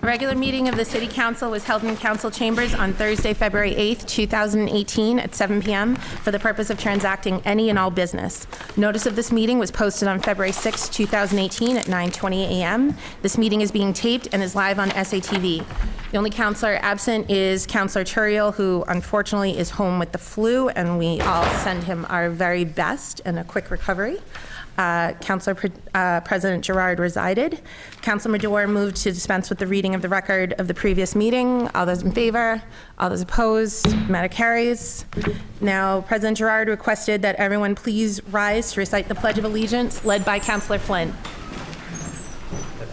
A regular meeting of the City Council was held in council chambers on Thursday, February 8th, 2018 at 7 p.m. for the purpose of transacting any and all business. Notice of this meeting was posted on February 6th, 2018 at 9:20 a.m. This meeting is being taped and is live on SATV. The only counselor absent is Counselor Turiel, who unfortunately is home with the flu, and we all send him our very best and a quick recovery. Councilor President Gerard resided. Councilor Madore moved to dispense with the reading of the record of the previous meeting. All those in favor? All those opposed? Matter carries. Now, President Gerard requested that everyone please rise to recite the Pledge of Allegiance, led by Councilor Flynn.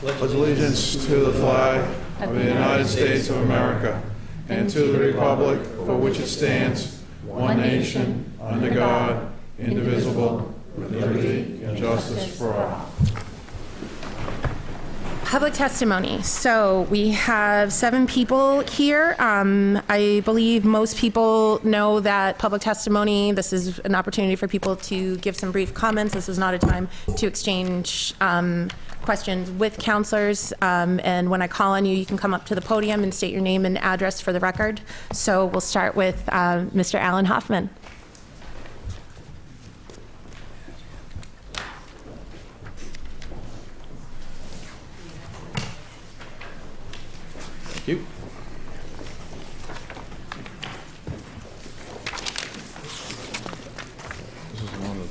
Pledge allegiance to the flag of the United States of America and to the republic for which it stands, one nation, under God, indivisible, with liberty and justice for all. Public testimony. So we have 7 people here. I believe most people know that public testimony, this is an opportunity for people to give some brief comments. This is not a time to exchange questions with counselors. And when I call on you, you can come up to the podium and state your name and address for the record. So we'll start with Mr. Alan Hoffman. Thank you. This is one of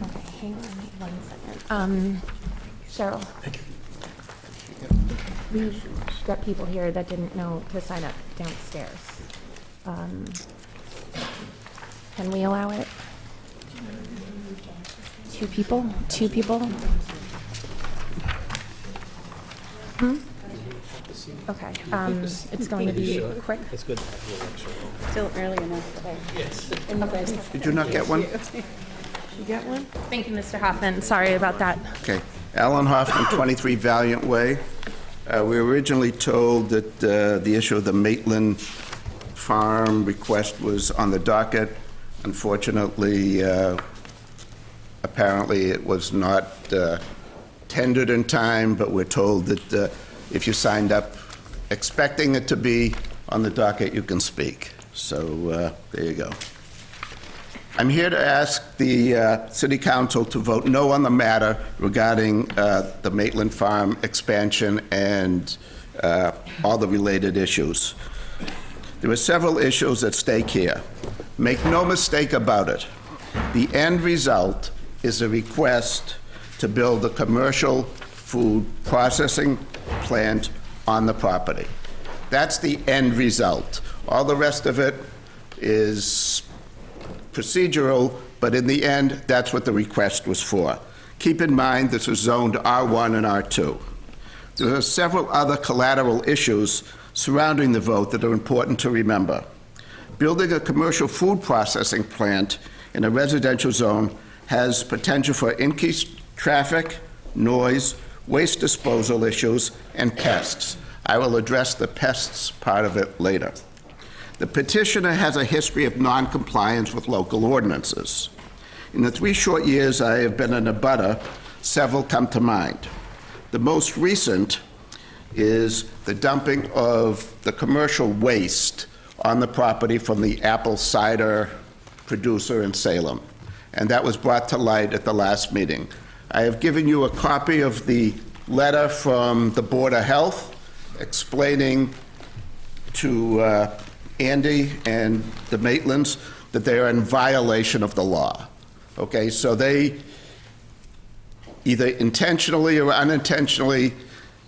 Okay, hang on 1 second. Cheryl. We've got people here that didn't know to sign up downstairs. Can we allow it? 2 people? 2 people? Okay, it's going to be quick. It's good to have you lecture. Still early enough today. Yes. Did you not get one? You get one? Thank you, Mr. Hoffman. Sorry about that. Okay. Alan Hoffman, 23 Valiant Way. We were originally told that the issue of the Maitland Farm request was on the docket. Unfortunately, apparently it was not tendered in time, but we're told that if you signed up expecting it to be on the docket, you can speak. So there you go. I'm here to ask the City Council to vote no on the matter regarding the Maitland Farm expansion and all the related issues. There are several issues at stake here. Make no mistake about it. The end result is a request to build a commercial food processing plant on the property. That's the end result. All the rest of it is procedural, but in the end, that's what the request was for. Keep in mind, this was zoned R1 and R2. There are several other collateral issues surrounding the vote that are important to remember. Building a commercial food processing plant in a residential zone has potential for increased traffic, noise, waste disposal issues, and pests. I will address the pests part of it later. The petitioner has a history of non-compliance with local ordinances. In the 3 short years I have been an abutter, several come to mind. The most recent is the dumping of the commercial waste on the property from the apple cider producer in Salem, and that was brought to light at the last meeting. I have given you a copy of the letter from the Board of Health explaining to Andy and the Maitlands that they are in violation of the law. Okay, so they either intentionally or unintentionally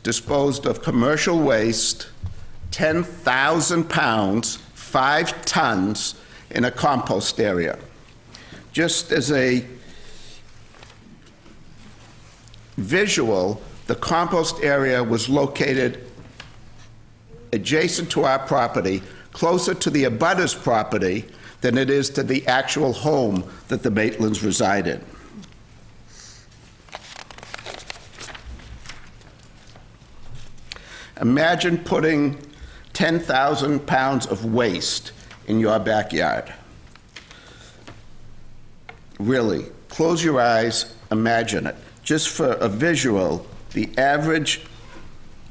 disposed of commercial waste, 10,000 pounds, 5 tons, in a compost area. Just as a visual, the compost area was located adjacent to our property, closer to the abutter's property than it is to the actual home that the Maitlands reside in. Imagine putting 10,000 pounds of waste in your backyard. Really, close your eyes, imagine it. Just for a visual, the average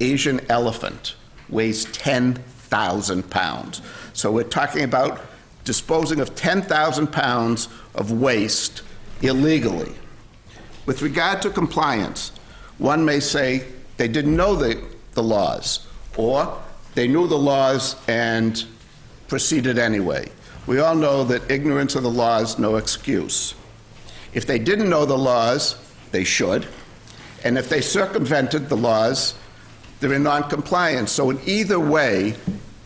Asian elephant weighs 10,000 pounds. So we're talking about disposing of 10,000 pounds of waste illegally. With regard to compliance, one may say they didn't know the laws, or they knew the laws and proceeded anyway. We all know that ignorance of the law is no excuse. If they didn't know the laws, they should. And if they circumvented the laws, they're in non-compliance. So in either way,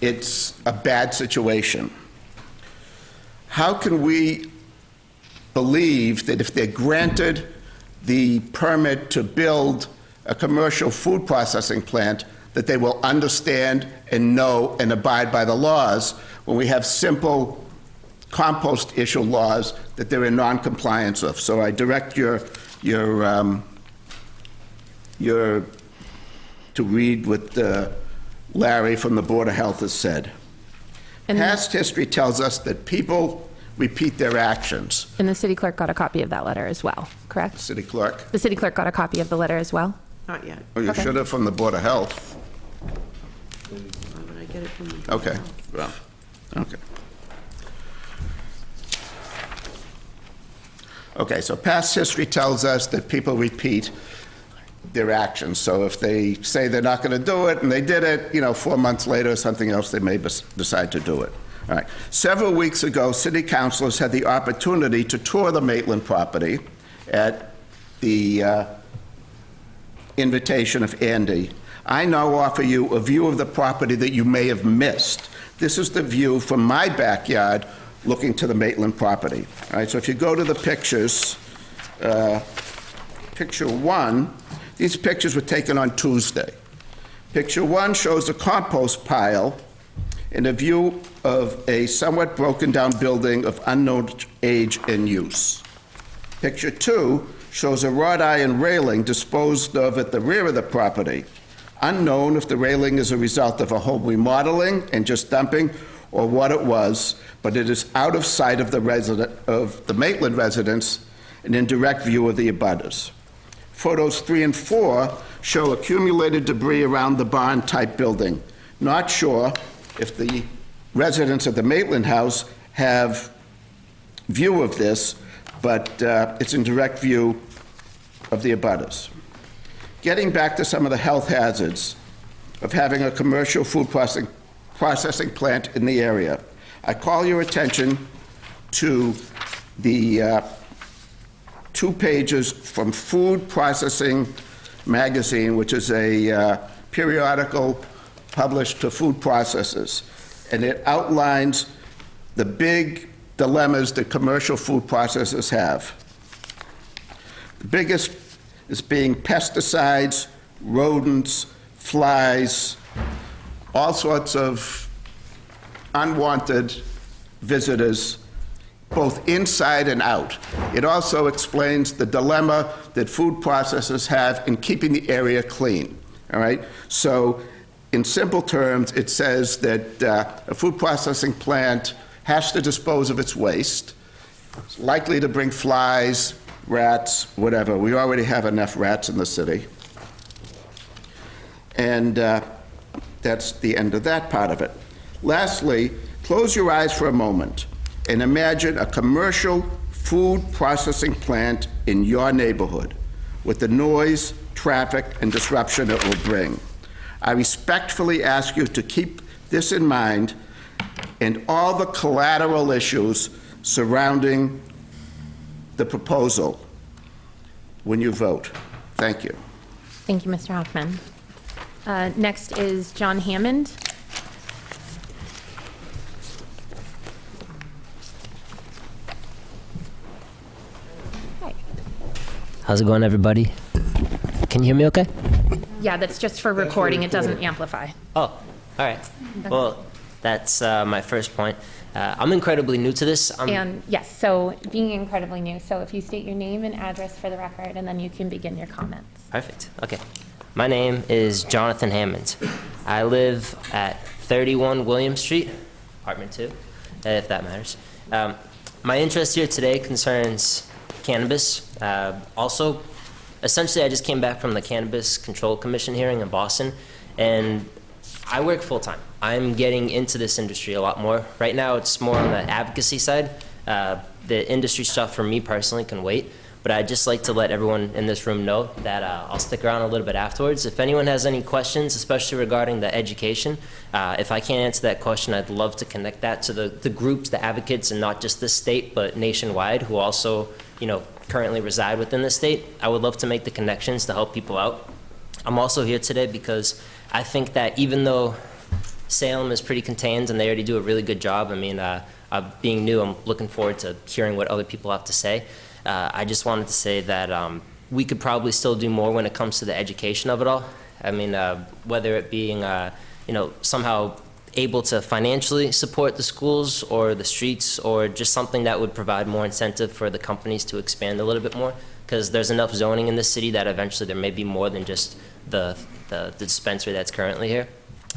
it's a bad situation. How can we believe that if they're granted the permit to build a commercial food processing plant, that they will understand and know and abide by the laws when we have simple compost issue laws that they're in non-compliance of? So I direct your to read what Larry from the Board of Health has said. And Past history tells us that people repeat their actions. And the city clerk got a copy of that letter as well, correct? City clerk? The city clerk got a copy of the letter as well? Not yet. Oh, you Okay. should have from the Board of Health. Why would I get it from the? Okay, well, okay. Okay, so past history tells us that people repeat their actions. So if they say they're not going to do it and they did it, 4 months later or something else, they may decide to do it. All right. Several weeks ago, city councilors had the opportunity to tour the Maitland property at the invitation of Andy. I now offer you a view of the property that you may have missed. This is the view from my backyard looking to the Maitland property. All right, so if you go to the pictures, picture 1, these pictures were taken on Tuesday. Picture 1 shows a compost pile and a view of a somewhat broken down building of unknown age and use. Picture 2 shows a wrought iron railing disposed of at the rear of the property. Unknown if the railing is a result of a home remodeling and just dumping or what it was, but it is out of sight of the Maitland residents and in direct view of the abutters. Photos 3 and 4 show accumulated debris around the barn-type building. Not sure if the residents of the Maitland house have view of this, but it's in direct view of the abutters. Getting back to some of the health hazards of having a commercial food processing plant in the area, I call your attention to the 2 pages from Food Processing Magazine, which is a periodical published to food processors, and it outlines the big dilemmas that commercial food processors have. The biggest is being pesticides, rodents, flies, all sorts of unwanted visitors, both inside and out. It also explains the dilemma that food processors have in keeping the area clean, all right? So in simple terms, it says that a food processing plant has to dispose of its waste. It's likely to bring flies, rats, whatever. We already have enough rats in the city. And that's the end of that part of it. Lastly, close your eyes for a moment and imagine a commercial food processing plant in your neighborhood with the noise, traffic, and disruption it will bring. I respectfully ask you to keep this in mind and all the collateral issues surrounding the proposal when you vote. Thank you. Thank you, Mr. Hoffman. Next is John Hammond. Hi. How's it going, everybody? Can you hear me okay? Yeah, that's just for recording. It doesn't amplify. Oh, all right. Well, that's my first point. I'm incredibly new to this. And yes, so being incredibly new, so if you state your name and address for the record, and then you can begin your comments. Perfect. Okay. My name is Jonathan Hammond. I live at 31 William Street, apartment 2, if that matters. My interest here today concerns cannabis. Also, essentially, I just came back from the Cannabis Control Commission hearing in Boston, and I work full-time. I'm getting into this industry a lot more. Right now, it's more on the advocacy side. The industry stuff for me personally can wait, but I'd just like to let everyone in this room know that I'll stick around a little bit afterwards. If anyone has any questions, especially regarding the education, if I can't answer that question, I'd love to connect that to the groups, the advocates, and not just this state, but nationwide, who also, currently reside within the state. I would love to make the connections to help people out. I'm also here today because I think that even though Salem is pretty contained and they already do a really good job, being new, I'm looking forward to hearing what other people have to say. I just wanted to say that we could probably still do more when it comes to the education of it all. Whether it being, somehow able to financially support the schools or the streets, or just something that would provide more incentive for the companies to expand a little bit more, because there's enough zoning in this city that eventually there may be more than just the dispensary that's currently here.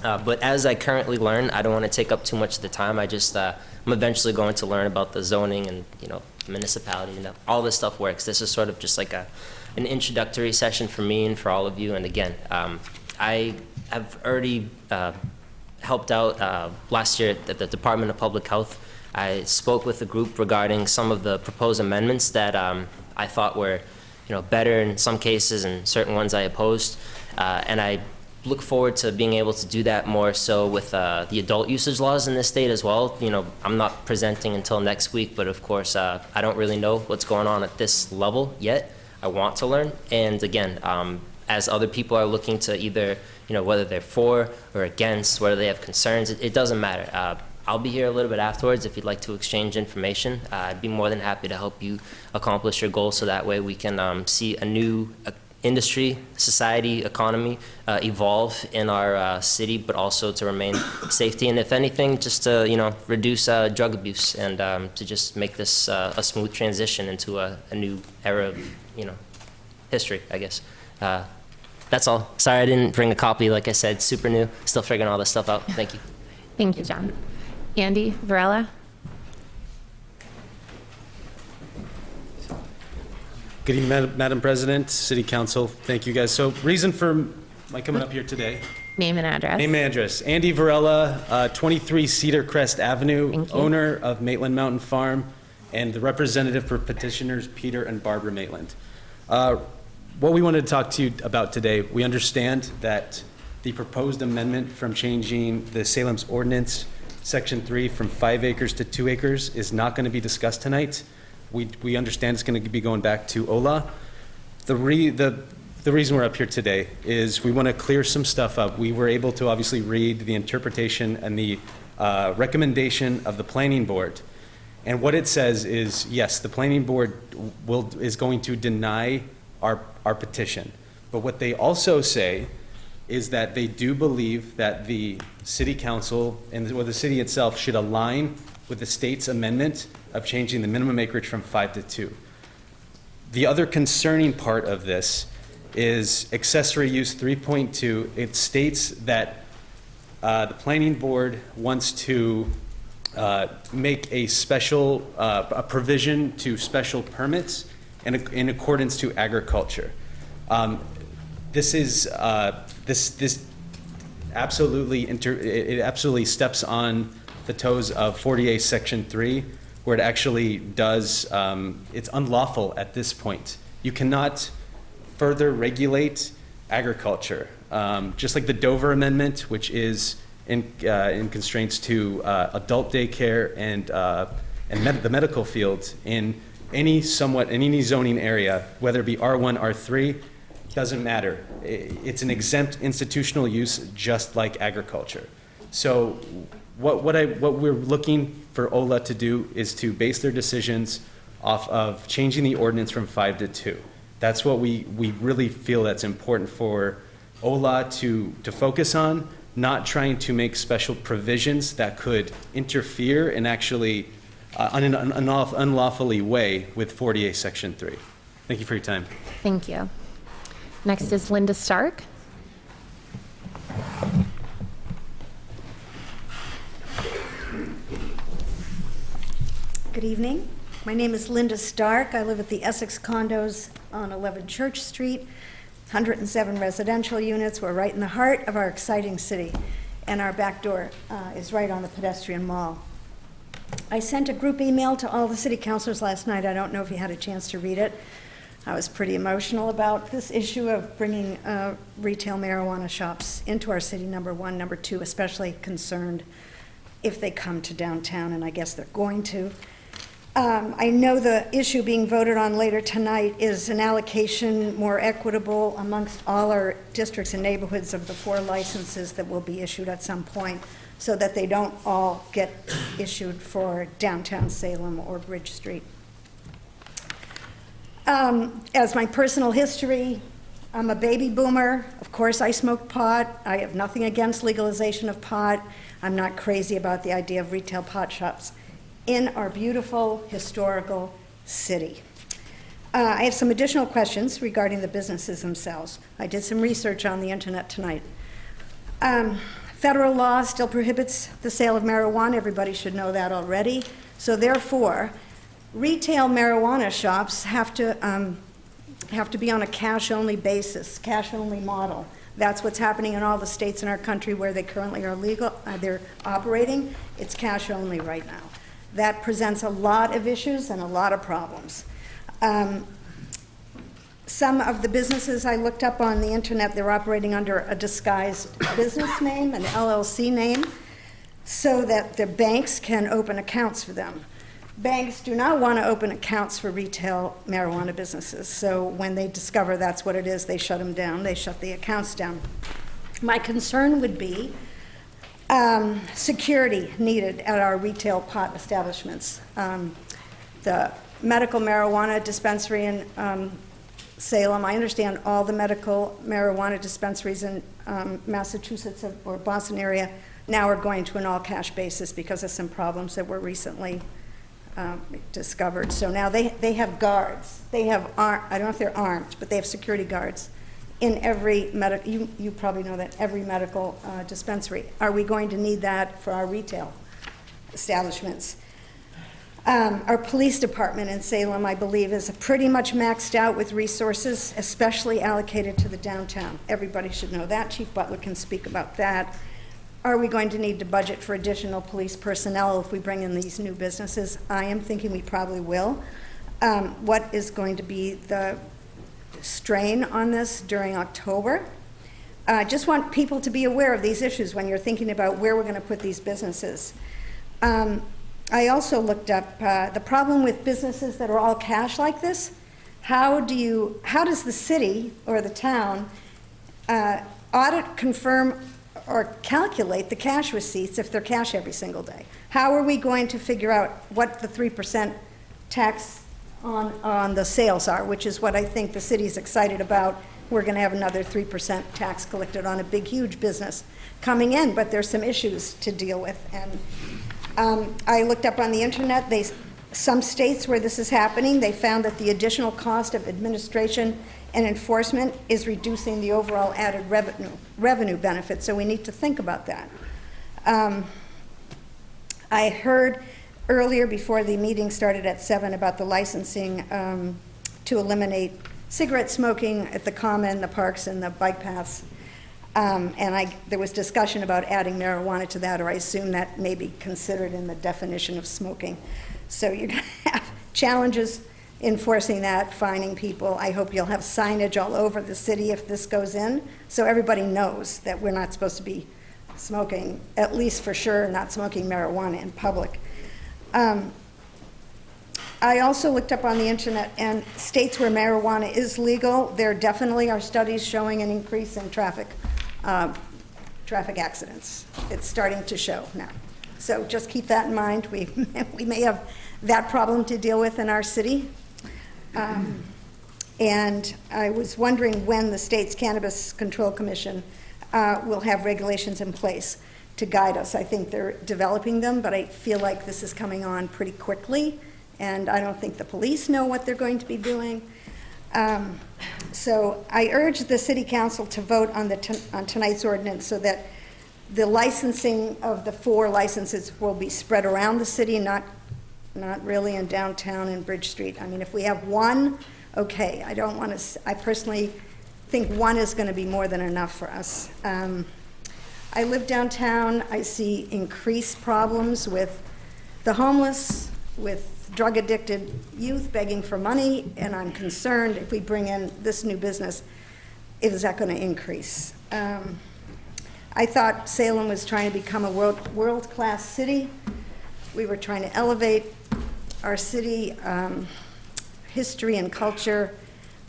But as I currently learn, I don't want to take up too much of the time. I'm eventually going to learn about the zoning and, municipality, all this stuff works. This is sort of just like an introductory session for me and for all of you. And again, I have already helped out last year at the Department of Public Health. I spoke with the group regarding some of the proposed amendments that I thought were, better in some cases, and certain ones I opposed. And I look forward to being able to do that more so with the adult usage laws in this state as well. I'm not presenting until next week, but of course, I don't really know what's going on at this level yet. I want to learn. And again, as other people are looking to either, whether they're for or against, whether they have concerns, it doesn't matter. I'll be here a little bit afterwards if you'd like to exchange information. I'd be more than happy to help you accomplish your goals, so that way we can see a new industry, society, economy evolve in our city, but also to remain safety, and if anything, just to reduce drug abuse, and to just make this a smooth transition into a new era of history, I guess. That's all. Sorry I didn't bring a copy. Like I said, super new, still figuring all this stuff out. Thank you. Thank you, John. Andy Varela? Good evening, Madam President, City Council. Thank you, guys. So, reason for my coming up here today. Name and address. Name and address. Andy Varela, 23 Cedar Crest Avenue, Thank you. owner of Maitland Mountain Farm, and the representative for petitioners Peter and Barbara Maitland. What we wanted to talk to you about today, we understand that the proposed amendment from changing the Salem's ordinance, Section 3, from 5 acres to 2 acres is not going to be discussed tonight. We understand it's going to be going back to OLA. The reason we're up here today is we want to clear some stuff up. We were able to obviously read the interpretation and the recommendation of the planning board. And what it says is, yes, the planning board is going to deny our petition. But what they also say is that they do believe that the city council and the city itself should align with the state's amendment of changing the minimum acreage from 5 to 2. The other concerning part of this is accessory use 3.2. It states that the planning board wants to make a special a provision to special permits in accordance to agriculture. This absolutely steps on the toes of 48 Section 3, where it actually does, it's unlawful at this point. You cannot further regulate agriculture. Just like the Dover Amendment, which is in constraints to adult daycare and the medical field in any zoning area, whether it be R1, R3, doesn't matter. It's an exempt institutional use, just like agriculture. So what we're looking for OLA to do is to base their decisions off of changing the ordinance from 5 to 2. That's what we really feel that's important for OLA to focus on, not trying to make special provisions that could interfere and actually unlawfully way with 48 Section 3. Thank you for your time. Thank you. Next is Linda Stark. Good evening. My name is Linda Stark. I live at the Essex condos on 11 Church Street, 107 residential units. We're right in the heart of our exciting city, and our back door is right on the pedestrian mall. I sent a group email to all the city councilors last night. I don't know if you had a chance to read it. I was pretty emotional about this issue of bringing retail marijuana shops into our city, number one. Number two, especially concerned if they come to downtown, and I guess they're going to. I know the issue being voted on later tonight is an allocation more equitable amongst all our districts and neighborhoods of the 4 licenses that will be issued at some point, so that they don't all get issued for downtown Salem or Bridge Street. As my personal history, I'm a baby boomer. Of course, I smoke pot. I have nothing against legalization of pot. I'm not crazy about the idea of retail pot shops in our beautiful historical city. I have some additional questions regarding the businesses themselves. I did some research on the internet tonight. Federal law still prohibits the sale of marijuana. Everybody should know that already. So therefore, retail marijuana shops have to be on a cash-only basis, cash-only model. That's what's happening in all the states in our country where they currently are legal, they're operating. It's cash-only right now. That presents a lot of issues and a lot of problems. Some of the businesses I looked up on the internet, they're operating under a disguised business name, an LLC name, so that the banks can open accounts for them. Banks do not want to open accounts for retail marijuana businesses, so when they discover that's what it is, they shut them down, they shut the accounts down. My concern would be security needed at our retail pot establishments. The medical marijuana dispensary in Salem, I understand all the medical marijuana dispensaries in Massachusetts or Boston area now are going to an all-cash basis because of some problems that were recently discovered. So now they have guards. They have, I don't know if they're armed, but they have security guards in every medical, you probably know that, every medical dispensary. Are we going to need that for our retail establishments? Our police department in Salem, I believe, is pretty much maxed out with resources, especially allocated to the downtown. Everybody should know that. Chief Butler can speak about that. Are we going to need to budget for additional police personnel if we bring in these new businesses? I am thinking we probably will. What is going to be the strain on this during October? I just want people to be aware of these issues when you're thinking about where we're going to put these businesses. I also looked up the problem with businesses that are all cash like this. How does the city or the town audit, confirm, or calculate the cash receipts if they're cash every single day? How are we going to figure out what the 3% tax on the sales are, which is what I think the city's excited about. We're going to have another 3% tax collected on a big, huge business coming in, but there's some issues to deal with. And I looked up on the internet, some states where this is happening, they found that the additional cost of administration and enforcement is reducing the overall added revenue benefit, so we need to think about that. I heard earlier, before the meeting started at 7, about the licensing to eliminate cigarette smoking at the Common, the parks, and the bike paths. And there was discussion about adding marijuana to that, or I assume that may be considered in the definition of smoking. So you're going to have challenges enforcing that, fining people. I hope you'll have signage all over the city if this goes in, so everybody knows that we're not supposed to be smoking, at least for sure, not smoking marijuana in public. I also looked up on the internet, and states where marijuana is legal, there definitely are studies showing an increase in traffic accidents. It's starting to show now. So just keep that in mind. We may have that problem to deal with in our city. And I was wondering when the state's Cannabis Control Commission will have regulations in place to guide us. I think they're developing them, but I feel like this is coming on pretty quickly, and I don't think the police know what they're going to be doing. So I urge the City Council to vote on tonight's ordinance so that the licensing of the 4 licenses will be spread around the city, not not really in downtown and Bridge Street. I mean, if we have one, okay, I don't want to, I personally think one is going to be more than enough for us. I live downtown. I see increased problems with the homeless, with drug-addicted youth begging for money, and I'm concerned if we bring in this new business, is that going to increase? I thought Salem was trying to become a world-class city. We were trying to elevate our city history and culture.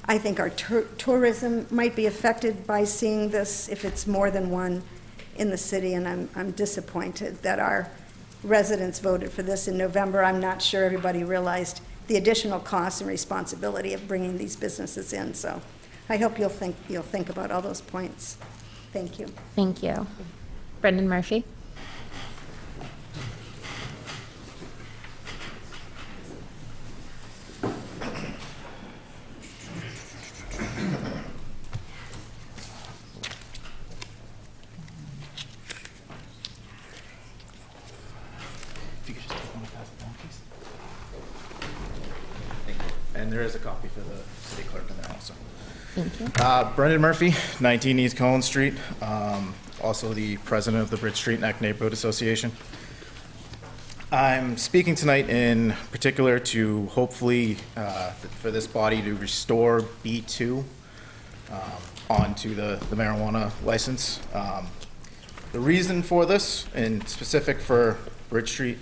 I think our tourism might be affected by seeing this if it's more than one in the city, and I'm disappointed that our residents voted for this in November. I'm not sure everybody realized the additional costs and responsibility of bringing these businesses in. So I hope you'll think about all those points. Thank you. Thank you. Brendan Murphy? And there is a copy for the city clerk in there also. Thank you. Brendan Murphy, 19 East Collins Street, also the president of the Bridge Street Neck Neighborhood Association. I'm speaking tonight in particular to hopefully for this body to restore B2 onto the marijuana license. The reason for this, and specific for Bridge Street,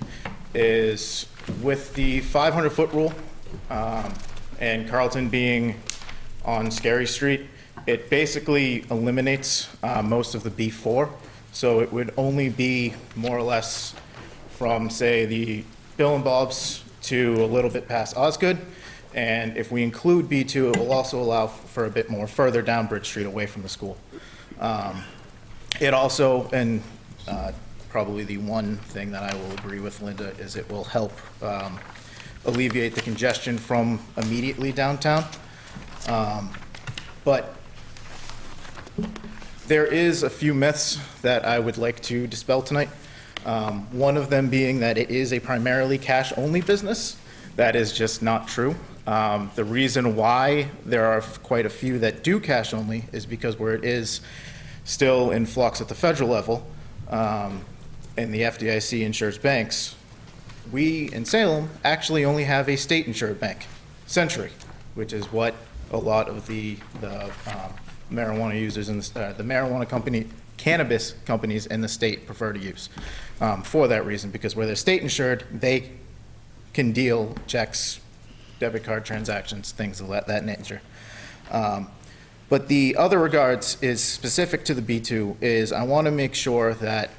is with the 500-foot rule and Carlton being on Scary Street, it basically eliminates most of the B4. So it would only be more or less from, say, the Bill and Bob's to a little bit past Osgood. And if we include B2, it will also allow for a bit more further down Bridge Street away from the school. It also, and probably the one thing that I will agree with Linda, is it will help alleviate the congestion from immediately downtown. But there is a few myths that I would like to dispel tonight. One of them being that it is a primarily cash-only business. That is just not true. The reason why there are quite a few that do cash-only is because where it is still in flux at the federal level, and the FDIC insures banks, we in Salem actually only have a state-insured bank, Century, which is what a lot of the marijuana users in the marijuana company, cannabis companies in the state prefer to use for that reason, because where they're state-insured, they can deal checks, debit card transactions, things of that nature. But the other regards is specific to the B2 is I want to make sure that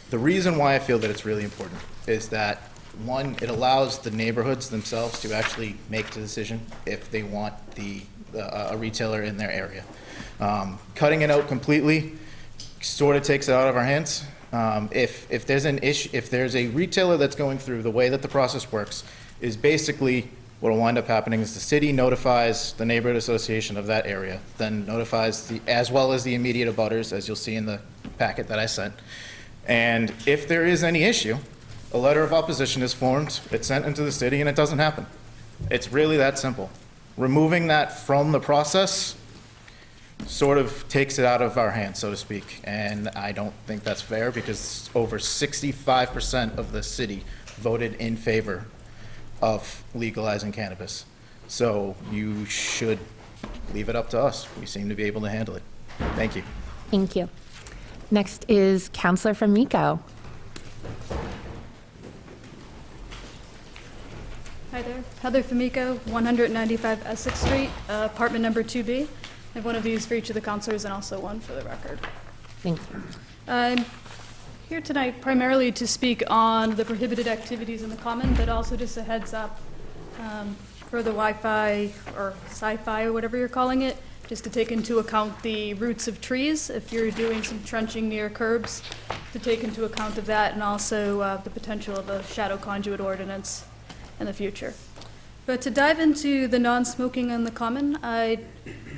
the reason why I feel that it's really important is that, one, it allows the neighborhoods themselves to actually make the decision if they want a retailer in their area. Cutting it out completely sort of takes it out of our hands. If there's an issue, if there's a retailer that's going through, the way that the process works is basically what will wind up happening is the city notifies the neighborhood association of that area, then notifies as well as the immediate abutters, as you'll see in the packet that I sent. And if there is any issue, a letter of opposition is formed, it's sent into the city, and it doesn't happen. It's really that simple. Removing that from the process sort of takes it out of our hands, so to speak. And I don't think that's fair because over 65% of the city voted in favor of legalizing cannabis. So you should leave it up to us. We seem to be able to handle it. Thank you. Thank you. Next is Counselor from Miko. Hi there, Heather Famico, 195 Essex Street, apartment number 2B. I have one of these for each of the counselors and also one for the record. Thank you. I'm here tonight primarily to speak on the prohibited activities in the common, but also just a heads up for the Wi-Fi or sci-fi or whatever you're calling it, just to take into account the roots of trees if you're doing some trenching near curbs, to take into account of that, and also the potential of a shadow conduit ordinance in the future. But to dive into the non-smoking on the common, I'd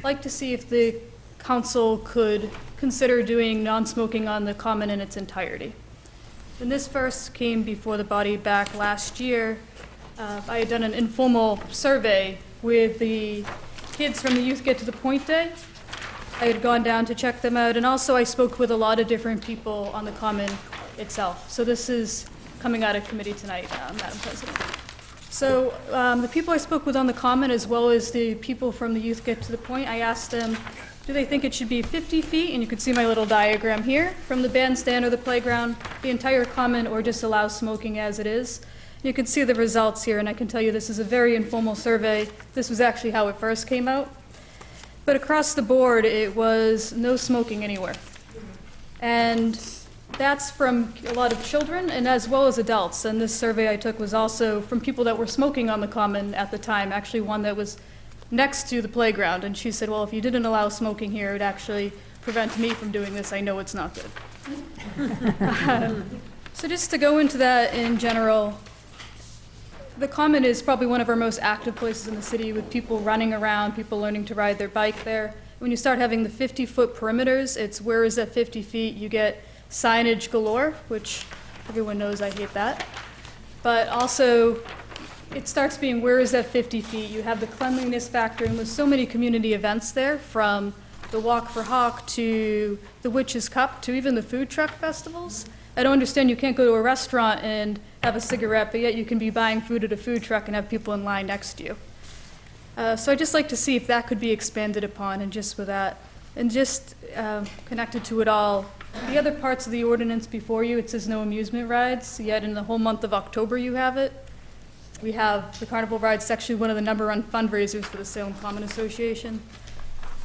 like to see if the council could consider doing non-smoking on the common in its entirety. When this first came before the body back last year, I had done an informal survey with the kids from the Youth Get to the Point Day. I had gone down to check them out, and also I spoke with a lot of different people on the Common itself. So this is coming out of committee tonight, Madam President. So the people I spoke with on the Common, as well as the people from the Youth Get to the Point, I asked them, do they think it should be 50 feet, and you can see my little diagram here, from the bandstand or the playground, the entire Common, or just allow smoking as it is? You can see the results here, and I can tell you this is a very informal survey. This was actually how it first came out. But across the board, it was no smoking anywhere. And that's from a lot of children and as well as adults. And this survey I took was also from people that were smoking on the Common at the time, actually one that was next to the playground. And she said, well, if you didn't allow smoking here, it would actually prevent me from doing this. I know it's not good. So just to go into that in general, the Common is probably one of our most active places in the city, with people running around, people learning to ride their bike there. When you start having the 50-foot perimeters, it's where is that 50 feet? You get signage galore, which everyone knows I hate that. But also, it starts being where is that 50 feet? You have the cleanliness factor, and there's so many community events there, from the Walk for Hawk to the Witch's Cup to even the food truck festivals. I don't understand you can't go to a restaurant and have a cigarette, but yet you can be buying food at a food truck and have people in line next to you. So I'd just like to see if that could be expanded upon, and just with that, and just connected to it all. The other parts of the ordinance before you, it says no amusement rides, yet in the whole month of October you have it. We have the carnival rides, it's actually one of the number one fundraisers for the Salem Common Association.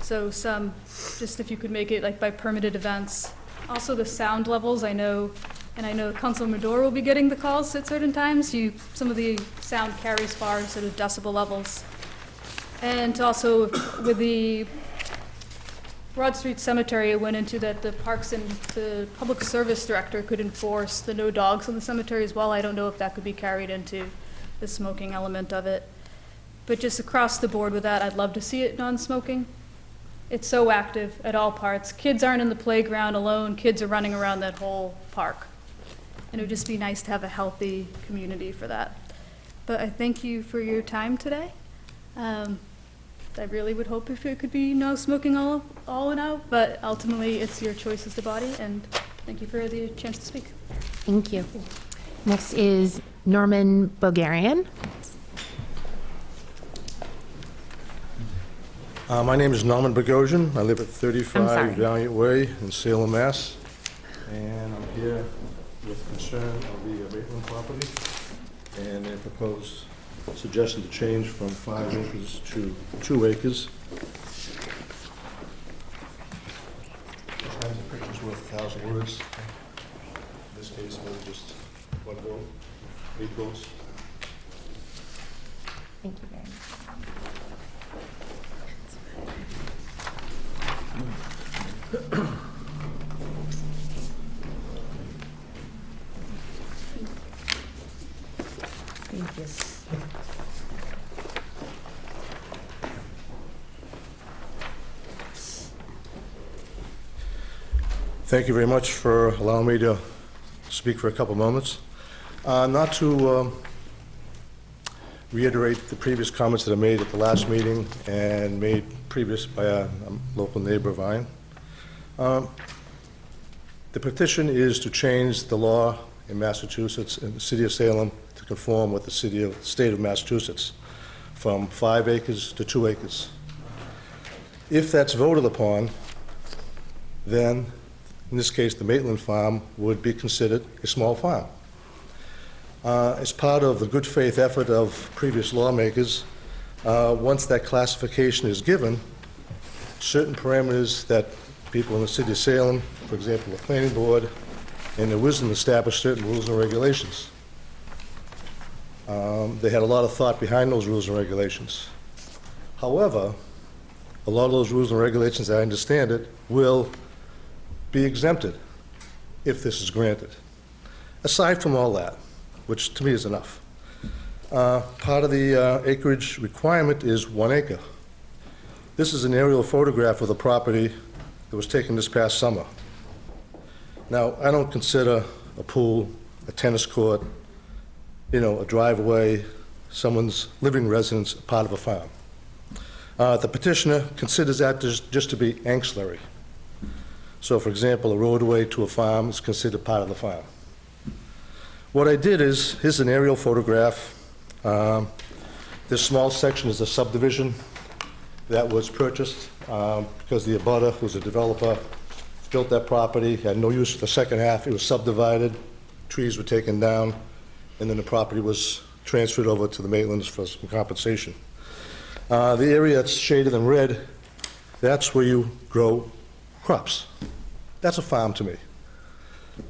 So some, just if you could make it like by permitted events. Also the sound levels, I know Councilor Medor will be getting the calls at certain times. Some of the sound carries far, sort of decibel levels. And also with the Broad Street Cemetery, it went into that the Parks and the Public Service Director could enforce the no dogs in the cemetery as well. I don't know if that could be carried into the smoking element of it. But just across the board with that, I'd love to see it non-smoking. It's so active at all parts. Kids aren't in the playground alone. Kids are running around that whole park. And it would just be nice to have a healthy community for that. But I thank you for your time today. I really would hope if it could be no smoking all and out, but ultimately it's your choice as the body, and thank you for the chance to speak. Thank you. Next is Norman Bulgarian. My name is Norman Bogosian. I live at I'm sorry. 35 Valiant Way in Salem, Mass. And I'm here with concern of the Maitland property and a proposed suggestion to change from 5 acres to 2 acres. Sometimes a picture's worth 1,000 words. In this case, maybe just 1 vote, 8 votes. Thank you very much. Thank you. Thank you very much for allowing me to speak for a couple moments. Not to reiterate the previous comments that I made at the last meeting and made previous by a local neighbor of mine. The petition is to change the law in Massachusetts, in the city of Salem, to conform with the state of Massachusetts from 5 acres to 2 acres. If that's voted upon, then, in this case, the Maitland farm would be considered a small farm. As part of the good faith effort of previous lawmakers, once that classification is given, certain parameters that people in the city of Salem, for example, the planning board, and their wisdom established certain rules and regulations. They had a lot of thought behind those rules and regulations. However, a lot of those rules and regulations, as I understand it, will be exempted if this is granted. Aside from all that, which to me is enough, part of the acreage requirement is 1 acre. This is an aerial photograph of the property that was taken this past summer. Now, I don't consider a pool a tennis court, a driveway, someone's living residence, part of a farm. The petitioner considers that just to be ancillary. So, for example, a roadway to a farm is considered part of the farm. What I did is, here's an aerial photograph. This small section is a subdivision that was purchased because the abutter, who's a developer, built that property, had no use for the second half. It was subdivided, trees were taken down, and then the property was transferred over to the Maitlands for some compensation. The area that's shaded in red, that's where you grow crops. That's a farm to me.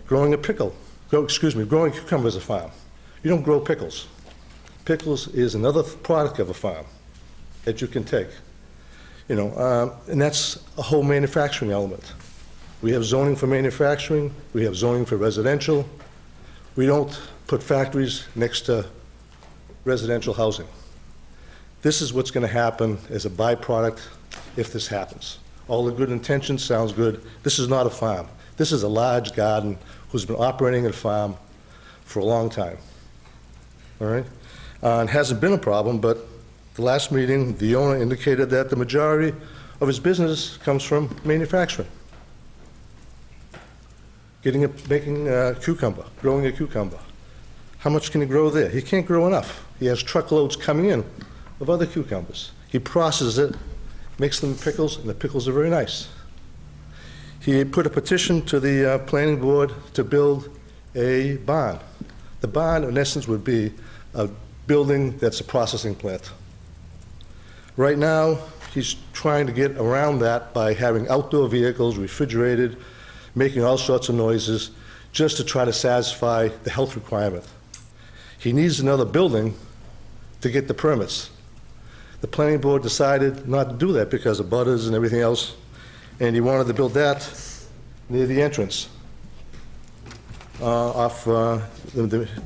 Growing cucumber is a farm. You don't grow pickles. Pickles is another product of a farm that you can take. And that's a whole manufacturing element. We have zoning for manufacturing, we have zoning for residential. We don't put factories next to residential housing. This is what's going to happen as a byproduct if this happens. All the good intentions sounds good. This is not a farm. This is a large garden who's been operating a farm for a long time. All right? It hasn't been a problem, but the last meeting, the owner indicated that the majority of his business comes from manufacturing. Making a cucumber, growing a cucumber. How much can he grow there? He can't grow enough. He has truckloads coming in of other cucumbers. He processes it, makes them pickles, and the pickles are very nice. He put a petition to the planning board to build a barn. The barn, in essence, would be a building that's a processing plant. Right now, he's trying to get around that by having outdoor vehicles, refrigerated, making all sorts of noises, just to try to satisfy the health requirement. He needs another building to get the permits. The planning board decided not to do that because of butters and everything else, and he wanted to build that near the entrance off the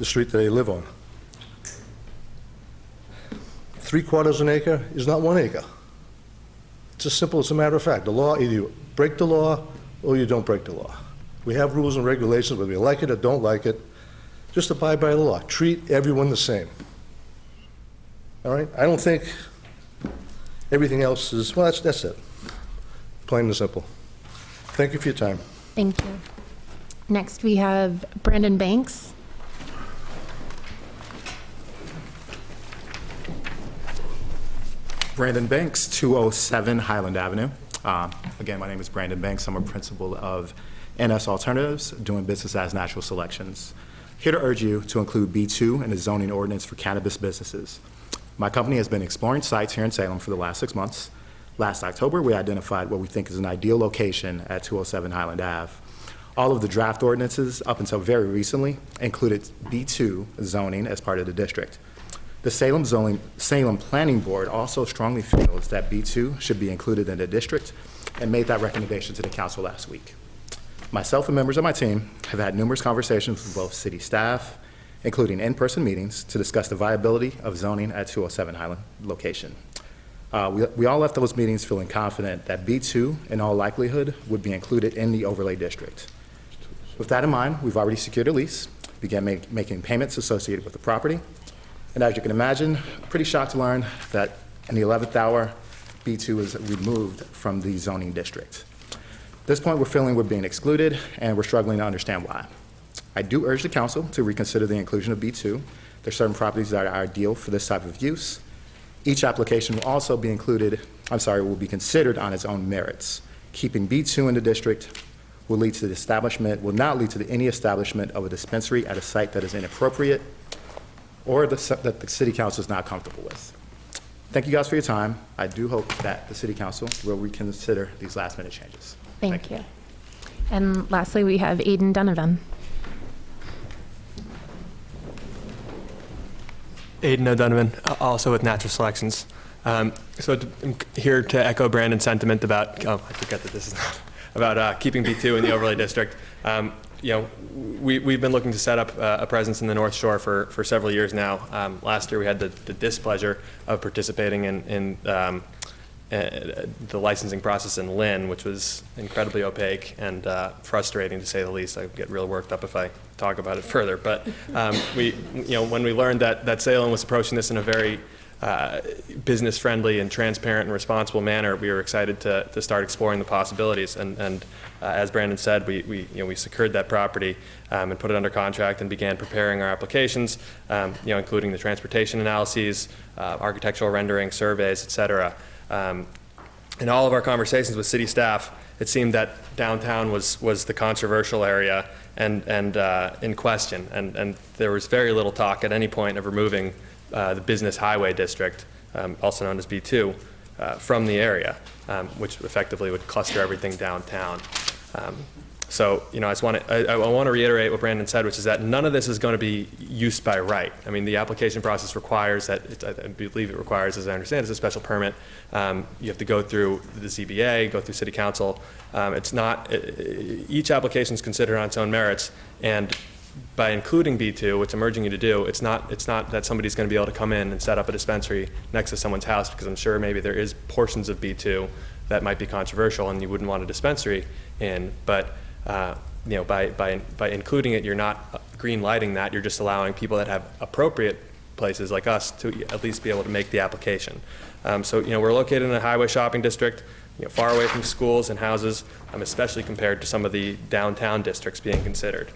street that they live on. 3/4 an acre is not 1 acre. It's as simple as a matter of fact. The law, either you break the law or you don't break the law. We have rules and regulations, whether you like it or don't like it. Just abide by the law. Treat everyone the same. All right? I don't think everything else is, well, that's it. Plain and simple. Thank you for your time. Thank you. Next, we have Brandon Banks. Brandon Banks, 207 Highland Avenue. Again, my name is Brandon Banks. I'm a principal of NS Alternatives, doing business as Natural Selections. Here to urge you to include B2 in the zoning ordinance for cannabis businesses. My company has been exploring sites here in Salem for the last 6 months. Last October, we identified what we think is an ideal location at 207 Highland Ave. All of the draft ordinances, up until very recently, included B2 zoning as part of the district. The Salem Planning Board also strongly feels that B2 should be included in the district and made that recommendation to the council last week. Myself and members of my team have had numerous conversations with both city staff, including in-person meetings, to discuss the viability of zoning at 207 Highland location. We all left those meetings feeling confident that B2, in all likelihood, would be included in the overlay district. With that in mind, we've already secured a lease, began making payments associated with the property, and as you can imagine, pretty shocked to learn that in the 11th hour, B2 was removed from the zoning district. At this point, we're feeling we're being excluded, and we're struggling to understand why. I do urge the council to reconsider the inclusion of B2. There are certain properties that are ideal for this type of use. Each application will also be will be considered on its own merits. Keeping B2 in the district will not lead to any establishment of a dispensary at a site that is inappropriate or that the city council is not comfortable with. Thank you guys for your time. I do hope that the city council will reconsider these last minute changes. Thank you. And lastly, we have Aidan Donovan. Aidan O'Donovan, also with Natural Selections. I'm here to echo Brandon's sentiment about, I forget that this is about keeping B2 in the overlay district. We've been looking to set up a presence in the North Shore for several years now. Last year we had the displeasure of participating in the licensing process in Lynn, which was incredibly opaque and frustrating to say the least. I get real worked up if I talk about it further. But when we learned that Salem was approaching this in a very business-friendly and transparent and responsible manner, we were excited to start exploring the possibilities. And as Brandon said, we secured that property and put it under contract and began preparing our applications, including the transportation analyses, architectural rendering, surveys, et cetera. In all of our conversations with city staff, it seemed that downtown was the controversial area and in question, and there was very little talk at any point of removing the business highway district, also known as B2, from the area, which effectively would cluster everything downtown. So, I want to reiterate what Brandon said, which is that none of this is going to be use by right. I mean, the application process requires that, I believe it requires, as I understand, it's a special permit. You have to go through the ZBA, go through City Council. It's not, each application is considered on its own merits, and by including B2, which I'm urging you to do, it's not that somebody's going to be able to come in and set up a dispensary next to someone's house, because I'm sure maybe there is portions of B2 that might be controversial and you wouldn't want a dispensary in, but by including it, you're not green lighting that. You're just allowing people that have appropriate places like us to at least be able to make the application. So we're located in a highway shopping district, far away from schools and houses, especially compared to some of the downtown districts being considered.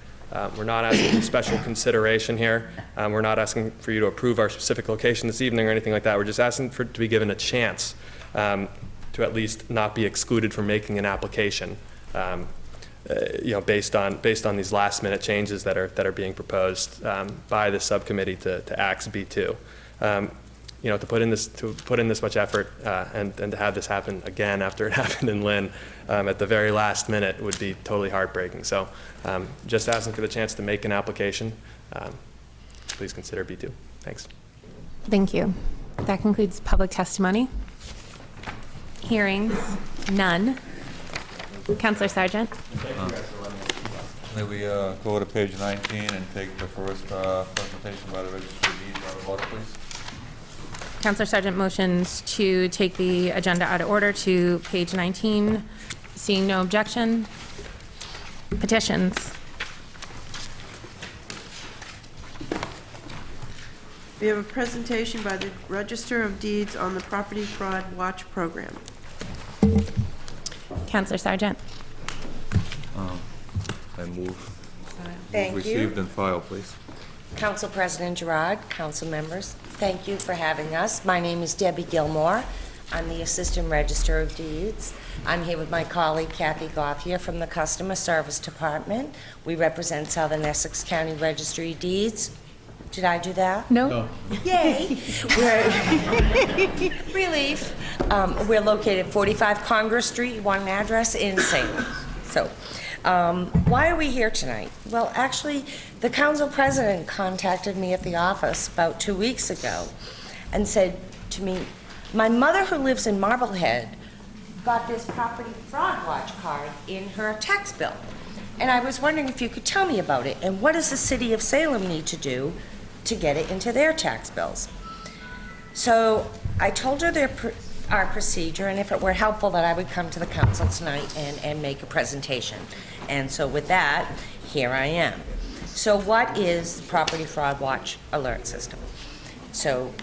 We're not asking for special consideration here. We're not asking for you to approve our specific location this evening or anything like that. We're just asking to be given a chance to at least not be excluded from making an application. Based on these last-minute changes that are being proposed by the subcommittee to Acts B2. To put in this much effort and to have this happen again after it happened in Lynn at the very last minute would be totally heartbreaking. So, just asking for the chance to make an application. Please consider B2. Thanks. Thank you. That concludes public testimony. Hearings, none. Councillor Sargent. May we go to page 19 and take the first presentation by the Registry of Deeds on the vote, please? Councillor Sargent motions to take the agenda out of order to page 19. Seeing no objection. Petitions. We have a presentation by the Register of Deeds on the Property Fraud Watch Program. Councillor Sargent. I move. Thank you. Received and filed, please. Council President Gerard, council members, thank you for having us. My name is Debbie Gilmore. I'm the Assistant Register of Deeds. I'm here with my colleague Kathy Goff here from the Customer Service Department. We represent Southern Essex County Registry of Deeds. Did I do that? No. Yay! Relief. We're located at 45 Congress Street, one address in Salem. So, why are we here tonight? Well, actually, the council president contacted me at the office about 2 weeks ago and said to me, my mother who lives in Marblehead got this property fraud watch card in her tax bill. And I was wondering if you could tell me about it, and what does the city of Salem need to do to get it into their tax bills? So I told her our procedure, and if it were helpful that I would come to the council tonight and make a presentation. And so with that, here I am. So what is the Property Fraud Watch Alert System? So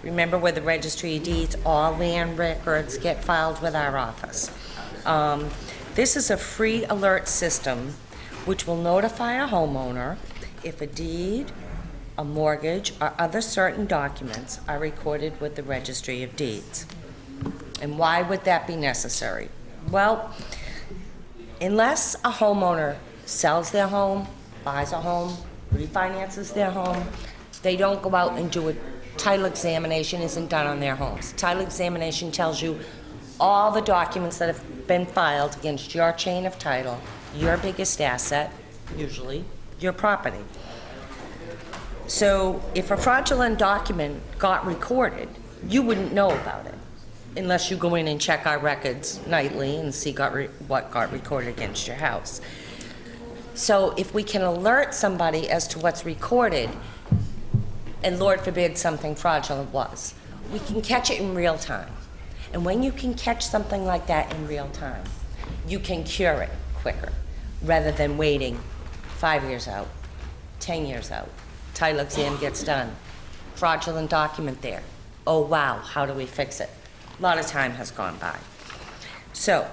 remember, with the Registry of Deeds, all land records get filed with our office. This is a free alert system which will notify a homeowner if a deed, a mortgage, or other certain documents are recorded with the Registry of Deeds. And why would that be necessary? Well, unless a homeowner sells their home, buys a home, refinances their home, they don't go out and do a title examination. Isn't done on their homes. Title examination tells you all the documents that have been filed against your chain of title, your biggest asset, usually your property. So if a fraudulent document got recorded, you wouldn't know about it unless you go in and check our records nightly and see what got recorded against your house. So if we can alert somebody as to what's recorded, and Lord forbid something fraudulent was, we can catch it in real time. And when you can catch something like that in real time, you can cure it quicker rather than waiting 5 years out, 10 years out. Title exam gets done. Fraudulent document there. Oh, wow, how do we fix it? A lot of time has gone by. So,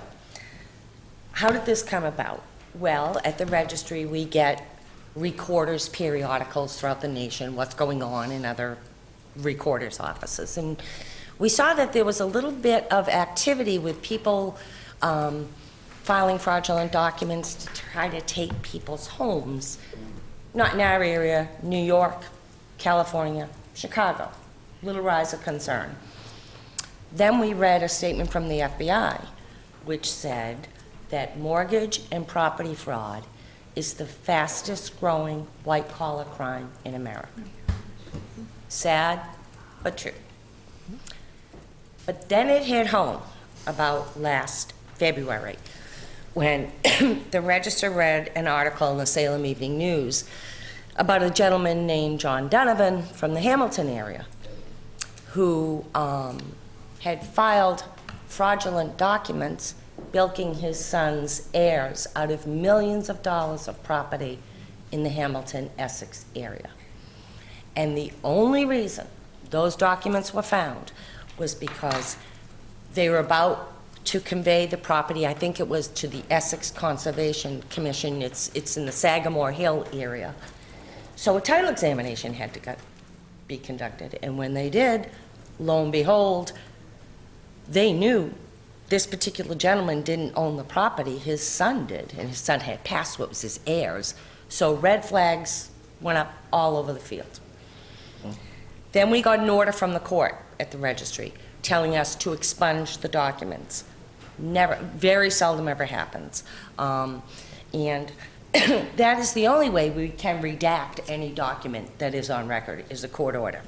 how did this come about? Well, at the registry, we get recorders' periodicals throughout the nation, what's going on in other recorders' offices. And we saw that there was a little bit of activity with people filing fraudulent documents to try to take people's homes. Not in our area, New York, California, Chicago. Little rise of concern. Then we read a statement from the FBI, which said that mortgage and property fraud is the fastest growing white-collar crime in America. Sad, but true. But then it hit home about last February when the Register read an article in the Salem Evening News about a gentleman named John Donovan from the Hamilton area who had filed fraudulent documents bilking his son's heirs out of millions of dollars of property in the Hamilton, Essex area. And the only reason those documents were found was because they were about to convey the property, I think it was to the Essex Conservation Commission. It's in the Sagamore Hill area. So a title examination had to be conducted. And when they did, lo and behold, they knew this particular gentleman didn't own the property, his son did, and his son had passed what was his heirs. So red flags went up all over the field. Then we got an order from the court at the registry telling us to expunge the documents. Never, very seldom ever happens. And that is the only way we can redact any document that is on record, is a court order.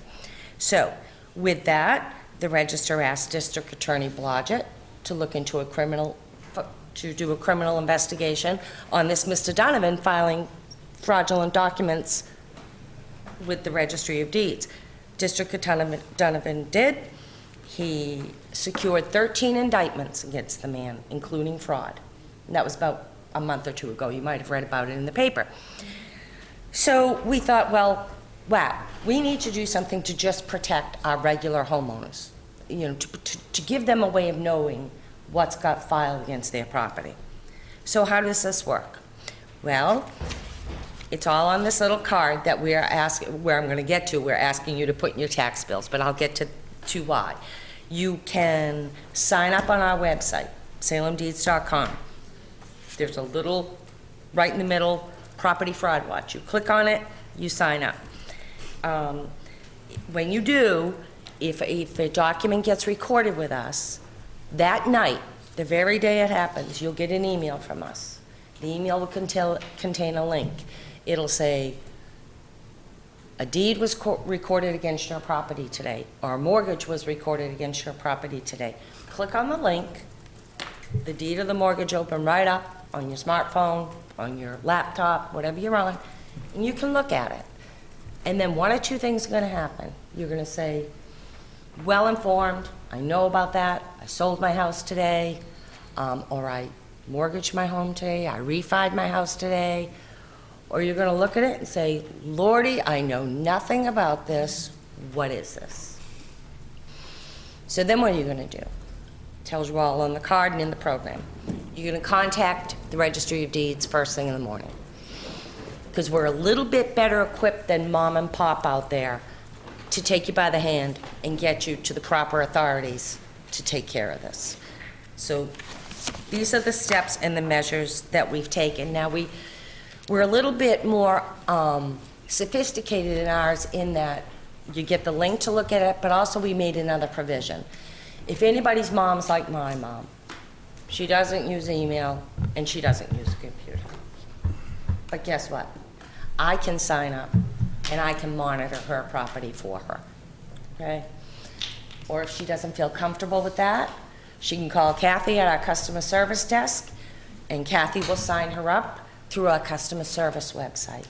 So with that, the Register asked District Attorney Blodgett to look into to do a criminal investigation on this Mr. Donovan filing fraudulent documents with the Registry of Deeds. District Attorney Donovan did. He secured 13 indictments against the man, including fraud. And that was about a month or two ago. You might have read about it in the paper. So we thought, well, wow, we need to do something to just protect our regular homeowners, you know, to give them a way of knowing what's got filed against their property. So how does this work? Well, it's all on this little card that we're asking, where I'm going to get to, we're asking you to put in your tax bills, but I'll get to why. You can sign up on our website, salemdeeds.com. There's a little, right in the middle, Property Fraud Watch. You click on it, you sign up. When you do, if a document gets recorded with us, that night, the very day it happens, you'll get an email from us. The email will contain a link. It'll say, a deed was recorded against your property today, or a mortgage was recorded against your property today. Click on the link, the deed or the mortgage open right up on your smartphone, on your laptop, whatever you're on, and you can look at it. And then one or two things are going to happen. You're going to say, well informed, I know about that, I sold my house today, or I mortgaged my home today, I refied my house today. Or you're going to look at it and say, Lordy, I know nothing about this. What is this? So then what are you going to do? It tells you all on the card and in the program. You're going to contact the Registry of Deeds first thing in the morning. Because we're a little bit better equipped than mom and pop out there to take you by the hand and get you to the proper authorities to take care of this. So these are the steps and the measures that we've taken. Now we're a little bit more sophisticated in ours in that you get the link to look at it, but also we made another provision. If anybody's mom's like my mom, she doesn't use email and she doesn't use a computer. But guess what? I can sign up and I can monitor her property for her, okay? Or if she doesn't feel comfortable with that, she can call Kathy at our customer service desk and Kathy will sign her up through our customer service website.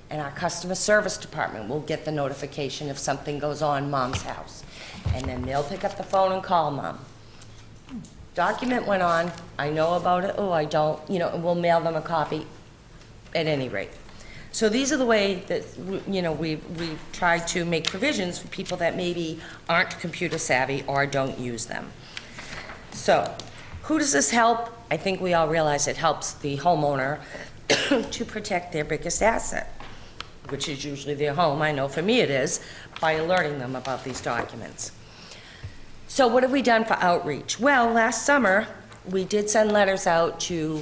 And our customer service department will get the notification if something goes on mom's house. And then they'll pick up the phone and call mom. Document went on, I know about it, oh, I don't, you know, and we'll mail them a copy at any rate. So these are the way that, we've tried to make provisions for people that maybe aren't computer savvy or don't use them. So, who does this help? I think we all realize it helps the homeowner to protect their biggest asset, which is usually their home. I know for me it is, by alerting them about these documents. So what have we done for outreach? Well, last summer, we did send letters out to,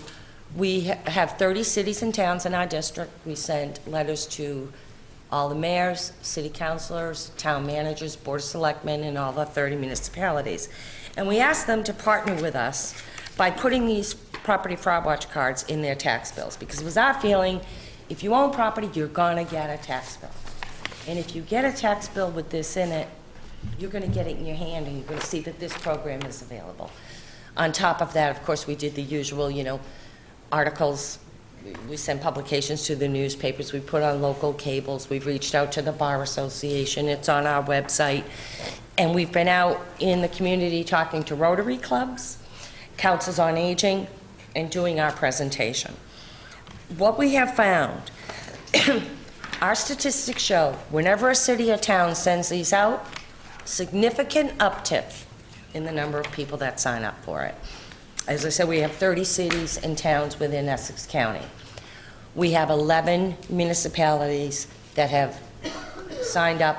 we have 30 cities and towns in our district. We sent letters to all the mayors, city councilors, town managers, board of selectmen, and all the 30 municipalities. And we asked them to partner with us by putting these property fraud watch cards in their tax bills, because it was our feeling, if you own property, you're gonna get a tax bill. And if you get a tax bill with this in it, you're gonna get it in your hand and you're gonna see that this program is available. On top of that, of course, we did the usual, articles. We send publications to the newspapers. We put on local cables. We've reached out to the Bar Association. It's on our website. And we've been out in the community talking to Rotary clubs, councils on aging, and doing our presentation. What we have found, our statistics show whenever a city or town sends these out, significant uptick in the number of people that sign up for it. As I said, we have 30 cities and towns within Essex County. We have 11 municipalities that have signed up,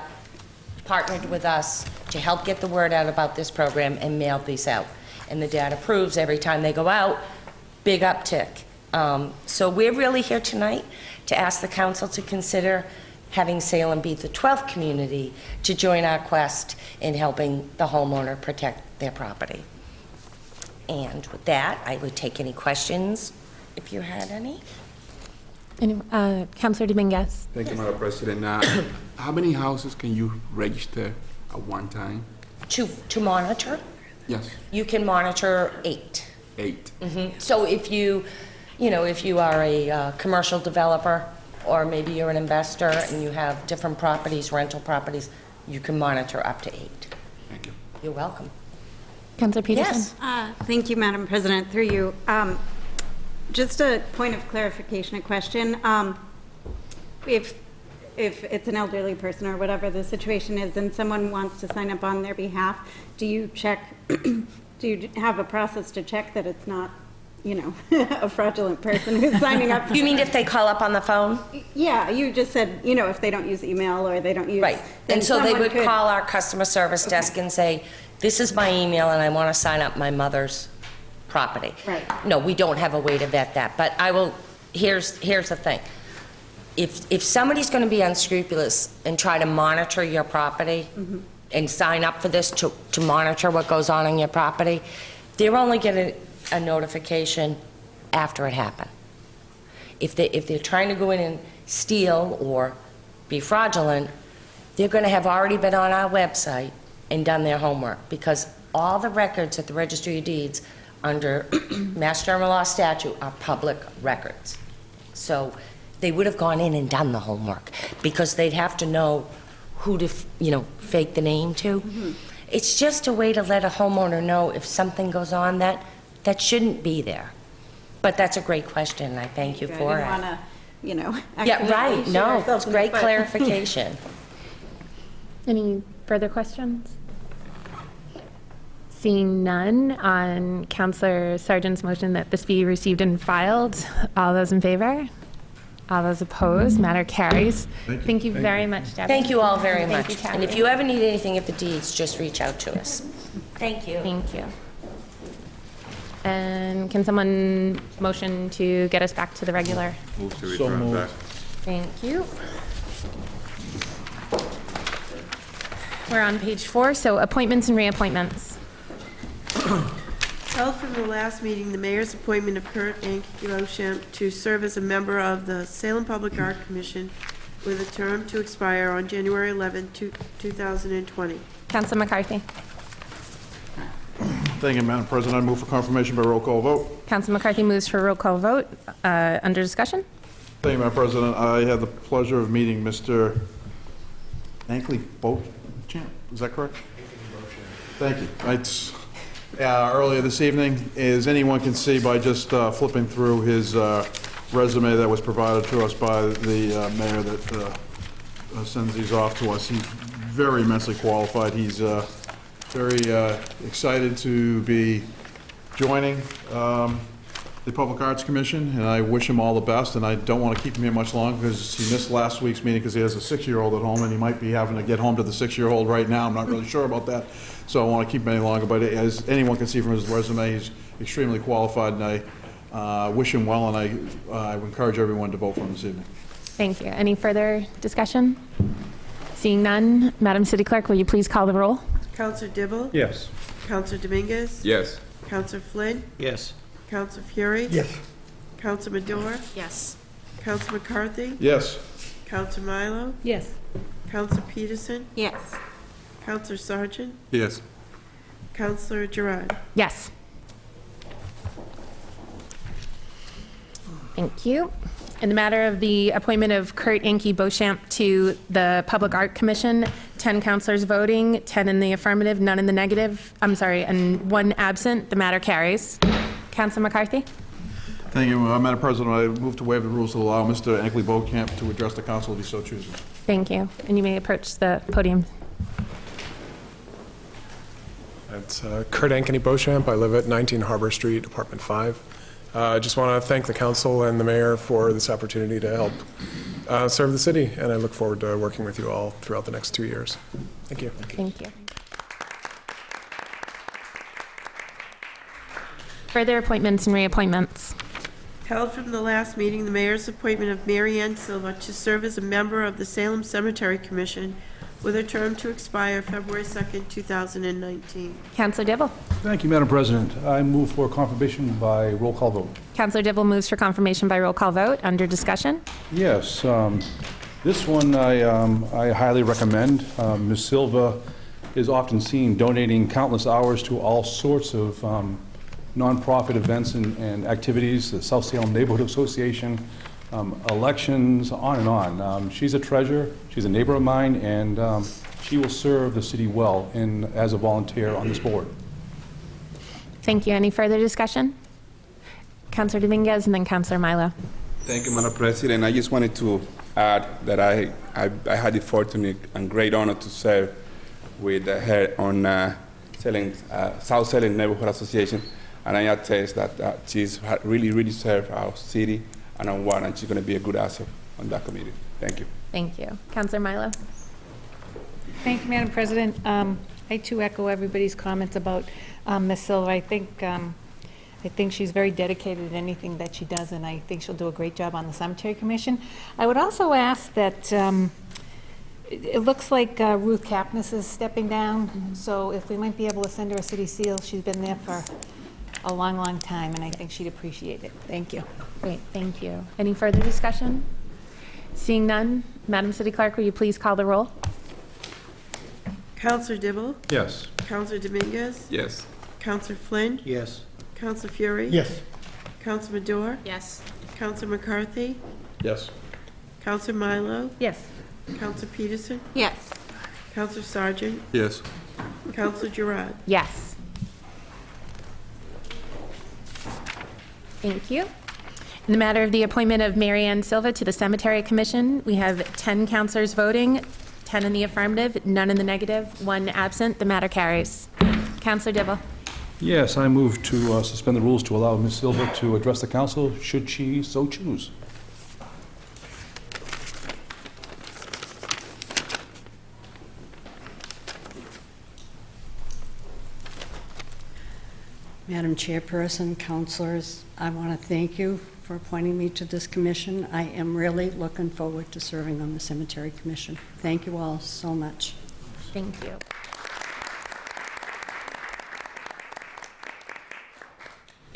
partnered with us to help get the word out about this program and mailed these out. And the data proves every time they go out, big uptick. So we're really here tonight to ask the council to consider having Salem be the 12th community to join our quest in helping the homeowner protect their property. And with that, I would take any questions if you had any. Councilor Dominguez. Thank you, Madam President. How many houses can you register at one time? To monitor? Yes. You can monitor 8. 8. So if you are a commercial developer, or maybe you're an investor and you have different properties, rental properties, you can monitor up to 8. Thank you. You're welcome. Councilor Peterson. Yes. Thank you, Madam President. Through you. Just a point of clarification, a question. If it's an elderly person or whatever the situation is and someone wants to sign up on their behalf, do you check, do you have a process to check that it's not, a fraudulent person who's signing up? You mean if they call up on the phone? Yeah, you just said, if they don't use email or they don't use... Right. And so they would call our customer service desk and say, this is my email and I want to sign up my mother's property. Right. No, we don't have a way to vet that, but here's the thing. If somebody's going to be unscrupulous and try to monitor your property and sign up for this to monitor what goes on in your property, they're only getting a notification after it happened. If they're trying to go in and steal or be fraudulent, they're going to have already been on our website and done their homework, because all the records at the Registry of Deeds under Mass General Law statute are public records. So they would have gone in and done the homework, because they'd have to know who to, fake the name to. It's just a way to let a homeowner know if something goes on that shouldn't be there. But that's a great question, and I thank you for it. I didn't want to, Yeah, right. No, it's great but- clarification. Any further questions? Seeing none, on Councilor Sargent's motion that this be received and filed, all those in favor? All those opposed? Matter carries. Thank you very much, Debbie. Thank you all very Thank much. you, Kathy. And if you ever need anything at the Deeds, just reach out to us. Thank you. Thank you. And can someone motion to get us back to the regular? Move to So return moved. back. Thank you. We're on page 4, so appointments and reappointments. Held from the last meeting, the mayor's appointment of Kurt Ankiloshamp to serve as a member of the Salem Public Art Commission with a term to expire on January 11, 2020. Councilor McCarthy. Thank you, Madam President. I move for confirmation by roll call vote. Councilor McCarthy moves for roll call vote. Under discussion? Thank you, Madam President. I had the pleasure of meeting Mr. Ankley Beauchamp. Is that correct? Thank you. It's earlier this evening, as anyone can see by just flipping through his resume that was provided to us by the mayor that sends these off to us. He's very immensely qualified. He's very excited to be joining the Public Arts Commission, and I wish him all the best, and I don't want to keep him here much longer because he missed last week's meeting because he has a 6-year-old at home, and he might be having to get home to the 6-year-old right now. I'm not really sure about that, so I want to keep him any longer, but as anyone can see from his resume, he's extremely qualified, and I wish him well, and I would encourage everyone to vote for him this evening. Thank you. Any further discussion? Seeing none, Madam City Clerk, will you please call the roll? Counselor Dibble? Yes. Counselor Dominguez? Yes. Counselor Flynn? Yes. Counselor Fury? Yes. Counselor Madore? Yes. Counselor McCarthy? Yes. Counselor Milo? Yes. Counselor Peterson? Yes. Counselor Sargent? Yes. Counselor Gerard? Yes. Thank you. In the matter of the appointment of Kurt Inky Beauchamp to the Public Art Commission, 10 councilors voting, 10 in the affirmative, none in the negative, and 1 absent, the matter carries. Councilor McCarthy? Thank you, Madam President. I move to waive the rules to allow Mr. Ankley Beauchamp to address the council if he so chooses. Thank you. And you may approach the podium. It's Kurt Ankeny Beauchamp. I live at 19 Harbor Street, Apartment 5. I just want to thank the council and the mayor for this opportunity to help serve the city, and I look forward to working with you all throughout the next 2 years. Thank you. Thank you. Further appointments and reappointments. Held from the last meeting, the mayor's appointment of Mary Ann Silva to serve as a member of the Salem Cemetery Commission with a term to expire February 2nd, 2019. Councilor Dibble. Thank you, Madam President. I move for confirmation by roll call vote. Councilor Dibble moves for confirmation by roll call vote. Under discussion? Yes, this one I highly recommend. Ms. Silva is often seen donating countless hours to all sorts of nonprofit events and activities, the South Salem Neighborhood Association, elections, on and on. She's a treasure, she's a neighbor of mine, and she will serve the city well as a volunteer on this board. Thank you. Any further discussion? Councilor Dominguez and then Councilor Milo. Thank you, Madam President. I just wanted to add that I had the fortunate and great honor to serve with her on South Salem Neighborhood Association, and I attest that she's really served our city and on one, and she's going to be a good asset on that committee. Thank you. Thank you. Councilor Milo. Thank you, Madam President. I too echo everybody's comments about Ms. Silva. I think she's very dedicated in anything that she does, and I think she'll do a great job on the Cemetery Commission. I would also ask that it looks like Ruth Kapnis is stepping down, so if we might be able to send her a city seal. She's been there for a long time, and I think she'd appreciate it. Thank you. Great, thank you. Any further discussion? Seeing none, Madam City Clerk, will you please call the roll? Counselor Dibble? Yes. Counselor Dominguez? Yes. Counselor Flynn? Yes. Counselor Fury? Yes. Counselor Madore? Yes. Counselor McCarthy? Yes. Counselor Milo? Yes. Counselor Peterson? Yes. Counselor Sargent? Yes. Counselor Gerard? Yes. Thank you. In the matter of the appointment of Mary Ann Silva to the Cemetery Commission, we have 10 councilors voting, 10 in the affirmative, none in the negative, 1 absent. The matter carries. Councilor Dibble. Yes, I move to suspend the rules to allow Ms. Silva to address the council, should she so choose. Madam Chairperson, councilors, I want to thank you for appointing me to this commission. I am really looking forward to serving on the Cemetery Commission. Thank you all so much. Thank you.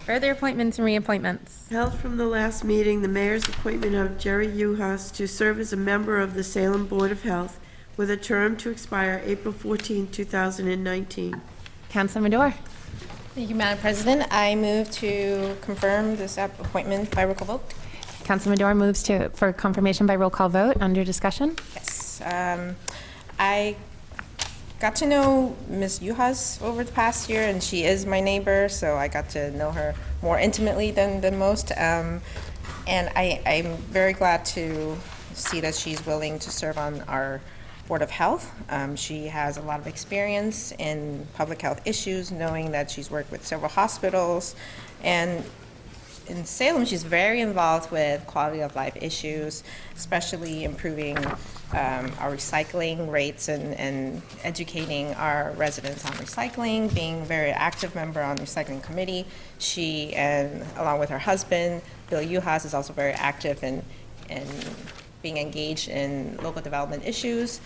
Further appointments and reappointments. Held from the last meeting, the mayor's appointment of Jerry Uhas to serve as a member of the Salem Board of Health with a term to expire April 14, 2019. Councilor Madore. Thank you, Madam President. I move to confirm this appointment by roll call vote. Councilor Madore moves for confirmation by roll call vote. Under discussion? Yes. I got to know Ms. Uhas over the past year, and she is my neighbor, so I got to know her more intimately than most. And I'm very glad to see that she's willing to serve on our Board of Health. She has a lot of experience in public health issues, knowing that she's worked with several hospitals. And in Salem, she's very involved with quality of life issues, especially improving our recycling rates and educating our residents on recycling, being a very active member on the recycling committee. She, and along with her husband, Bill Uhas, is also very active in being engaged in local development issues.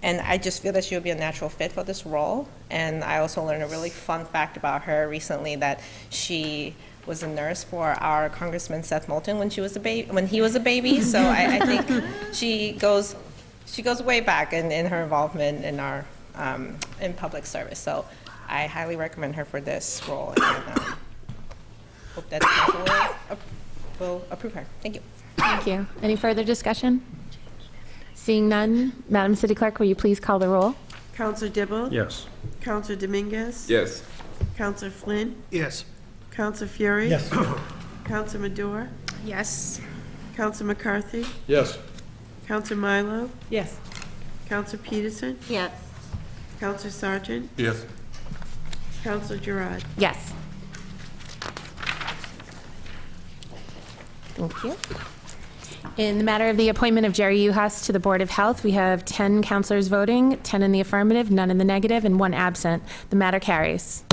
And I just feel that she would be a natural fit for this role. And I also learned a really fun fact about her recently, that she was a nurse for our Congressman Seth Moulton when he was a baby. So I think she goes way back in her involvement in our in public service. So I highly recommend her for this role, and hope that the council will approve her. Thank you. Thank you. Any further discussion? Seeing none, Madam City Clerk, will you please call the roll? Counselor Dibble? Yes. Counselor Dominguez? Yes. Counselor Flynn? Yes. Counselor Fury? Yes. Counselor Madore? Yes. Counselor McCarthy? Yes. Counselor Milo? Yes. Counselor Peterson? Yes. Counselor Sargent? Yes. Counselor Gerard? Yes. Thank you. In the matter of the appointment of Jerry Uhas to the Board of Health, we have 10 councilors voting, 10 in the affirmative, none in the negative, and 1 absent. The matter carries.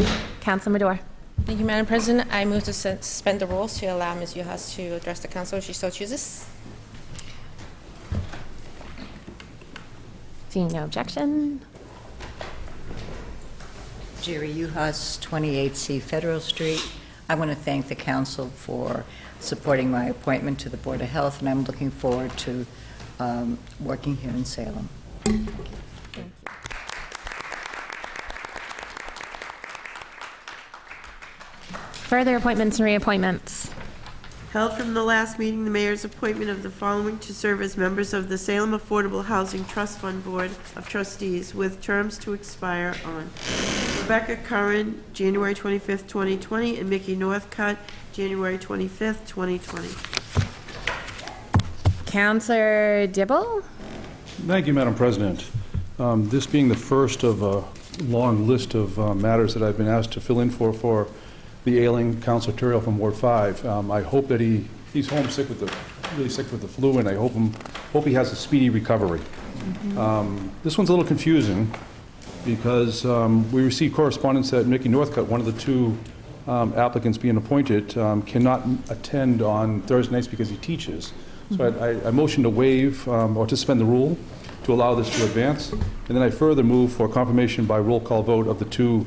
Councilor Madore. Thank you, Madam President. I move to suspend the rules to allow Ms. Uhas to address the council if she so chooses. Seeing no objection. Jerry Uhas, 28C Federal Street. I want to thank the council for supporting my appointment to the Board of Health, and I'm looking forward to working here in Salem. Further appointments and reappointments. Held from the last meeting, the mayor's appointment of the following to serve as members of the Salem Affordable Housing Trust Fund Board of Trustees with terms to expire on Rebecca Curran, January 25th, 2020, and Mickey Northcutt, January 25th, 2020. Councilor Dibble. Thank you, Madam President. This being the first of a long list of matters that I've been asked to fill in for the ailing Councilor Turiel from Ward 5. I hope that he's homesick really sick with the flu, and I hope he has a speedy recovery. This one's a little confusing because we received correspondence that Mickey Northcutt, one of the 2 applicants being appointed, cannot attend on Thursday nights because he teaches. So I motion to waive or to suspend the rule to allow this to advance. And then I further move for confirmation by roll call vote of the 2,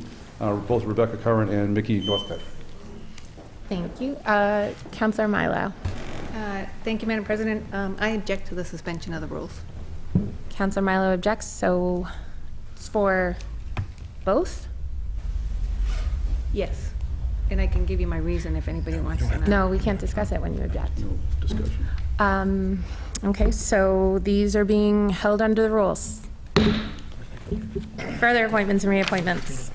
both Rebecca Curran and Mickey Northcutt. Thank you. Councilor Milo. Thank you, Madam President. I object to the suspension of the rules. Councilor Milo objects, so it's for both? Yes. And I can give you my reason if anybody wants to know. No, we can't discuss it when you object. No discussion. Okay, so these are being held under the rules. Further appointments and reappointments.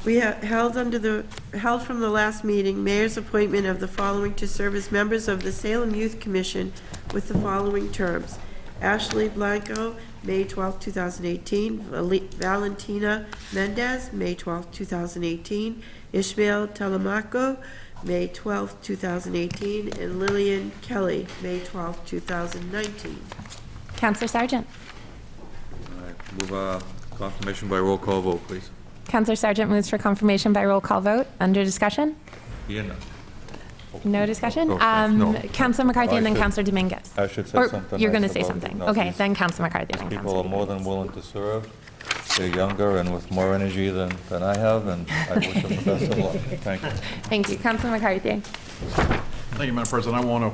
We have held from the last meeting, mayor's appointment of the following to serve as members of the Salem Youth Commission with the following terms: Ashley Blanco, May 12, 2018, Valentina Mendez, May 12, 2018, Ishmael Telemaco, May 12, 2018, and Lillian Kelly, May 12, 2019. Councilor Sargent. Move confirmation by roll call vote, please. Councilor Sargent moves for confirmation by roll call vote. Under discussion? Yeah, no. No discussion? No. Councilor McCarthy and then I should- Councilor Dominguez. I should say Or something you're going to nice say about something. no, Okay, these- then Councilor McCarthy, then People Councilor are more Dominguez. than willing to serve. They're younger and with more energy than I have, and I wish them the best of luck. Thank you. Thank you. Councilor McCarthy. Thank you, Madam President. I want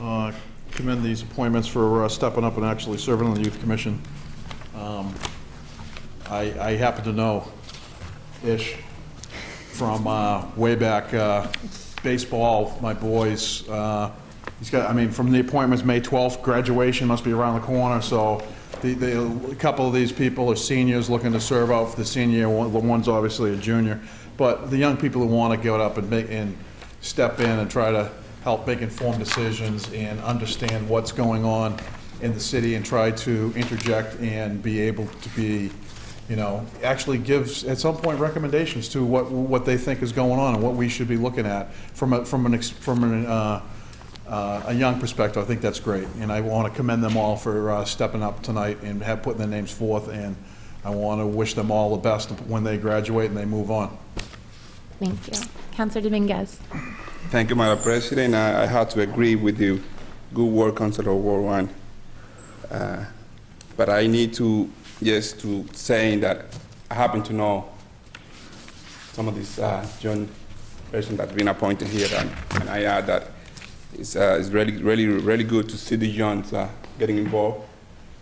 to commend these appointments for stepping up and actually serving on the Youth Commission. I happen to know Ish from way back baseball, my boys. He's got, I mean, from the appointments, May 12th, graduation must be around the corner, so a couple of these people are seniors looking to serve out for the senior year. One's obviously a junior. but the young people who want to get up and step in and try to help make informed decisions and understand what's going on in the city and try to interject and be able to be, actually gives at some point recommendations to what they think is going on and what we should be looking at from a young perspective. I think that's great, and I want to commend them all for stepping up tonight and putting their names forth, and I want to wish them all the best when they graduate and they move on. Thank you. Councilor Dominguez. Thank you, Madam President. I have to agree with you. Good work, Councilor Ward 1. But I need to saying that I happen to know some of these young persons that's been appointed here, and I add that it's really good to see the young getting involved.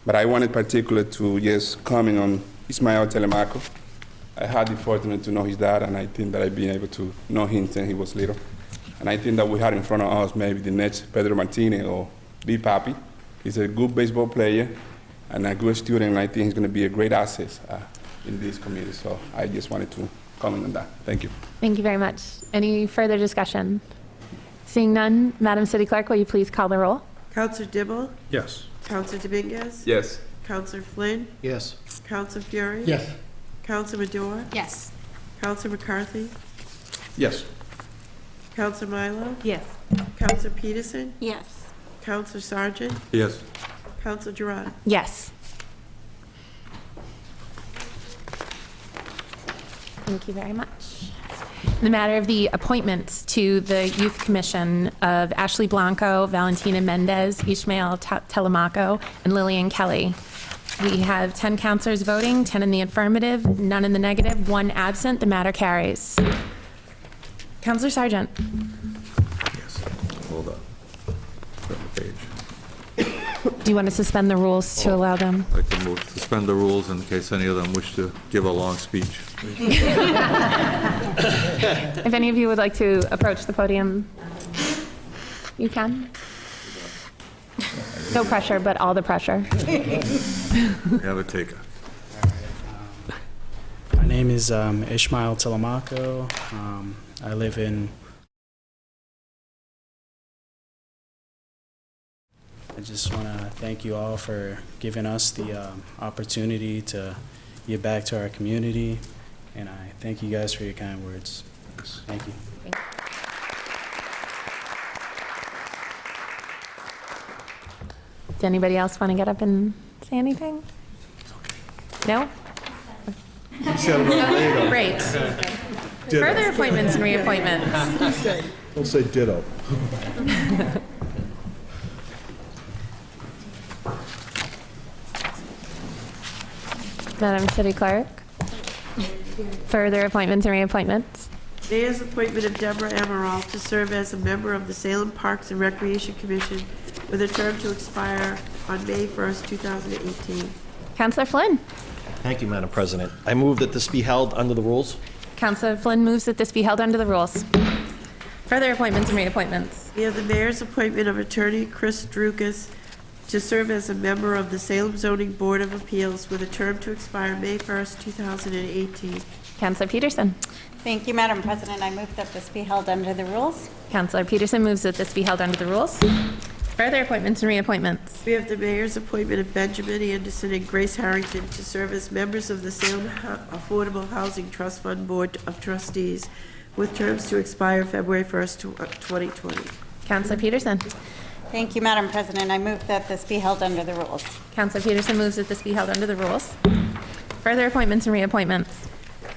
But I wanted particular to comment on Ismael Telemaco. I had the fortune to know his dad, and I think that I've been able to know him since he was little. And I think that we had in front of us maybe the next Pedro Martinez or Big Papi. He's a good baseball player and a good student, and I think he's going to be a great asset in this committee. So I just wanted to comment on that. Thank you. Thank you very much. Any further discussion? Seeing none, Madam City Clerk, will you please call the roll? Councilor Dibble? Yes. Councilor Dominguez? Yes. Councilor Flynn? Yes. Councilor Fury? Yes. Councilor Madore? Yes. Councilor McCarthy? Yes. Councilor Milo? Yes. Councilor Peterson? Yes. Councilor Sargent? Yes. Councilor Gerard? Yes. Thank you very much. In the matter of the appointments to the Youth Commission of Ashley Blanco, Valentina Mendez, Ishmael Telemaco, and Lillian Kelly. We have 10 councilors voting, 10 in the affirmative, none in the negative, 1 absent. The matter carries. Councilor Sargent. Yes. Hold on. Turn the page. Do you want to suspend the rules to allow them? I can move, suspend the rules in case any of them wish to give a long speech. If any of you would like to approach the podium, you can. No pressure, but all the pressure. Have a taker. My name is Ishmael Telemaco. I live in... I just want to thank you all for giving us the opportunity to give back to our community, and I thank you guys for your kind words. Thank you. Does anybody else want to get up and say anything? No? Great. Further appointments and reappointments. Don't say ditto. Madam City Clerk. Further appointments and reappointments. Mayor's appointment of Deborah Amaral to serve as a member of the Salem Parks and Recreation Commission with a term to expire on May 1st, 2018. Councilor Flynn. Thank you, Madam President. I move that this be held under the rules. Councilor Flynn moves that this be held under the rules. Further appointments and reappointments. We have the mayor's appointment of Attorney Chris Drukas to serve as a member of the Salem Zoning Board of Appeals with a term to expire May 1st, 2018. Councilor Peterson. Thank you, Madam President. I move that this be held under the rules. Councilor Peterson moves that this be held under the rules. Further appointments and reappointments. We have the mayor's appointment of Benjamin Anderson and Grace Harrington to serve as members of the Salem Affordable Housing Trust Fund Board of Trustees with terms to expire February 1st, 2020. Councilor Peterson. Thank you, Madam President. I move that this be held under the rules. Councilor Peterson moves that this be held under the rules. Further appointments and reappointments.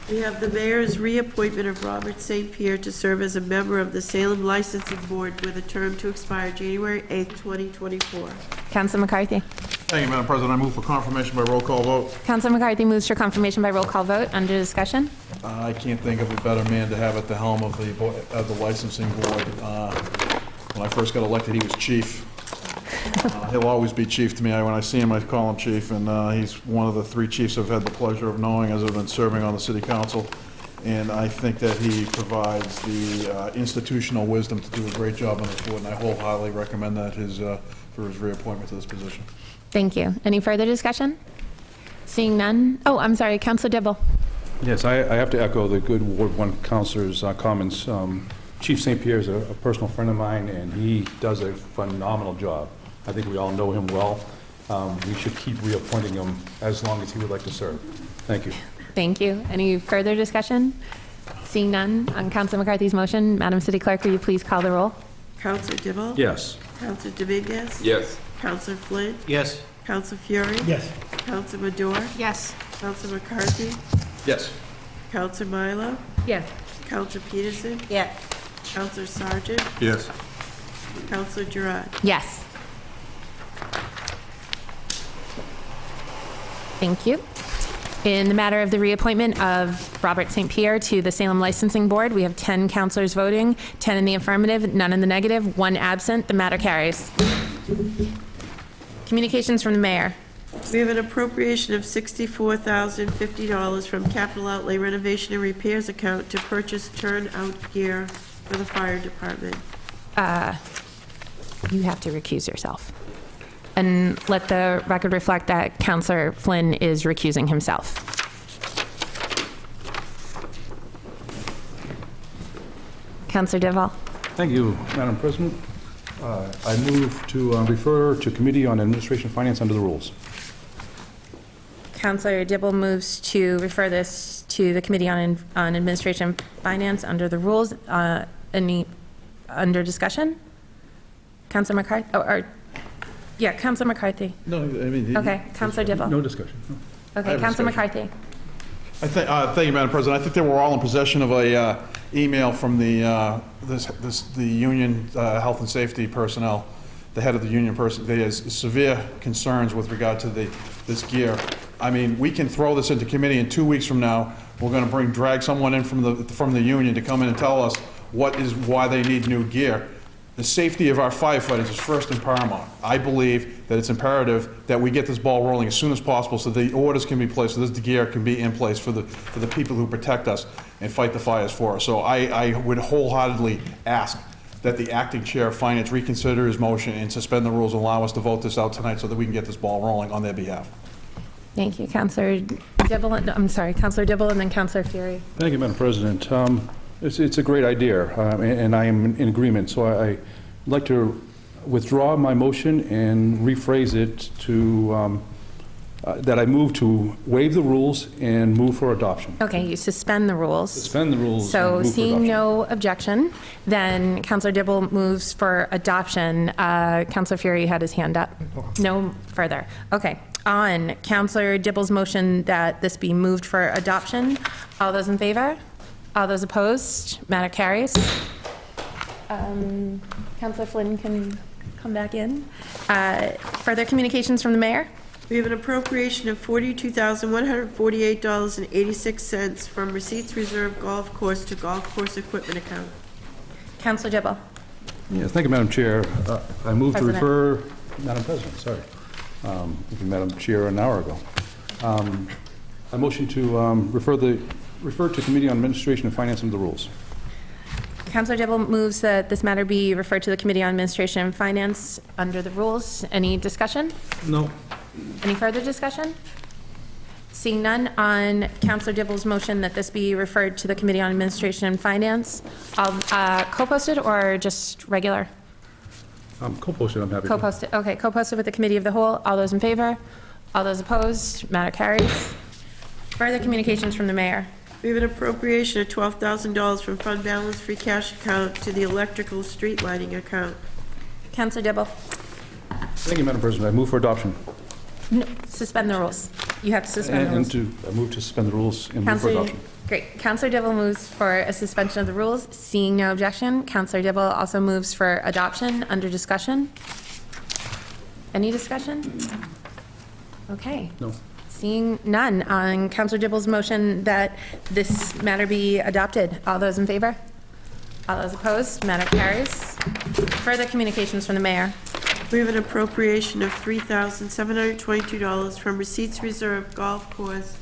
We have the mayor's reappointment of Robert St. Pierre to serve as a member of the Salem Licensing Board with a term to expire January 8th, 2024. Councilor McCarthy. Thank you, Madam President. I move for confirmation by roll call vote. Councilor McCarthy moves for confirmation by roll call vote. Under discussion. I can't think of a better man to have at the helm of the licensing board. When I first got elected, he was chief. He'll always be chief to me. When I see him, I call him chief, and he's one of the 3 chiefs I've had the pleasure of knowing as I've been serving on the city council. And I think that he provides the institutional wisdom to do a great job on this board, and I wholeheartedly recommend that for his reappointment to this position. Thank you. Any further discussion? Seeing none. Oh, I'm sorry, Councilor Dibble. Yes, I have to echo the good Ward 1 Councilor's comments. Chief St. Pierre is a personal friend of mine, and he does a phenomenal job. I think we all know him well. We should keep reappointing him as long as he would like to serve. Thank you. Thank you. Any further discussion? Seeing none, on Councilor McCarthy's motion, Madam City Clerk, will you please call the roll? Councilor Dibble? Yes. Councilor Dominguez? Yes. Councilor Flynn? Yes. Councilor Fury? Yes. Councilor Madore? Yes. Councilor McCarthy? Yes. Councilor Milo? Yes. Councilor Peterson? Yes. Councilor Sargent? Yes. Councilor Girat? Yes. Thank you. In the matter of the reappointment of Robert St. Pierre to the Salem Licensing Board, we have 10 councilors voting, 10 in the affirmative, none in the negative, 1 absent. The matter carries. Communications from the mayor. We have an appropriation of $64,050 from capital outlay renovation and repairs account to purchase turnout gear for the fire department. You have to recuse yourself. And let the record reflect that Councilor Flynn is recusing himself. Councilor Deval. Thank you, Madam President. I move to refer to Committee on Administration and Finance under the rules. Councilor Dibble moves to refer this to the Committee on Administration and Finance under the rules. Any under discussion? Councilor McCarthy? Yeah, Councilor McCarthy. No, I mean. Okay, Councilor Dibble. No discussion. No. Okay, have Councilor discussion. McCarthy. Thank you, Madam President. I think they were all in possession of a email from the union health and safety personnel, the head of the union person. There is severe concerns with regard to this gear. I mean, we can throw this into committee, and 2 weeks from now, we're going to drag someone in from the union to come in and tell us why they need new gear. The safety of our firefighters is first and paramount. I believe that it's imperative that we get this ball rolling as soon as possible so the orders can be placed, so this gear can be in place for the people who protect us and fight the fires for us. So I would wholeheartedly ask that the acting chair of finance reconsider his motion and suspend the rules and allow us to vote this out tonight so that we can get this ball rolling on their behalf. Thank you, Councilor Dibble. I'm sorry, Councilor Dibble, and then Councilor Fury. Thank you, Madam President. It's a great idea, and I am in agreement. So I'd like to withdraw my motion and rephrase it to that I move to waive the rules and move for adoption. Okay, you suspend the rules. Suspend the rules. So and move for seeing adoption. no objection, then Councilor Dibble moves for adoption. Councilor Fury had his hand up. No further. Okay. On Councilor Dibble's motion that this be moved for adoption, all those in favor? All those opposed? Matter carries. Councilor Flynn can come back in. Further communications from the mayor? We have an appropriation of $42,148.86 from Receipts Reserve Golf Course to Golf Course Equipment Account. Councilor Dibble. Yes, thank you, Madam Chair. I move to President. refer, Madam President, sorry. Thank you, Madam Chair, an hour ago. I motion to refer to Committee on Administration and Finance under the rules. Councilor Dibble moves that this matter be referred to the Committee on Administration and Finance under the rules. Any discussion? No. Any further discussion? Seeing none, on Councilor Dibble's motion that this be referred to the Committee on Administration and Finance, co-posted or just regular? Co-posted, I'm happy to. Co-posted, okay, co-posted with the Committee of the Whole. All those in favor? All those opposed? Matter carries. Further communications from the mayor. We have an appropriation of $12,000 from fund balance free cash account to the electrical street lighting account. Councilor Dibble. Thank you, Madam President. I move for adoption. No, suspend the rules. You have to suspend the rules. I move to suspend the rules and move for Councilor, adoption. great. Councilor Dibble moves for a suspension of the rules. Seeing no objection, Councilor Dibble also moves for adoption under discussion. Any discussion? Okay. No. Seeing none, on Councilor Dibble's motion that this matter be adopted, all those in favor? All those opposed? Matter carries. Further communications from the mayor. We have an appropriation of $3,722 from Receipts Reserve Golf Course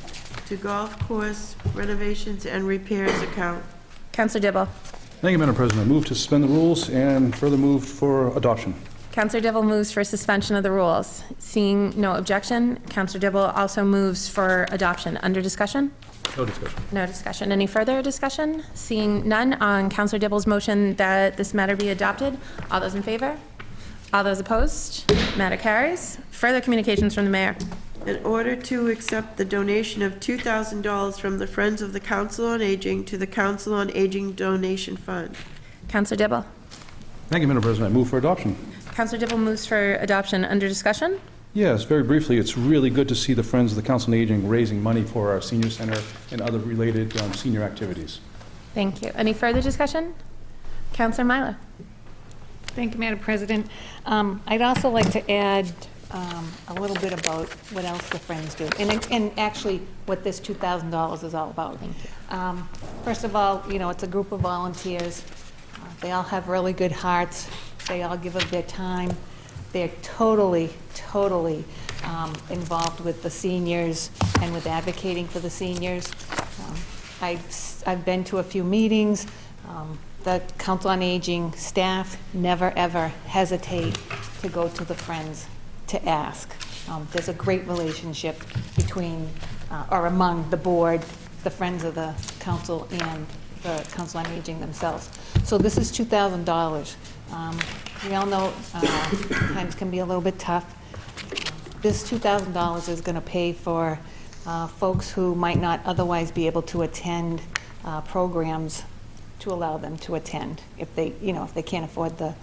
to Golf Course Renovations and Repairs account. Councilor Dibble. Thank you, Madam President. I move to suspend the rules and further move for adoption. Counselor Dibble moves for suspension of the rules. Seeing no objection, Counselor Dibble also moves for adoption. Under discussion? No discussion. No discussion. Any further discussion? Seeing none, on Counselor Dibble's motion that this matter be adopted, all those in favor? All those opposed? Matter carries. Further communications from the mayor. In order to accept the donation of $2,000 from the Friends of the Council on Aging to the Council on Aging Donation Fund. Counselor Dibble. Thank you, Madam President. I move for adoption. Counselor Dibble moves for adoption. Under discussion? Yes, very briefly, it's really good to see the Friends of the Council on Aging raising money for our senior center and other related senior activities. Thank you. Any further discussion? Counselor Milo. Thank you, Madam President. I'd also like to add a little bit about what else the Friends do, and actually what this $2,000 is all about. Thank you. First of all, you know, it's a group of volunteers. They all have really good hearts. They all give of their time. They're totally involved with the seniors and with advocating for the seniors. I've been to a few meetings. The Council on Aging staff never, ever hesitate to go to the Friends to ask. There's a great relationship between, or among the board, the Friends of the Council, and the Council on Aging themselves. So this is $2,000. We all know times can be a little bit tough. This $2,000 is going to pay for folks who might not otherwise be able to attend programs to allow them to attend if they, you know, if they can't afford the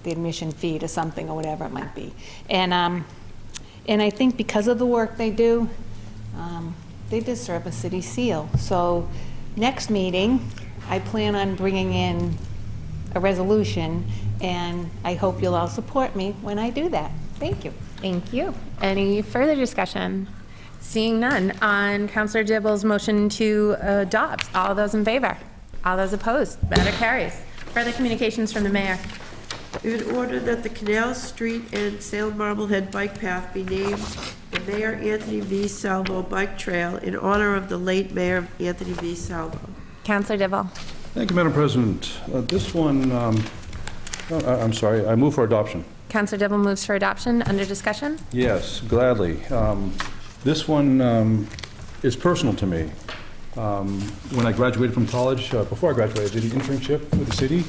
admission fee to something or whatever it might be. And I think because of the work they do, they deserve a city seal. So next meeting, I plan on bringing in a resolution, and I hope you'll all support me when I do that. Thank you. Thank you. Any further discussion? Seeing none, on Counselor Dibble's motion to adopt, all those in favor? All those opposed? Matter carries. Further communications from the mayor. In order that the Canal Street and Salem Marblehead Bike Path be named the Mayor Anthony V. Salvo Bike Trail in honor of the late Mayor Anthony V. Salvo. Counselor Dibble. Thank you, Madam President. This one, I'm sorry, I move for adoption. Counselor Dibble moves for adoption. Under discussion? Yes, gladly. This one is personal to me. When I graduated from college, before I graduated, I did an internship with the city,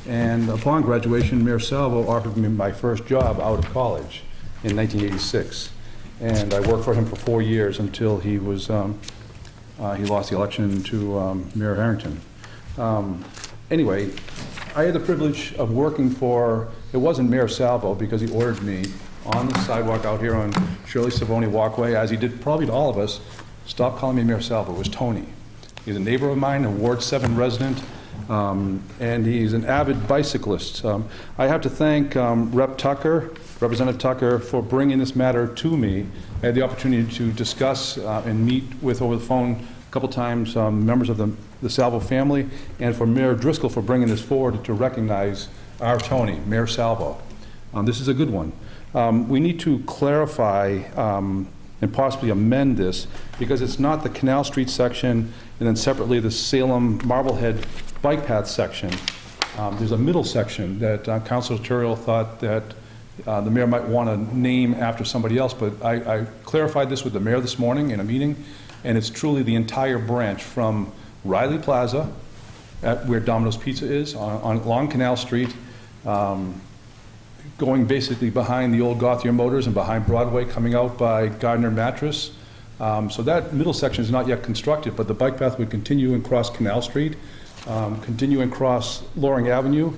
and upon graduation, Mayor Salvo offered me my first job out of college in 1986. And I worked for him for 4 years until he was, he lost the election to Mayor Harrington. Anyway, I had the privilege of working for, it wasn't Mayor Salvo because he ordered me on the sidewalk out here on Shirley Savoni Walkway, as he did probably to all of us, stop calling me Mayor Salvo. It was Tony. He's a neighbor of mine, a Ward 7 resident, and he's an avid bicyclist. I have to thank Representative Tucker, for bringing this matter to me. I had the opportunity to discuss and meet with, over the phone, a couple times, members of the Salvo family, and for Mayor Driscoll for bringing this forward to recognize our Tony, Mayor Salvo. This is a good one. We need to clarify and possibly amend this, because it's not the Canal Street section and then separately the Salem Marblehead Bike Path section. There's a middle section that Councilor Turiel thought that the mayor might want to name after somebody else, but I clarified this with the mayor this morning in a meeting, and it's truly the entire branch from Riley Plaza, at where Domino's Pizza is, along Canal Street, going basically behind the old Gauthier Motors and behind Broadway, coming out by Gardner Mattress. So that middle section is not yet constructed, but the bike path would continue and cross Canal Street, continue and cross Loring Avenue,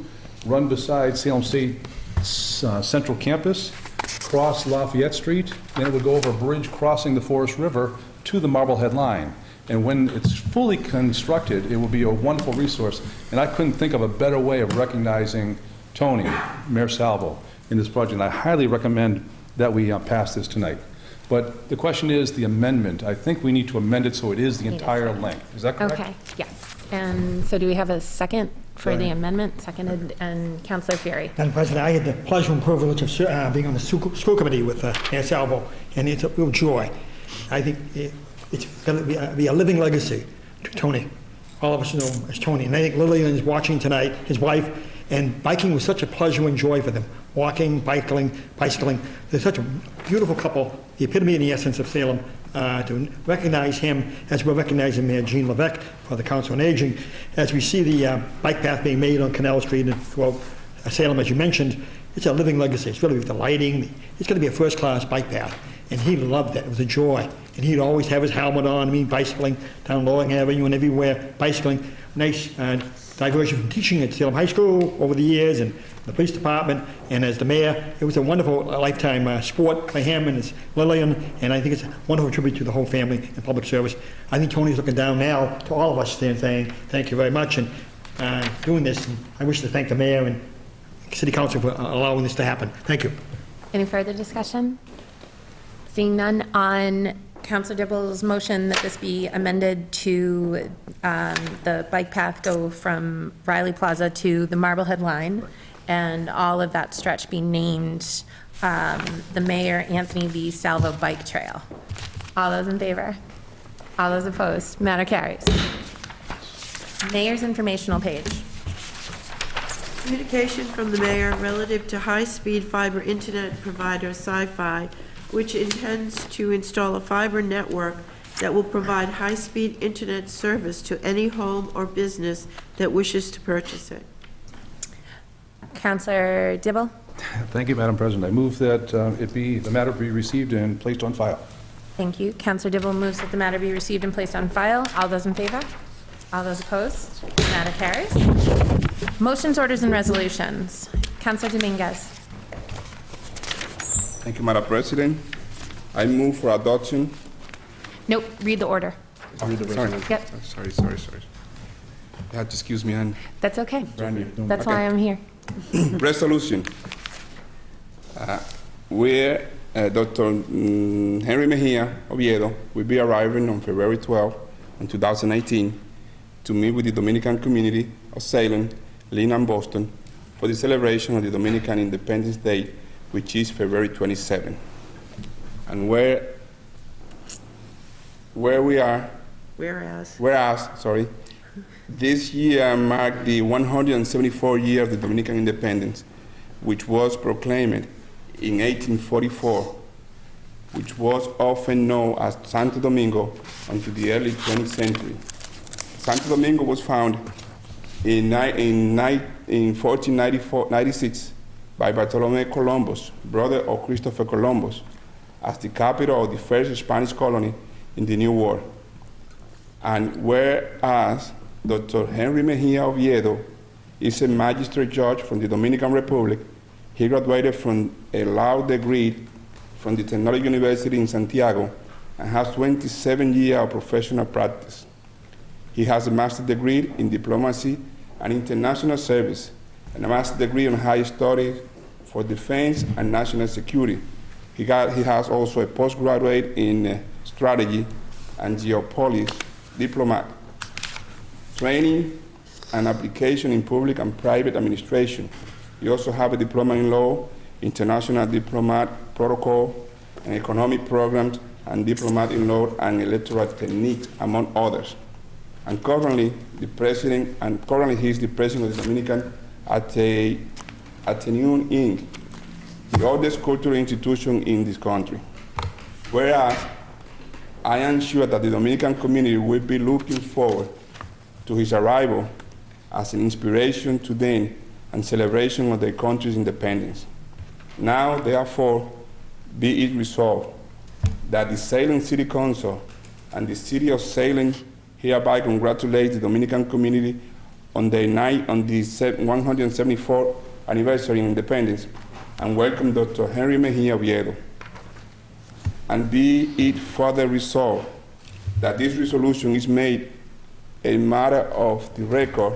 run beside Salem State Central Campus, cross Lafayette Street, then it would go over a bridge crossing the Forest River to the Marblehead line. And when it's fully constructed, it will be a wonderful resource. And I couldn't think of a better way of recognizing Tony, Mayor Salvo, in this project. And I highly recommend that we pass this tonight. But the question is the amendment. I think we need to amend it so it is the entire length. Is that correct? Okay, yes. And so do we have a second for the amendment? Seconded, and Councilor Fury. Madam President, I had the pleasure and privilege of being on the school committee with Mayor Salvo, and it's a real joy. I think it's going to be a living legacy to Tony. All of us know him as Tony. And I think Lillian is watching tonight, his wife, and biking was such a pleasure and joy for them. walking, bicycling. They're such a beautiful couple, the epitome and the essence of Salem. To recognize him as we're recognizing Mayor Jean Levesque for the Council on Aging, as we see the bike path being made on Canal Street and throughout Salem, as you mentioned, it's a living legacy. It's really the lighting. It's going to be a first-class bike path, and he loved it. It was a joy, and he'd always have his helmet on. Bicycling down Loring Avenue and everywhere, bicycling. Nice diversion from teaching at Salem High School over the years, and the police department, and as the mayor, it was a wonderful lifetime sport for him and his Lillian, and I think it's a wonderful tribute to the whole family and public service. I think Tony's looking down now to all of us and saying thank you very much and doing this. And I wish to thank the mayor and city council for allowing this to happen. Thank you. Any further discussion? Seeing none, on Councilor Dibble's motion that this be amended to the bike path go from Riley Plaza to the Marblehead line, and all of that stretch be named the Mayor Anthony V. Salvo Bike Trail. All those in favor? All those opposed? Matter carries. Mayor's informational page. Communication from the mayor relative to high-speed fiber internet provider Sci-Fi, which intends to install a fiber network that will provide high-speed internet service to any home or business that wishes to purchase it. Councilor Dibble? Thank you, Madam President. I move that the matter be received and placed on file. Thank you. Councilor Dibble moves that the matter be received and placed on file. All those in favor? All those opposed? Matter carries. Motions, orders, and resolutions. Councilor Dominguez. Thank you, Madam President. I move for adoption. Nope, read the order. Sorry. Yep. Sorry. You have to excuse me, and That's okay. Brandy. That's why I'm here. Resolution. Where Dr. Henry Mejia Oviedo will be arriving on February 12, 2018, to meet with the Dominican community of Salem, Lynn, and Boston for the celebration of the Dominican Independence Day, which is February 27. And whereas this year marked the 174th year of the Dominican independence, which was proclaimed in 1844, which was often known as Santo Domingo until the early 20th century. Santo Domingo was founded in 1496 by Bartolome Columbus, brother of Christopher Columbus, as the capital of the first Spanish colony in the New World. And whereas Dr. Henry Mejia Oviedo is a magistrate judge from the Dominican Republic, he graduated from a law degree from the Technology University in Santiago and has 27 years of professional practice. He has a master's degree in diplomacy and international service and a master's degree in higher studies for defense and national security. He has also a postgraduate in strategy and geopolitics diplomat, training and application in public and private administration. He also has a diploma in law, international diplomat protocol, and economic programs, and diplomat in law and electoral techniques, among others. And currently, he is the president of the Dominican Athenaeum Inc., the oldest cultural institution in this country. Whereas, I am sure that the Dominican community will be looking forward to his arrival as an inspiration to them and celebration of their country's independence. Now, therefore, be it resolved that the Salem City Council and the City of Salem hereby congratulate the Dominican community on the 174th anniversary of independence and welcome Dr. Henry Mejia Oviedo. And be it further resolved that this resolution is made a matter of the record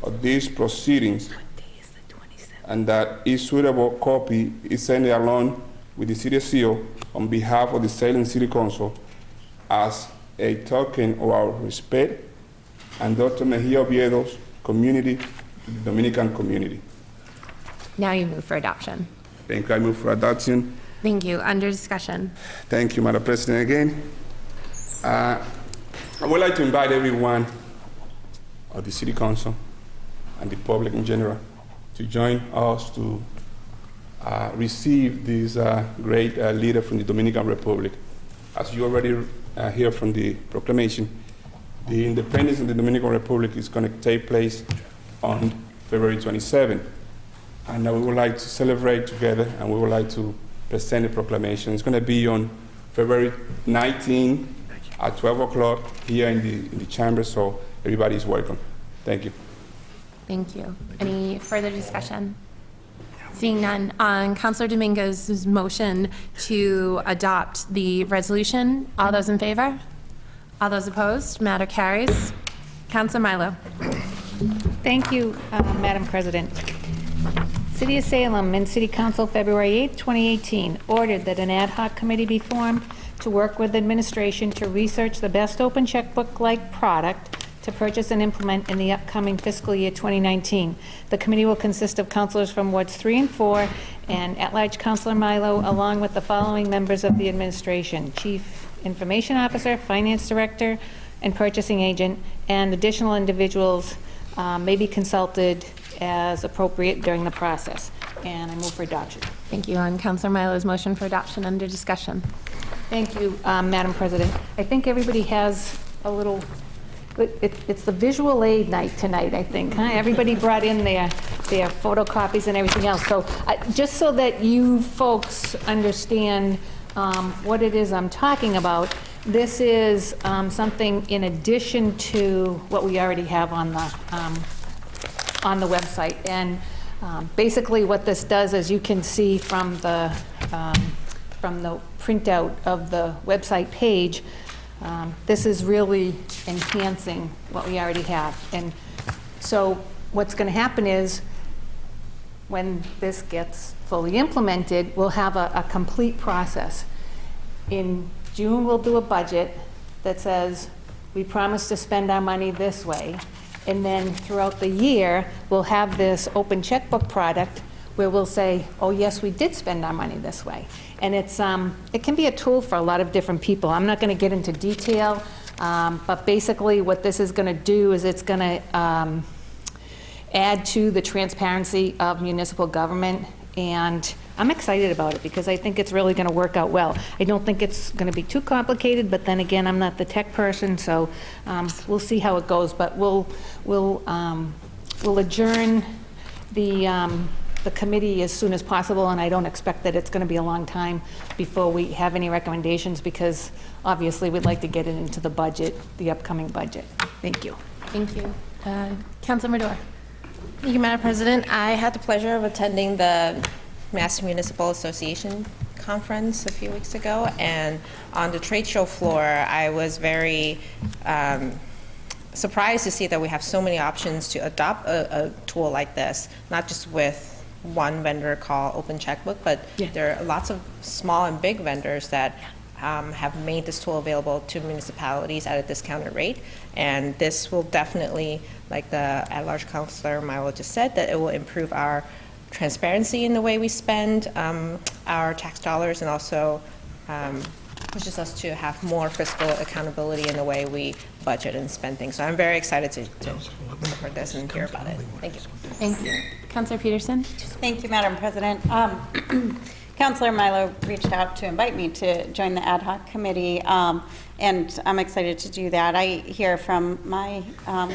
of these proceedings and that a suitable copy is sent along with the city seal on behalf of the Salem City Council as a token of our respect and Dr. Mejia Oviedo's community, the Dominican community. Now you move for adoption. Thank you. I move for adoption. Thank you. Under discussion. Thank you, Madam President, again. I would like to invite everyone of the City Council and the public in general to join us to receive this great leader from the Dominican Republic. As you already hear from the proclamation, the independence of the Dominican Republic is going to take place on February 27. And we would like to celebrate together, and we would like to present the proclamation. It's going to be on February 19 at 12 o'clock here in the chamber, so everybody is welcome. Thank you. Thank you. Any further discussion? Seeing none, on Councilor Dominguez's motion to adopt the resolution, all those in favor? All those opposed? Matter carries. Councilor Milo. Thank you, Madam President. City of Salem and City Council, February 8, 2018, ordered that an ad hoc committee be formed to work with administration to research the best open checkbook-like product to purchase and implement in the upcoming fiscal year 2019. The committee will consist of councilors from Wards 3 and 4 and at-large Councilor Milo, along with the following members of the administration: Chief Information Officer, Finance Director, and Purchasing Agent, and additional individuals may be consulted as appropriate during the process. And I move for adoption. Thank you. On Councilor Milo's motion for adoption, under discussion. Thank you, Madam President. I think everybody has a little, it's the visual aid night tonight, I think, huh? Everybody brought in their photocopies and everything else. So just so that you folks understand what it is I'm talking about, this is something in addition to what we already have on the website. And basically what this does, as you can see from the printout of the website page, this is really enhancing what we already have. And so what's going to happen is, when this gets fully implemented, we'll have a complete process. In June, we'll do a budget that says, we promise to spend our money this way. And then throughout the year, we'll have this open checkbook product where we'll say, oh yes, we did spend our money this way. And it's, it can be a tool for a lot of different people. I'm not going to get into detail, but basically what this is going to do is it's going to add to the transparency of municipal government. And I'm excited about it because I think it's really going to work out well. I don't think it's going to be too complicated, but then again, I'm not the tech person, so we'll see how it goes. But we'll adjourn the committee as soon as possible, and I don't expect that it's going to be a long time before we have any recommendations, because obviously we'd like to get it into the budget, the upcoming budget. Thank you. Thank you. Councilor Madore. Thank you, Madam President. I had the pleasure of attending the Mass Municipal Association conference a few weeks ago, and on the trade show floor, I was very surprised to see that we have so many options to adopt a tool like this, not just with one vendor called Open Checkbook, but there are lots of small and big vendors that have made this tool available to municipalities at a discounted rate. And this will definitely, like the at-large Councilor Milo just said, that it will improve our transparency in the way we spend our tax dollars, and also pushes us to have more fiscal accountability in the way we budget and spend things. So I'm very excited to support this and hear about it. Thank you. Thank you. Councilor Peterson. Thank you, Madam President. Councilor Milo reached out to invite me to join the ad hoc committee, and I'm excited to do that. I hear from my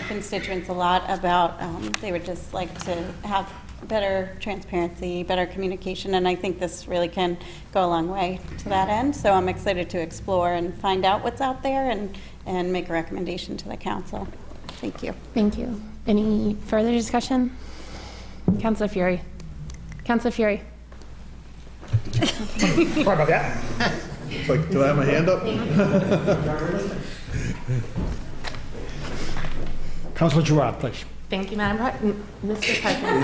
constituents a lot about they would just like to have better transparency, better communication, and I think this really can go a long way to that end. So I'm excited to explore and find out what's out there and make a recommendation to the council. Thank you. Thank you. Any further discussion? Councilor Fury. Councilor Fury. Sorry about that. It's like, do I have my hand up? Councilor Gerard, please. Thank you, Madam President. Mr. President.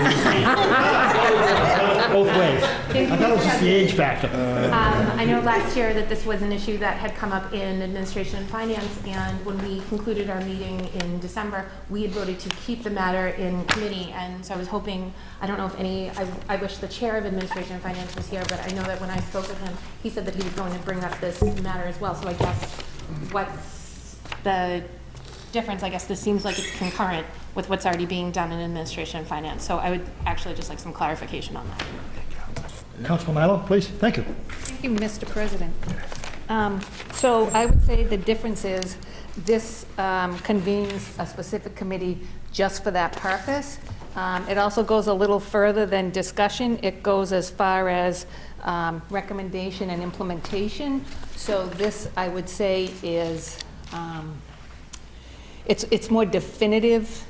Both ways. I thought it was just the age factor. I know last year that this was an issue that had come up in Administration and Finance, and when we concluded our meeting in December, we had voted to keep the matter in committee. And so I was hoping, I don't know if any, I wish the chair of Administration and Finance was here, but I know that when I spoke with him, he said that he was going to bring up this matter as well. So I guess what's the difference? I guess this seems like it's concurrent with what's already being done in Administration and Finance. So I would actually just like some clarification on that. Councilman Milo, please. Thank you. Thank you, Mr. President. So I would say the difference is this convenes a specific committee just for that purpose. It also goes a little further than discussion. It goes as far as recommendation and implementation. So this, I would say, is it's more definitive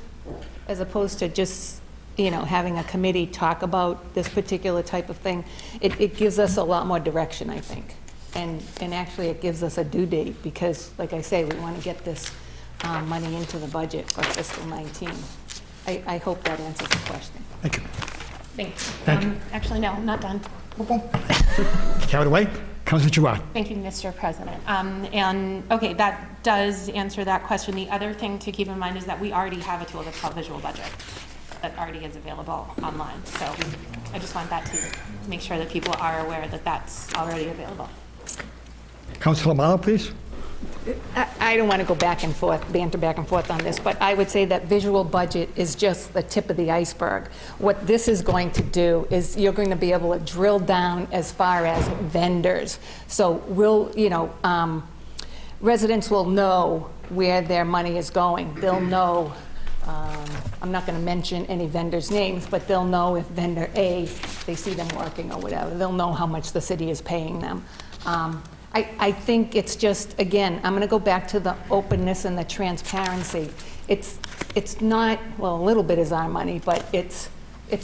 as opposed to just having a committee talk about this particular type of thing. It gives us a lot more direction, I think. And actually it gives us a due date because, like I say, we want to get this money into the budget for fiscal 19. I hope that answers the question. Thank you. Thanks. Thank you. Actually, no, not done. Carried away. Councilor Giroux. Thank you, Mr. President. And okay, that does answer that question. The other thing to keep in mind is that we already have a tool that's called Visual Budget that already is available online. So I just want that to make sure that people are aware that that's already available. Councilor Milo, please. I don't want to go back and forth, banter back and forth on this, but I would say that visual budget is just the tip of the iceberg. What this is going to do is you're going to be able to drill down as far as vendors. So residents will know where their money is going. They'll know, I'm not going to mention any vendors' names, but they'll know if vendor A, they see them working or whatever. They'll know how much the city is paying them. I think it's just, again, I'm going to go back to the openness and the transparency. It's not, well, a little bit is our money, but it's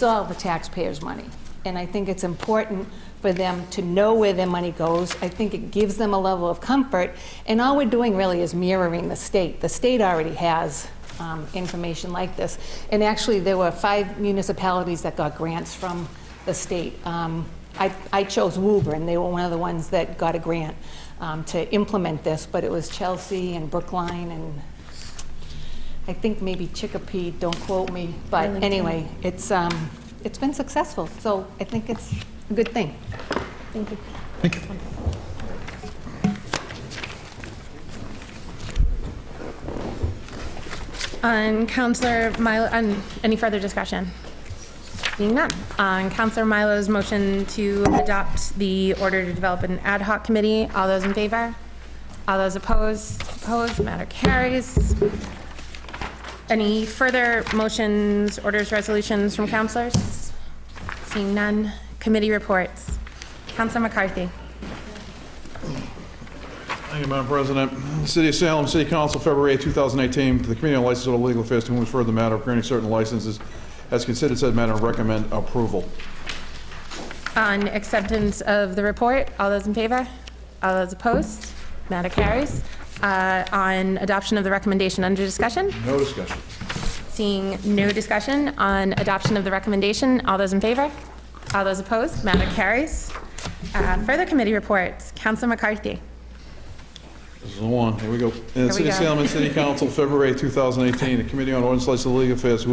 all the taxpayers' money. And I think it's important for them to know where their money goes. I think it gives them a level of comfort. And all we're doing really is mirroring the state. The state already has information like this. And actually, there were 5 municipalities that got grants from the state. I chose Woburn. They were one of the ones that got a grant to implement this, but it was Chelsea and Brookline and I think maybe Chicopee, don't quote me. But anyway, it's been successful, so I think it's a good thing. Thank you. Thank you. On Councillor Milo, any further discussion? Seeing none. On Councillor Milo's motion to adopt the order to develop an ad hoc committee, all those in favor? All those opposed? Opposed, matter carries. Any further motions, orders, resolutions from councillors? Seeing none. Committee reports. Councillor McCarthy. Thank you, Madam President. The City of Salem City Council, February 8, 2018, the Committee on License and Legal Affairs to whom referred the matter of granting certain licenses has considered said matter and recommend approval. On acceptance of the report, all those in favor? All those opposed? Matter carries. On adoption of the recommendation, under discussion? No discussion. Seeing no discussion on adoption of the recommendation, all those in favor? All those opposed? Matter carries. Further committee reports. Councilor McCarthy. This is the one. Here we go. In the City of Salem City Council, February 2018, the Committee on Ordinance, License and Legal Affairs,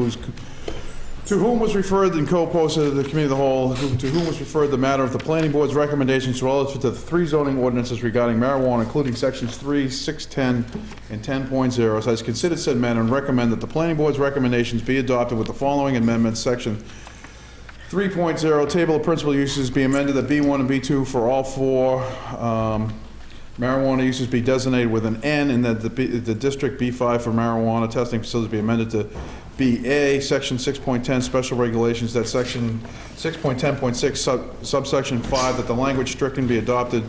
to whom was referred and co-posted to the Committee of the Whole, to whom was referred the matter of the Planning Board's recommendations relative to the 3 zoning ordinances regarding marijuana, including sections 3, 6, 10, and 10.0, has considered said matter and recommend that the Planning Board's recommendations be adopted with the following amendments. Section 3.0, table of principal uses be amended that B1 and B2 for all 4 marijuana uses be designated with an N, and that the District B5 for marijuana testing facilities be amended to BA, Section 6.10, special regulations, that Section 6.10.6, subsection 5, that the language stricken be adopted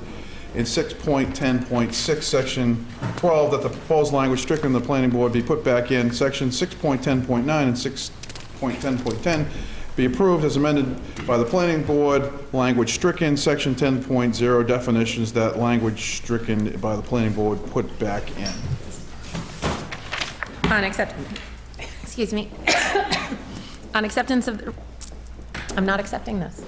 in 6.10.6, Section 12, that the proposed language stricken in the Planning Board be put back in, Section 6.10.9 and 6.10.10 be approved as amended by the Planning Board, language stricken, Section 10.0 definitions, that language stricken by the Planning Board put back in. On excuse me. On acceptance of the, I'm not accepting this.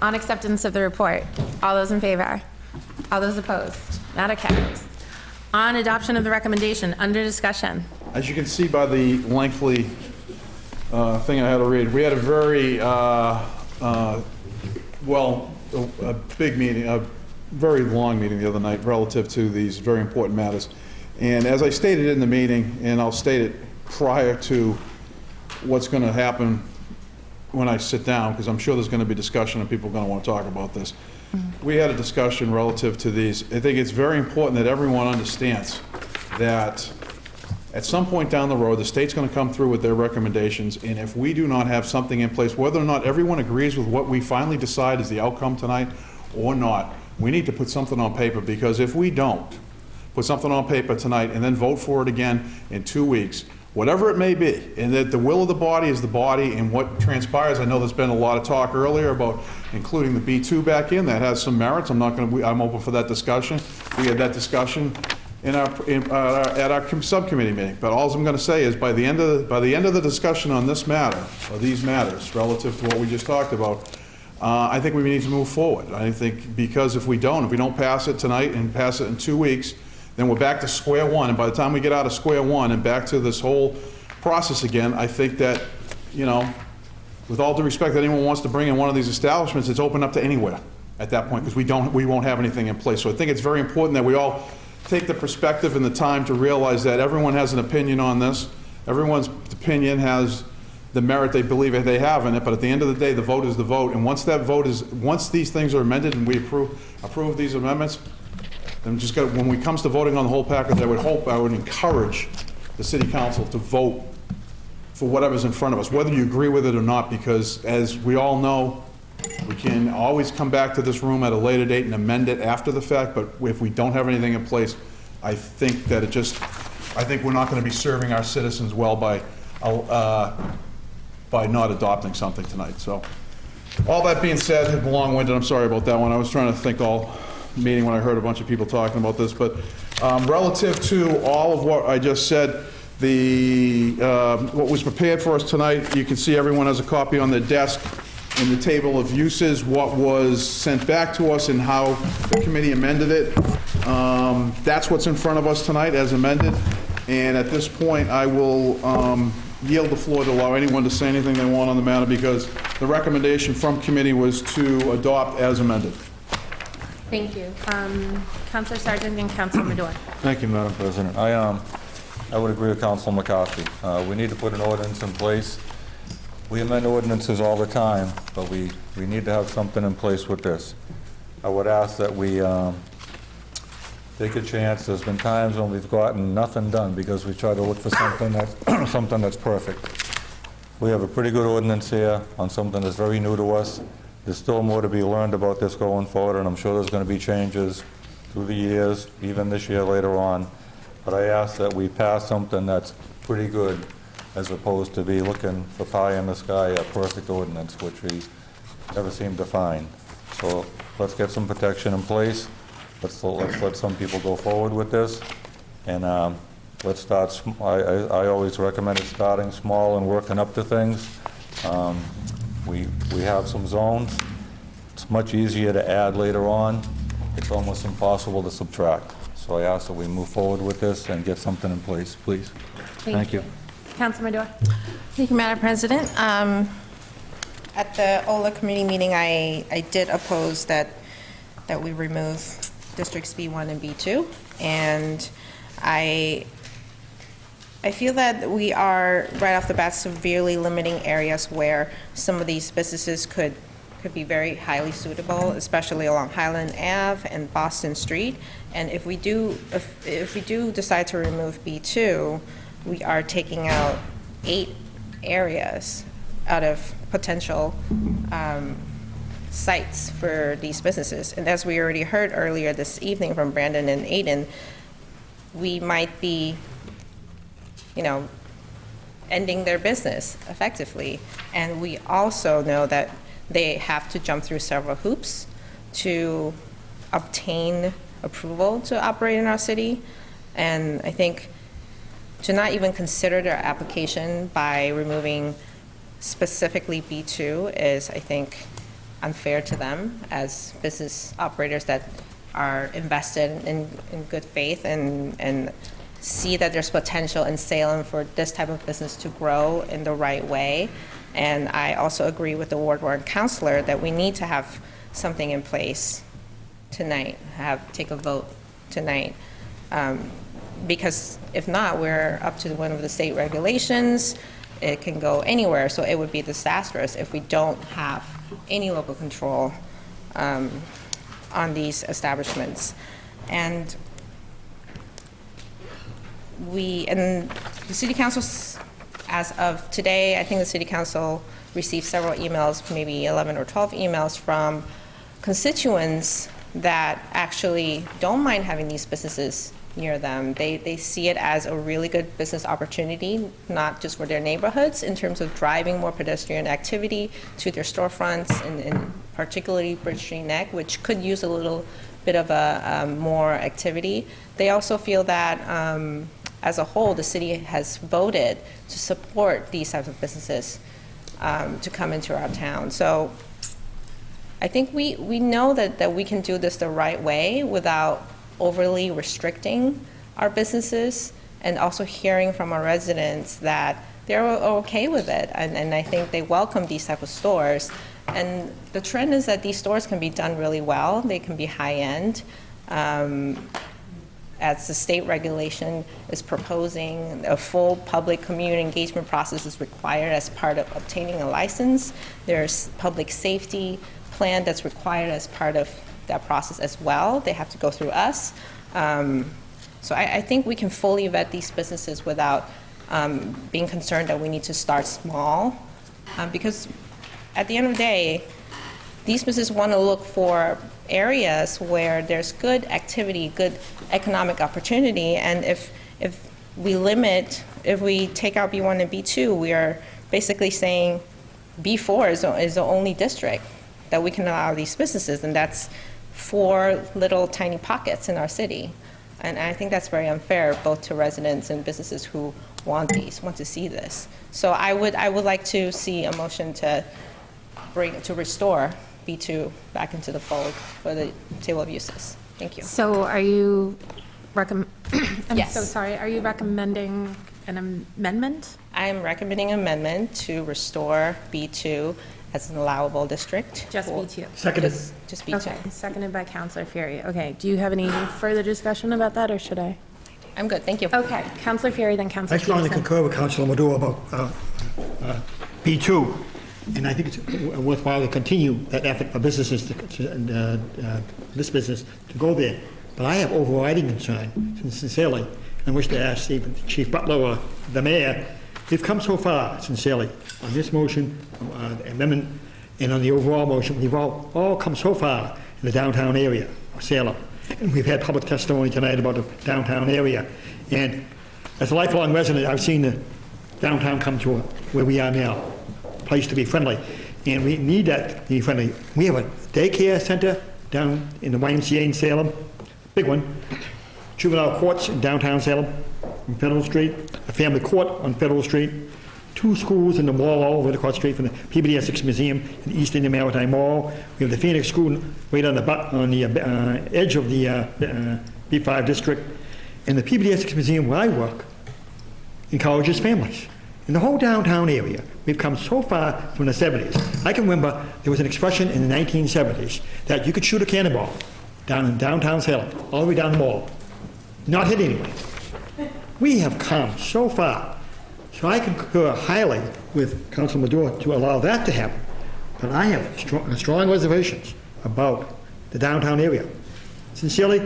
On acceptance of the report, all those in favor? All those opposed? Matter carries. On adoption of the recommendation, under discussion. As you can see by the lengthy thing I had to read, we had a very, a big meeting, a very long meeting the other night relative to these very important matters. And as I stated in the meeting, and I'll state it prior to what's going to happen when I sit down, because I'm sure there's going to be discussion and people are going to want to talk about this. We had a discussion relative to these. I think it's very important that everyone understands that at some point down the road, the state's going to come through with their recommendations, and if we do not have something in place, whether or not everyone agrees with what we finally decide is the outcome tonight or not, we need to put something on paper, because if we don't put something on paper tonight and then vote for it again in 2 weeks, whatever it may be, and that the will of the body is the body, and what transpires, I know there's been a lot of talk earlier about including the B2 back in, that has some merits. I'm open for that discussion. We had that discussion at our subcommittee meeting. But all I'm going to say is by the end of the discussion on this matter, or these matters, relative to what we just talked about, I think we need to move forward. I think because if we don't pass it tonight and pass it in 2 weeks, then we're back to square one. And by the time we get out of square one and back to this whole process again, I think that, you know, with all due respect, that anyone wants to bring in one of these establishments, it's open up to anywhere at that point, because we won't have anything in place. So I think it's very important that we all take the perspective and the time to realize that everyone has an opinion on this. Everyone's opinion has the merit they believe they have in it, but at the end of the day, the vote is the vote. And once these things are amended and we approve these amendments, then when it comes to voting on the whole package, I would encourage the city council to vote for whatever's in front of us, whether you agree with it or not, because as we all know, we can always come back to this room at a later date and amend it after the fact, but if we don't have anything in place, I think we're not going to be serving our citizens well by not adopting something tonight. So, all that being said, long-winded, I'm sorry about that one. I was trying to think all meeting when I heard a bunch of people talking about this, but relative to all of what I just said, what was prepared for us tonight, you can see everyone has a copy on their desk in the table of uses, what was sent back to us and how the committee amended it. That's what's in front of us tonight as amended, and at this point I will yield the floor to allow anyone to say anything they want on the matter, because the recommendation from committee was to adopt as amended. Thank you. Councilor Sargent and Councilor Madore. Thank you, Madam President. I would agree with Councilor McCarthy. We need to put an ordinance in place. We amend ordinances all the time, but we need to have something in place with this. I would ask that we take a chance. There's been times when we've gotten nothing done because we try to look for something that's perfect. We have a pretty good ordinance here on something that's very new to us. There's still more to be learned about this going forward, and I'm sure there's going to be changes through the years, even this year later on. But I ask that we pass something that's pretty good, as opposed to be looking for pie in the sky, a perfect ordinance, which we never seem to find. So let's get some protection in place. Let's let some people go forward with this, and let's start. I always recommended starting small and working up to things. We have some zones. It's much easier to add later on. It's almost impossible to subtract. So I ask that we move forward with this and get something in place, please. Thank you. Councilor Madore. Thank you, Madam President. At the OLA committee meeting, I did oppose that we remove districts B1 and B2, and I feel that we are, right off the bat, severely limiting areas where some of these businesses could be very highly suitable, especially along Highland Ave and Boston Street. And if we do decide to remove B2, we are taking out 8 areas out of potential sites for these businesses. And as we already heard earlier this evening from Brandon and Aiden, we might be, ending their business effectively. And we also know that they have to jump through several hoops to obtain approval to operate in our city. And I think to not even consider their application by removing specifically B2 is, I think, unfair to them as business operators that are invested in good faith and see that there's potential in Salem for this type of business to grow in the right way. And I also agree with the Ward 1 councilor that we need to have something in place tonight, take a vote tonight. Because if not, we're up to one of the state regulations. it can go anywhere. So it would be disastrous if we don't have any local control on these establishments. And the City Council, as of today, I think the City Council received several emails, maybe 11 or 12 emails from constituents that actually don't mind having these businesses near them. They see it as a really good business opportunity, not just for their neighborhoods, in terms of driving more pedestrian activity to their storefronts, and particularly Bridge Street Neck, which could use a little bit of a more activity. They also feel that as a whole, the city has voted to support these types of businesses to come into our town. So I think we know that we can do this the right way without overly restricting our businesses, and also hearing from our residents that they're okay with it, and I think they welcome these type of stores. And the trend is that these stores can be done really well. They can be high-end. As the state regulation is proposing, a full public community engagement process is required as part of obtaining a license. There's public safety plan that's required as part of that process as well. They have to go through us. So I think we can fully vet these businesses without being concerned that we need to start small, because at the end of the day, these businesses want to look for areas where there's good activity, good economic opportunity, and if we limit, if we take out B1 and B2, we are basically saying B4 is the only district that we can allow these businesses, and that's 4 little tiny pockets in our city. And I think that's very unfair, both to residents and businesses who want to see this. So I would like to see a motion to restore B2 back into the fold for the table of uses. Thank you. So are you I'm Yes. so sorry, are you recommending an amendment? I am recommending an amendment to restore B2 as an allowable district. Just B2? Seconded. Just B2. Okay, seconded by Councilor Fury. Okay, do you have any further discussion about that, or should I? I'm good, thank you. Okay, Councilor Fury, then I Councilor strongly Peterson. concur with Councilor Maduro about B2, and I think it's worthwhile to continue that effort for businesses, this business, to go there. But I have overriding concern, sincerely, and wish to ask even Chief Butler or the mayor, we've come so far, sincerely, on this motion, amendment, and on the overall motion. We've all come so far in the downtown area of Salem. And we've had public testimony tonight about the downtown area. And as a lifelong resident, I've seen the downtown come to where we are now, a place to be friendly. And we need that to be friendly. We have a daycare center down in the YMCA in Salem, big one. Juvenile courts in downtown Salem on Federal Street, a family court on Federal Street, 2 schools in the mall all over across the street from the PBD Essex Museum and the East Indian Maritime Mall. We have the Phoenix School right on the edge of the B5 district. And the PBD Essex Museum where I work encourages families. In the whole downtown area, we've come so far from the 70s. I can remember there was an expression in the 1970s that you could shoot a cannonball down in downtown Salem, all the way down the mall, not hit anyone. We have come so far. So I concur highly with Councilor Maduro to allow that to happen. But I have strong reservations about the downtown area. Sincerely,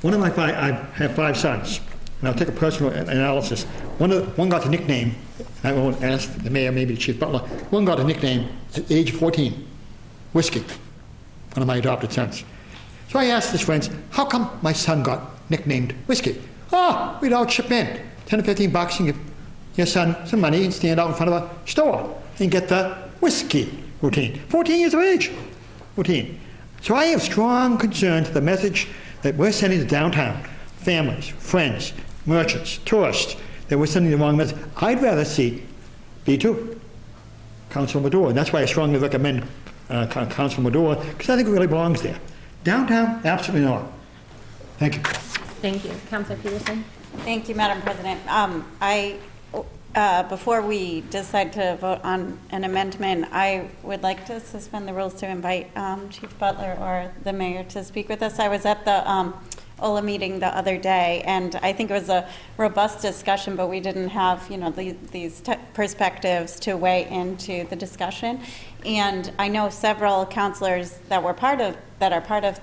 I have 5 sons, and I'll take a personal analysis. One got the nickname, I won't ask the mayor, maybe the Chief Butler, one got a nickname at age 14, Whiskey, one of my adopted sons. So I asked his friends, how come my son got nicknamed Whiskey? We'd all chip in, 10 or 15 bucks, and give your son some money and stand out in front of a store and get the whiskey routine. 14 years of age, routine. So I have strong concern to the message that we're sending to downtown, families, friends, merchants, tourists, that we're sending the wrong message. I'd rather see B2, Councilor Maduro, and that's why I strongly recommend Councilor Maduro, because I think it really belongs there. Downtown, absolutely not. Thank you. Thank you. Councilor Peterson? Thank you, Madam President. Before we decide to vote on an amendment, I would like to suspend the rules to invite Chief Butler or the mayor to speak with us. I was at the OLA meeting the other day, and I think it was a robust discussion, but we didn't have, you know, these perspectives to weigh into the discussion. And I know several counselors that are part of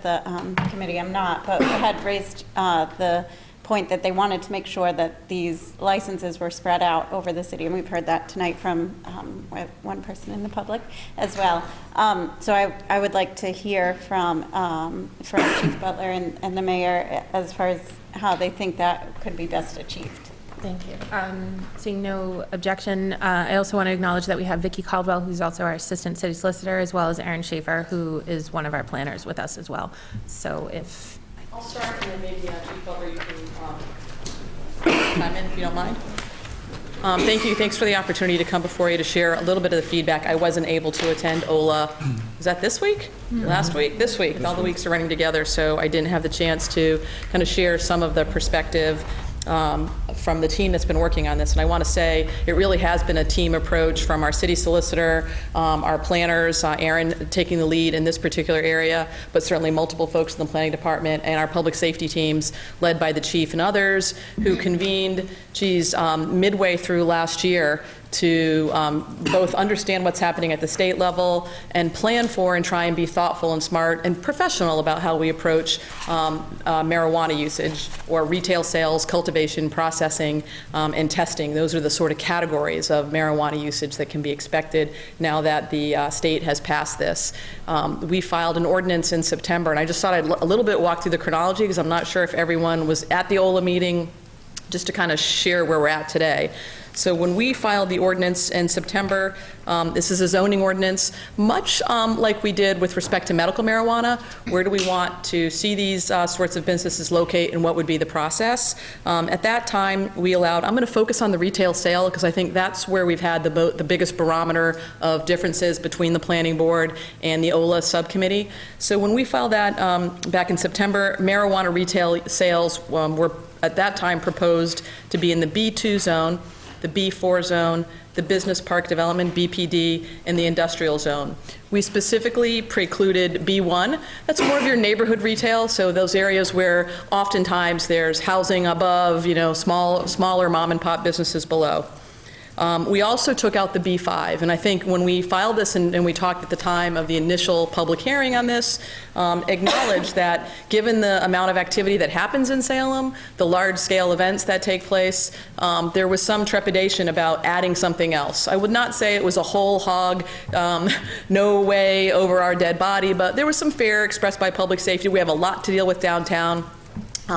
the committee, I'm not, but had raised the point that they wanted to make sure that these licenses were spread out over the city, and we've heard that tonight from one person in the public as well. So I would like to hear from Chief Butler and the mayor as far as how they think that could be best achieved. Thank you. Seeing no objection, I also want to acknowledge that we have Vicki Caldwell, who's also our assistant city solicitor, as well as Aaron Schaefer, who is one of our planners with us as well. So if I'll start, and then maybe Chief Butler, you can chime in if you don't mind. Thank you. Thanks for the opportunity to come before you to share a little bit of the feedback. I wasn't able to attend OLA. Was that this week? Last week? This week. All the weeks are running together, so I didn't have the chance to kind of share some of the perspective from the team that's been working on this. And I want to say it really has been a team approach from our city solicitor, our planners, Aaron taking the lead in this particular area, but certainly multiple folks in the planning department, and our public safety teams led by the chief and others who convened, midway through last year to both understand what's happening at the state level and plan for and try and be thoughtful and smart and professional about how we approach marijuana usage or retail sales, cultivation, processing, and testing. Those are the sort of categories of marijuana usage that can be expected now that the state has passed this. We filed an ordinance in September, and I just thought I'd a little bit walk through the chronology because I'm not sure if everyone was at the OLA meeting, just to kind of share where we're at today. So when we filed the ordinance in September, this is a zoning ordinance, much like we did with respect to medical marijuana. Where do we want to see these sorts of businesses locate, and what would be the process? At that time, we allowed, I'm going to focus on the retail sale because I think that's where we've had the biggest barometer of differences between the planning board and the OLA subcommittee. So when we filed that back in September, marijuana retail sales were at that time proposed to be in the B2 zone, the B4 zone, the business park development, BPD, and the industrial zone. We specifically precluded B1. That's more of your neighborhood retail, so those areas where oftentimes there's housing above, you know, smaller mom and pop businesses below. We also took out the B5, and I think when we filed this and we talked at the time of the initial public hearing on this, acknowledged that given the amount of activity that happens in Salem, the large-scale events that take place, there was some trepidation about adding something else. I would not say it was a whole hog, no way over our dead body, but there was some fear expressed by public safety. We have a lot to deal with downtown.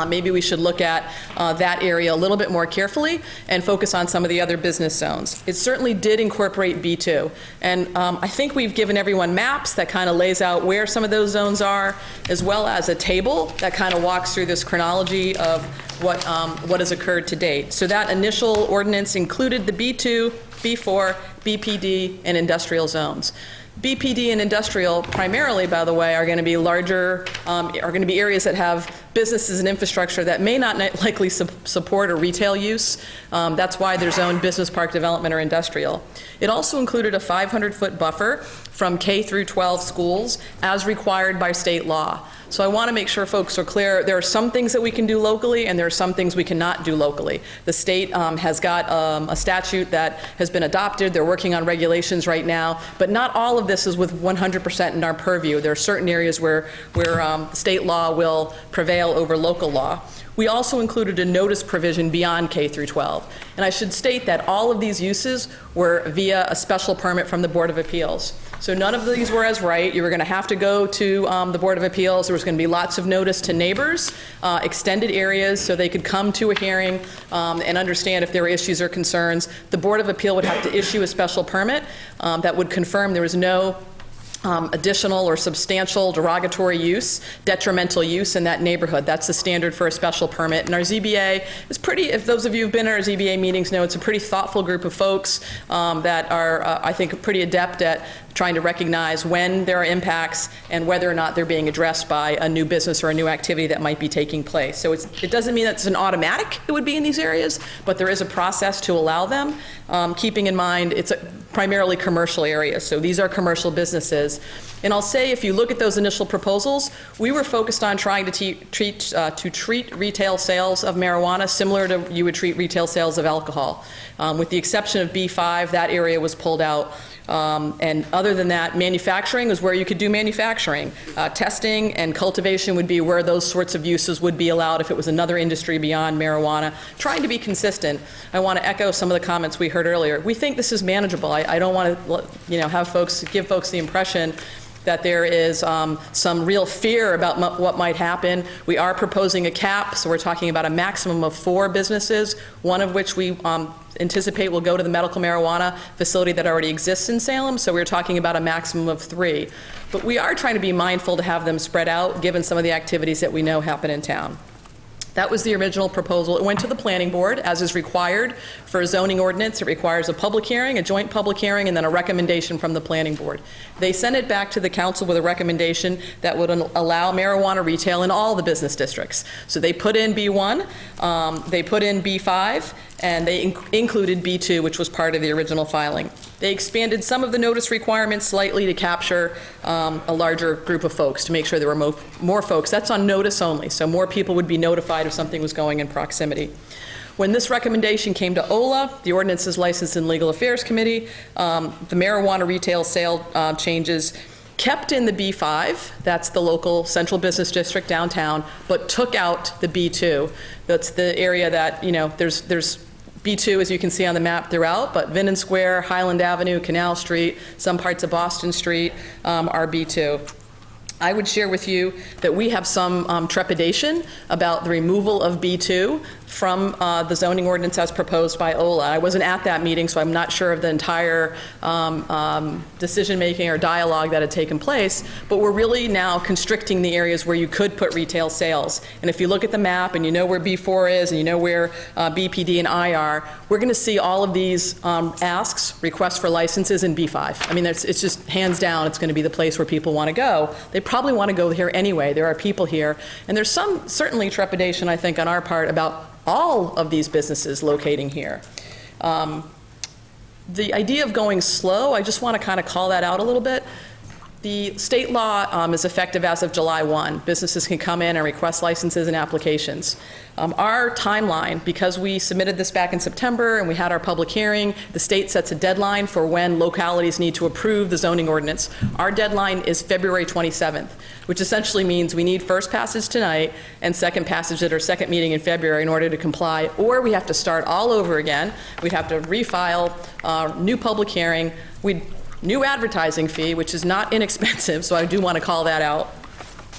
Maybe we should look at that area a little bit more carefully and focus on some of the other business zones. It certainly did incorporate B2. And I think we've given everyone maps that kind of lays out where some of those zones are, as well as a table that kind of walks through this chronology of what has occurred to date. So that initial ordinance included the B2, B4, BPD, and industrial zones. BPD and industrial, primarily, by the way, are going to be larger, are going to be areas that have businesses and infrastructure that may not likely support a retail use. That's why they're zoned business park development or industrial. It also included a 500-foot buffer from K through 12 schools as required by state law. So I want to make sure folks are clear. There are some things that we can do locally, and there are some things we cannot do locally. The state has got a statute that has been adopted. They're working on regulations right now, but not all of this is with 100% in our purview. There are certain areas where state law will prevail over local law. We also included a notice provision beyond K through 12. And I should state that all of these uses were via a special permit from the Board of Appeals. So none of these were as right. You were going to have to go to the Board of Appeals. There was going to be lots of notice to neighbors, extended areas, so they could come to a hearing and understand if there were issues or concerns. The Board of Appeal would have to issue a special permit that would confirm there was no additional or substantial derogatory use, detrimental use in that neighborhood. That's the standard for a special permit. And our ZBA is pretty, if those of you who've been at our ZBA meetings know, it's a pretty thoughtful group of folks that are, I think, pretty adept at trying to recognize when there are impacts and whether or not they're being addressed by a new business or a new activity that might be taking place. So it doesn't mean that it's an automatic it would be in these areas, but there is a process to allow them, keeping in mind it's primarily commercial areas. So these are commercial businesses. And I'll say, if you look at those initial proposals, we were focused on trying to treat retail sales of marijuana similar to you would treat retail sales of alcohol. With the exception of B5, that area was pulled out. And other than that, manufacturing is where you could do manufacturing. Testing and cultivation would be where those sorts of uses would be allowed if it was another industry beyond marijuana. Trying to be consistent, I want to echo some of the comments we heard earlier. We think this is manageable. I don't want to, have give folks the impression that there is some real fear about what might happen. We are proposing a cap, so we're talking about a maximum of 4 businesses, one of which we anticipate will go to the medical marijuana facility that already exists in Salem, so we're talking about a maximum of 3. But we are trying to be mindful to have them spread out, given some of the activities that we know happen in town. That was the original proposal. It went to the planning board, as is required for a zoning ordinance. It requires a public hearing, a joint public hearing, and then a recommendation from the planning board. They sent it back to the council with a recommendation that would allow marijuana retail in all the business districts. So they put in B1, they put in B5, and they included B2, which was part of the original filing. They expanded some of the notice requirements slightly to capture a larger group of folks, to make sure there were more folks. That's on notice only, so more people would be notified if something was going in proximity. When this recommendation came to OLA, the Ordinances, License, and Legal Affairs Committee, the marijuana retail sale changes kept in the B5, that's the local central business district downtown, but took out the B2. That's the area that, there's B2, as you can see on the map, throughout, but Vinden Square, Highland Avenue, Canal Street, some parts of Boston Street are B2. I would share with you that we have some trepidation about the removal of B2 from the zoning ordinance as proposed by OLA. I wasn't at that meeting, so I'm not sure of the entire decision-making or dialogue that had taken place, but we're really now constricting the areas where you could put retail sales. And if you look at the map and you know where B4 is and you know where BPD and I are, we're going to see all of these asks, requests for licenses in B5. I mean, it's just hands down, it's going to be the place where people want to go. They probably want to go here anyway. There are people here. And there's some, certainly, trepidation, I think, on our part about all of these businesses locating here. The idea of going slow, I just want to kind of call that out a little bit. The state law is effective as of July 1. Businesses can come in and request licenses and applications. Our timeline, because we submitted this back in September and we had our public hearing, the state sets a deadline for when localities need to approve the zoning ordinance. Our deadline is February 27th, which essentially means we need first passage tonight and second passage at our second meeting in February in order to comply, or we have to start all over again. We'd have to refile, new public hearing, new advertising fee, which is not inexpensive, so I do want to call that out.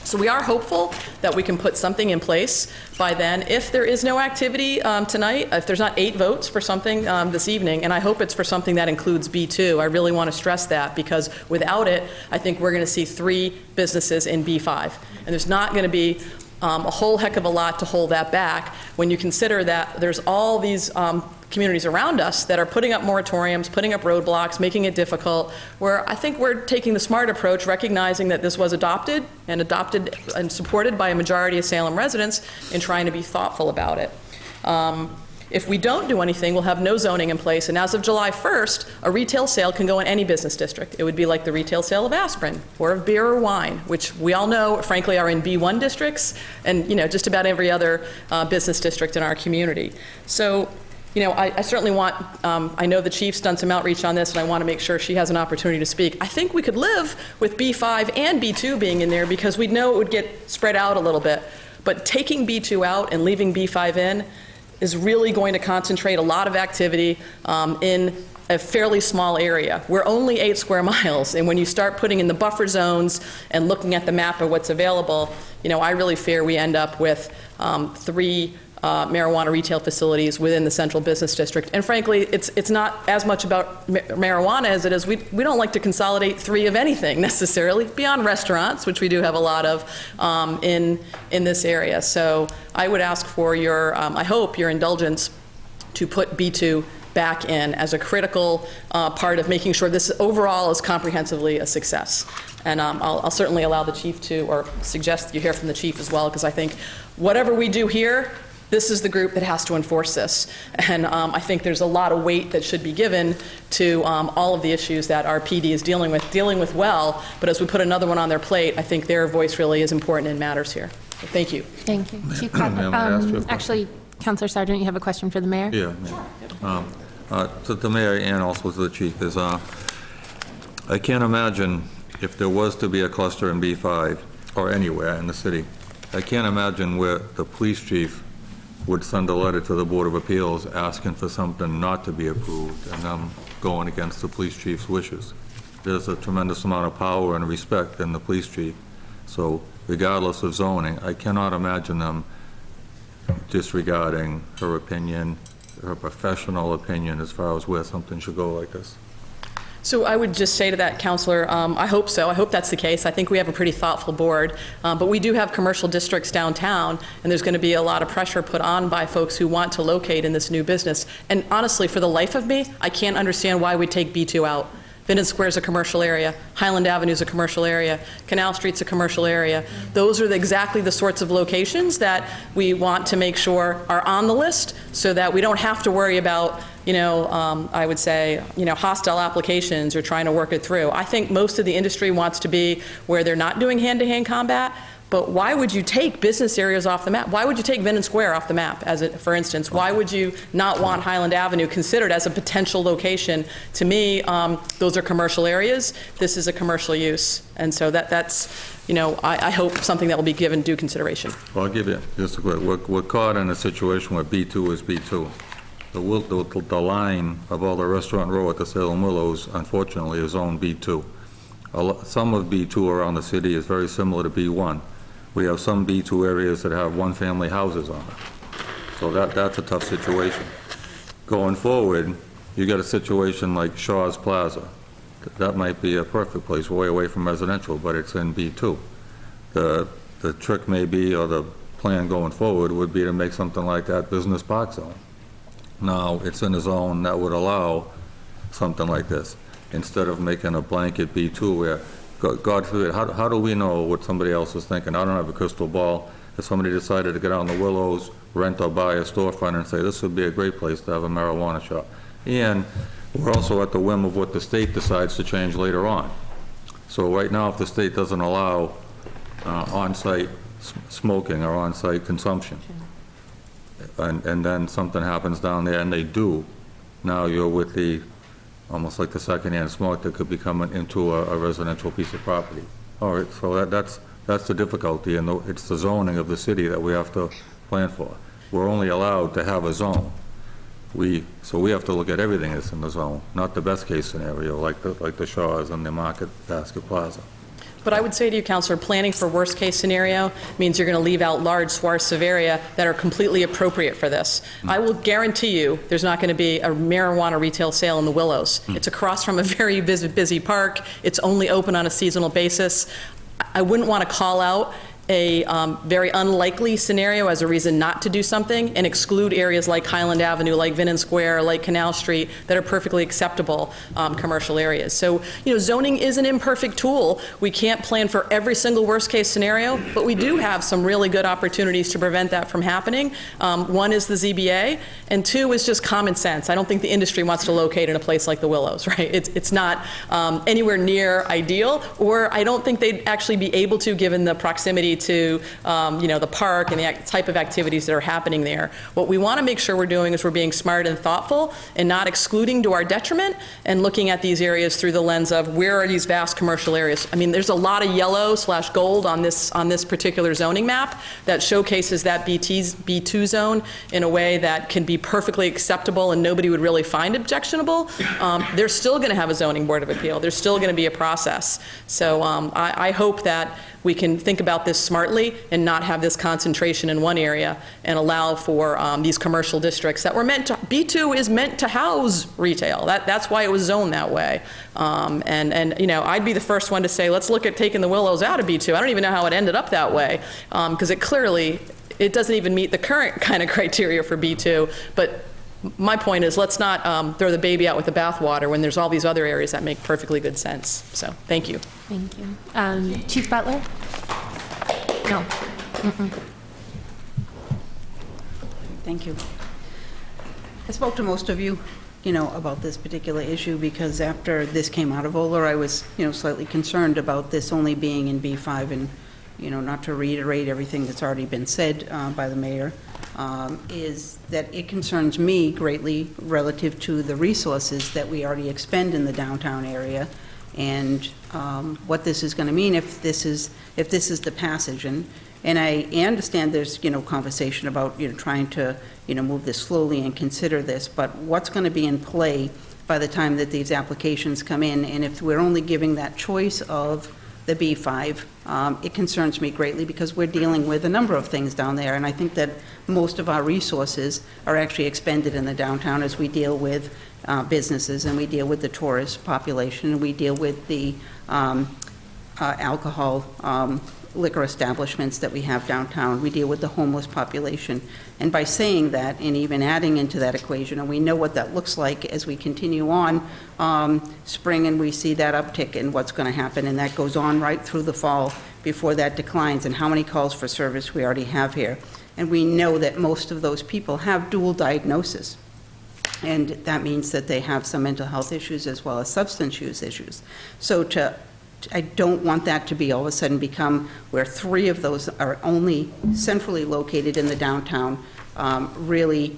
So we are hopeful that we can put something in place by then. If there is no activity tonight, if there's not 8 votes for something this evening, and I hope it's for something that includes B2, I really want to stress that, because without it, I think we're going to see 3 businesses in B5. And there's not going to be a whole heck of a lot to hold that back when you consider that there's all these communities around us that are putting up moratoriums, putting up roadblocks, making it difficult, where I think we're taking the smart approach, recognizing that this was adopted and supported by a majority of Salem residents, and trying to be thoughtful about it. If we don't do anything, we'll have no zoning in place, and as of July 1st, a retail sale can go in any business district. It would be like the retail sale of aspirin or of beer or wine, which we all know, frankly, are in B1 districts and just about every other business district in our community. So, I certainly want, I know the chief's done some outreach on this, and I want to make sure she has an opportunity to speak. I think we could live with B5 and B2 being in there because we'd know it would get spread out a little bit. But taking B2 out and leaving B5 in is really going to concentrate a lot of activity in a fairly small area. We're only 8 square miles, and when you start putting in the buffer zones and looking at the map of what's available, I really fear we end up with 3 marijuana retail facilities within the central business district. And frankly, it's not as much about marijuana as it is we don't like to consolidate 3 of anything necessarily, beyond restaurants, which we do have a lot of in this area. So I would ask for your, I hope, your indulgence to put B2 back in as a critical part of making sure this overall is comprehensively a success. And I'll certainly allow the chief to, or suggest you hear from the chief as well, because I think whatever we do here This is the group that has to enforce this. And I think there's a lot of weight that should be given to all of the issues that our PD is dealing with well, but as we put another one on their plate, I think their voice really is important and matters here. So thank you. Thank you. Chief Cutler, actually, Councilor Sargent, you have a question for the mayor? Yeah. To the mayor and also to the chief is, I can't imagine if there was to be a cluster in B5 or anywhere in the city, I can't imagine where the police chief would send a letter to the Board of Appeals asking for something not to be approved and them going against the police chief's wishes. There's a tremendous amount of power and respect in the police chief. So regardless of zoning, I cannot imagine them disregarding her opinion, her professional opinion as far as where something should go like this. So I would just say to that, Councilor, I hope so. I hope that's the case. I think we have a pretty thoughtful board, but we do have commercial districts downtown, and there's going to be a lot of pressure put on by folks who want to locate in this new business. And honestly, for the life of me, I can't understand why we take B2 out. Vinton Square is a commercial area. Highland Avenue is a commercial area. Canal Street's a commercial area. Those are exactly the sorts of locations that we want to make sure are on the list so that we don't have to worry about, I would say, hostile applications or trying to work it through. I think most of the industry wants to be where they're not doing hand-to-hand combat. But why would you take business areas off the map? Why would you take Vinton Square off the map, for instance? Why would you not want Highland Avenue considered as a potential location? To me, those are commercial areas. This is a commercial use. And so that's, I hope something that will be given due consideration. Well, I'll give you just a quick, we're caught in a situation where B2 is B2. The line of all the restaurant row at the Salem Willows, unfortunately, is owned B2. Some of B2 around the city is very similar to B1. We have some B2 areas that have one-family houses on it. So that's a tough situation. Going forward, you get a situation like Shaw's Plaza. That might be a perfect place, way away from residential, but it's in B2. The trick may be, or the plan going forward would be to make something like that business park zone. Now, it's in a zone that would allow something like this, instead of making a blanket B2 where, God forbid, how do we know what somebody else is thinking? I don't have a crystal ball. If somebody decided to get out in the Willows, rent or buy a storefront and say, this would be a great place to have a marijuana shop. And we're also at the whim of what the state decides to change later on. So right now, if the state doesn't allow on-site smoking or on-site consumption, and then something happens down there, and they do, now you're with the almost like the secondhand smoke that could be coming into a residential piece of property. All right, so that's the difficulty, and it's the zoning of the city that we have to plan for. We're only allowed to have a zone. So we have to look at everything that's in the zone, not the best case scenario like the Shaws and the Market Basket Plaza. But I would say to you, Councilor, planning for worst case scenario means you're going to leave out large swaths of area that are completely appropriate for this. I will guarantee you there's not going to be a marijuana retail sale in the Willows. It's across from a very busy park. It's only open on a seasonal basis. I wouldn't want to call out a very unlikely scenario as a reason not to do something and exclude areas like Highland Avenue, like Vinton Square, like Canal Street that are perfectly acceptable commercial areas. So, zoning is an imperfect tool. We can't plan for every single worst case scenario, but we do have some really good opportunities to prevent that from happening. One is the ZBA, and two is just common sense. I don't think the industry wants to locate in a place like the Willows, right? It's not anywhere near ideal, or I don't think they'd actually be able to, given the proximity to the park and the type of activities that are happening there. What we want to make sure we're doing is we're being smart and thoughtful and not excluding to our detriment and looking at these areas through the lens of where are these vast commercial areas. I mean, there's a lot of yellow/gold on this particular zoning map that showcases that B2 zone in a way that can be perfectly acceptable and nobody would really find objectionable. They're still going to have a zoning board of appeal. There's still going to be a process. So I hope that we can think about this smartly and not have this concentration in one area and allow for these commercial districts that were meant to, B2 is meant to house retail. That's why it was zoned that way. I'd be the first one to say, let's look at taking the Willows out of B2. I don't even know how it ended up that way, because it doesn't even meet the current kind of criteria for B2, but my point is, let's not throw the baby out with the bathwater when there's all these other areas that make perfectly good sense. So, thank you. Thank you. Chief Butler? No. Thank you. I spoke to most of you, about this particular issue because after this came out of Ola, I was, slightly concerned about this only being in B5 and, not to reiterate everything that's already been said by the mayor, is that it concerns me greatly relative to the resources that we already expend in the downtown area and what this is going to mean if this is the passage. And I understand there's, conversation about, trying to, move this slowly and consider this, but what's going to be in play by the time that these applications come in? And if we're only giving that choice of the B5, it concerns me greatly because we're dealing with a number of things down there. And I think that most of our resources are actually expended in the downtown as we deal with businesses and we deal with the tourist population and we deal with the alcohol liquor establishments that we have downtown. We deal with the homeless population. And by saying that and even adding into that equation, and we know what that looks like as we continue on spring and we see that uptick in what's going to happen, and that goes on right through the fall before that declines, and how many calls for service we already have here. And we know that most of those people have dual diagnosis. And that means that they have some mental health issues as well as substance use issues. So I don't want that to be all of a sudden become where 3 of those are only centrally located in the downtown, really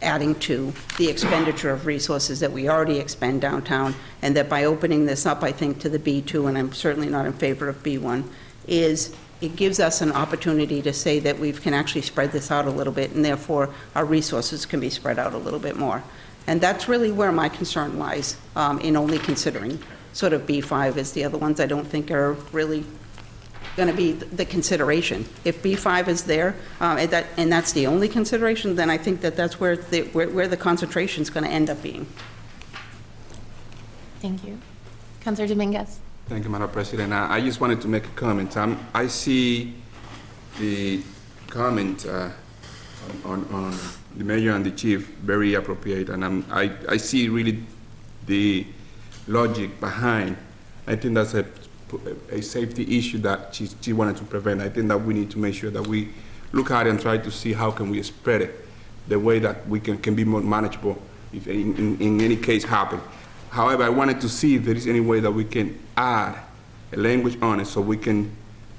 adding to the expenditure of resources that we already expend downtown, and that by opening this up, I think, to the B2, and I'm certainly not in favor of B1, is it gives us an opportunity to say that we can actually spread this out a little bit, and therefore our resources can be spread out a little bit more. And that's really where my concern lies in only considering sort of B5 as the other ones I don't think are really going to be the consideration. If B5 is there and that's the only consideration, then I think that that's where the concentration is going to end up being. Thank you. Councilor Dominguez. Thank you, Madam President. I just wanted to make a comment. I see the comment on the mayor and the chief very appropriate, and I see really the logic behind. I think that's a safety issue that she wanted to prevent. I think that we need to make sure that we look at it and try to see how can we spread it the way that we can be more manageable if in any case happen. However, I wanted to see if there is any way that we can add a language on it so we can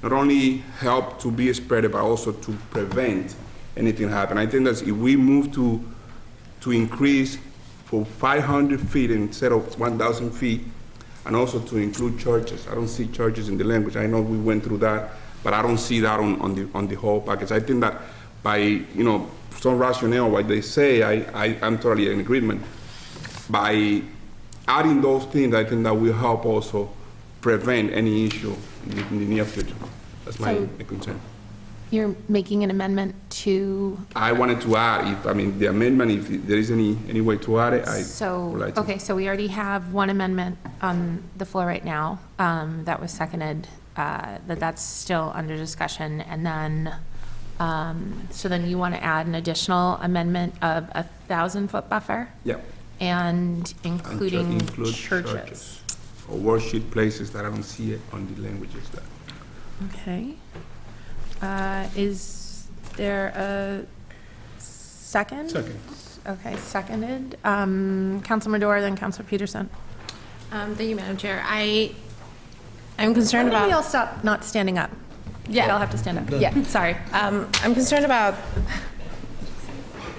not only help to be spread but also to prevent anything happen. I think that if we move to increase for 500 feet instead of 1,000 feet, and also to include churches. I don't see churches in the language. I know we went through that, but I don't see that on the whole package. I think that by some rationale, what they say, I'm totally in agreement. By adding those things, I think that will help also prevent any issue in the near future. That's my concern. You're making an amendment to... I wanted to add, the amendment, if there is any way to add it, I would like to. Okay, so we already have one amendment on the floor right now that was seconded, that's still under discussion. And then, so then you want to add an additional amendment of 1,000-foot buffer? Yep. And including include churches. Or worship places that I don't see it on the languages there. Okay. Is there a second? Second. Okay, seconded. Councilor Madore, then Councilor Peterson. Thank you, Madam Chair. I'm concerned about... Maybe I'll stop not standing up. Yeah. I'll have to stand up. Yeah, sorry. I'm concerned about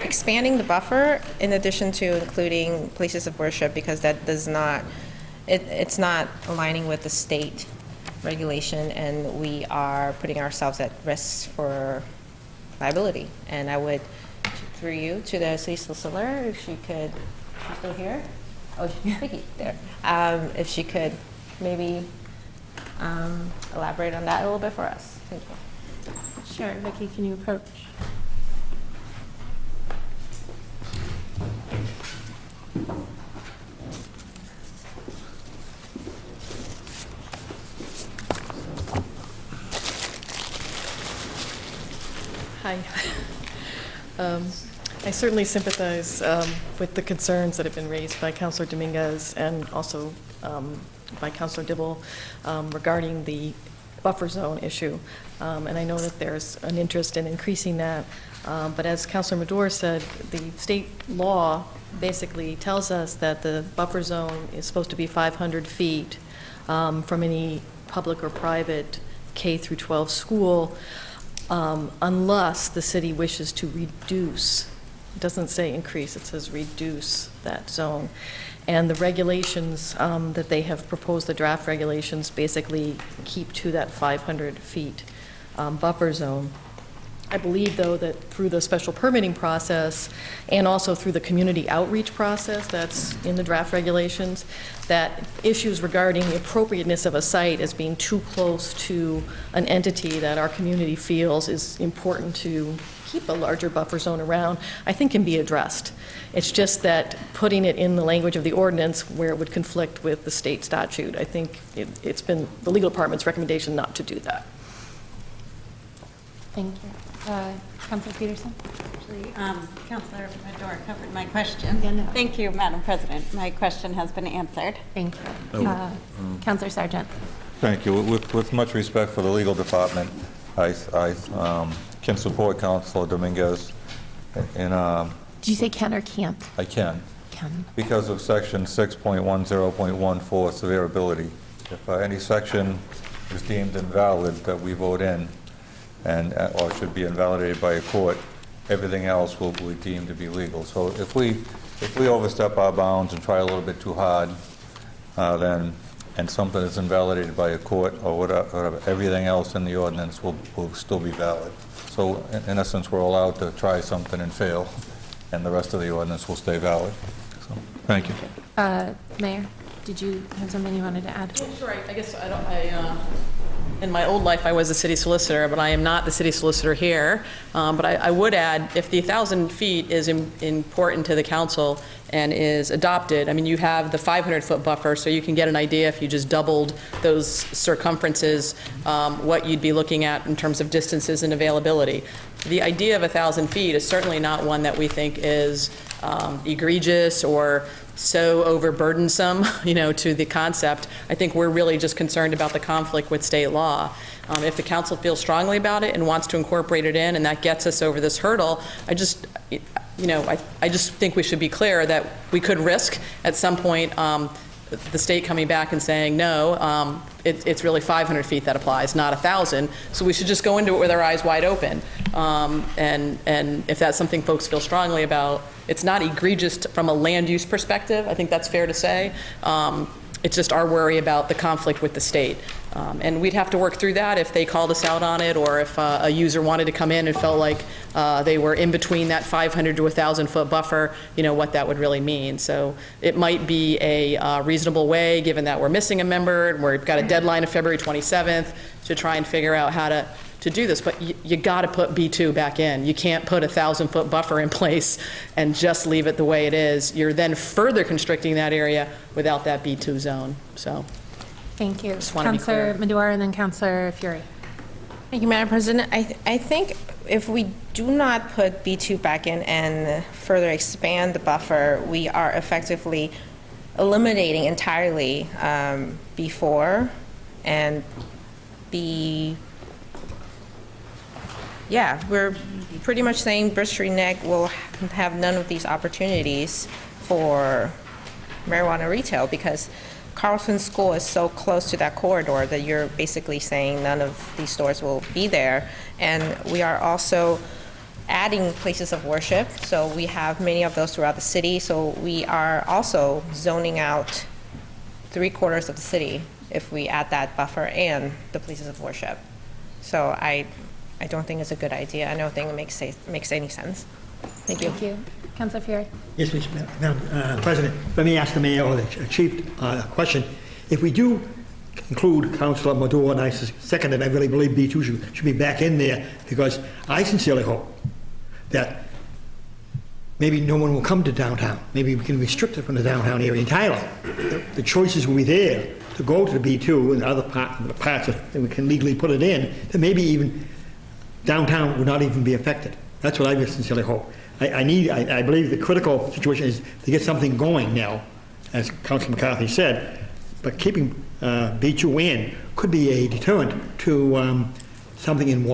expanding the buffer in addition to including places of worship, because that does not, it's not aligning with the state regulation, and we are putting ourselves at risk for liability. And I would, through you, to the city solicitor, if she could, she's still here? Oh, Vicky, there. If she could maybe elaborate on that a little bit for us. Thank you. Sure, Vicky, can you approach? Hi. I certainly sympathize with the concerns that have been raised by Councilor Dominguez and also by Councilor Dibble regarding the buffer zone issue. And I know that there's an interest in increasing that. But as Councilor Madore said, the state law basically tells us that the buffer zone is supposed to be 500 feet from any public or private K through 12 school, unless the city wishes to reduce. It doesn't say increase, it says reduce that zone. And the regulations that they have proposed, the draft regulations, basically keep to that 500 feet buffer zone. I believe, though, that through the special permitting process and also through the community outreach process that's in the draft regulations, that issues regarding the appropriateness of a site as being too close to an entity that our community feels is important to keep a larger buffer zone around, I think can be addressed. It's just that putting it in the language of the ordinance where it would conflict with the state statute, I think it's been the legal department's recommendation not to do that. Thank you. Councilor Peterson? Actually, Councilor Madore covered my question. Thank you, Madam President. My question has been answered. Thank you. Councilor Sargent? Thank you. With much respect for the legal department, I can support Councilor Dominguez. And Did you say can or can't? I can. Can. Because of section 6.10.14, severability. If any section is deemed invalid that we vote in, and or should be invalidated by a court, everything else will be deemed to be legal. So if we overstep our bounds and try a little bit too hard, then and something is invalidated by a court or whatever, everything else in the ordinance will still be valid. So in essence, we're allowed to try something and fail, and the rest of the ordinance will stay valid. So thank you. Mayor, did you have something you wanted to add? Sure. I guess in my old life, I was a city solicitor, but I am not the city solicitor here. But I would add, if the 1,000 feet is important to the council and is adopted, I mean, you have the 500-foot buffer, so you can get an idea if you just doubled those circumferences, what you'd be looking at in terms of distances and availability. The idea of 1,000 feet is certainly not one that we think is egregious or so overburdensome, to the concept. I think we're really just concerned about the conflict with state law. If the council feels strongly about it and wants to incorporate it in, and that gets us over this hurdle, I just think we should be clear that we could risk at some point the state coming back and saying, no, it's really 500 feet that applies, not 1,000. So we should just go into it with our eyes wide open. And if that's something folks feel strongly about, it's not egregious from a land use perspective. I think that's fair to say. It's just our worry about the conflict with the state. And we'd have to work through that if they called us out on it, or if a user wanted to come in and felt like they were in between that 500 to 1,000-foot buffer, what that would really mean. So it might be a reasonable way, given that we're missing a member, and we've got a deadline of February 27th to try and figure out how to do this. But you got to put B2 back in. You can't put a 1,000-foot buffer in place and just leave it the way it is. You're then further constricting that area without that B2 zone. So. Thank you. Just want to be clear. Councilor Madore and then Councilor Fury. Thank you, Madam President. I think if we do not put B2 back in and further expand the buffer, we are effectively eliminating entirely B4 and we're pretty much saying Bridge Street Neck will have none of these opportunities for marijuana retail because Carlson School is so close to that corridor that you're basically saying none of these stores will be there. And we are also adding places of worship. So we have many of those throughout the city. So we are also zoning out 3/4 of the city if we add that buffer and the places of worship. So I don't think it's a good idea. I don't think it makes any sense. Thank you. Thank you. Councilor Fury. Yes, please, Madam President. Let me ask the mayor or the chief a question. If we do include Councilor Madore, and I second it, I really believe B2 should be back in there, because I sincerely hope that maybe no one will come to downtown. Maybe we can restrict it from the downtown area entirely. The choices will be there to go to the B2 and other parts that we can legally put it in, that maybe even downtown would not even be affected. That's what I sincerely hope. I believe the critical situation is to get something going now, as Councilor McCarthy said, but keeping B2 in could be a deterrent to something in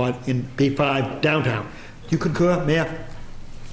B5 downtown. Do you concur, Mayor?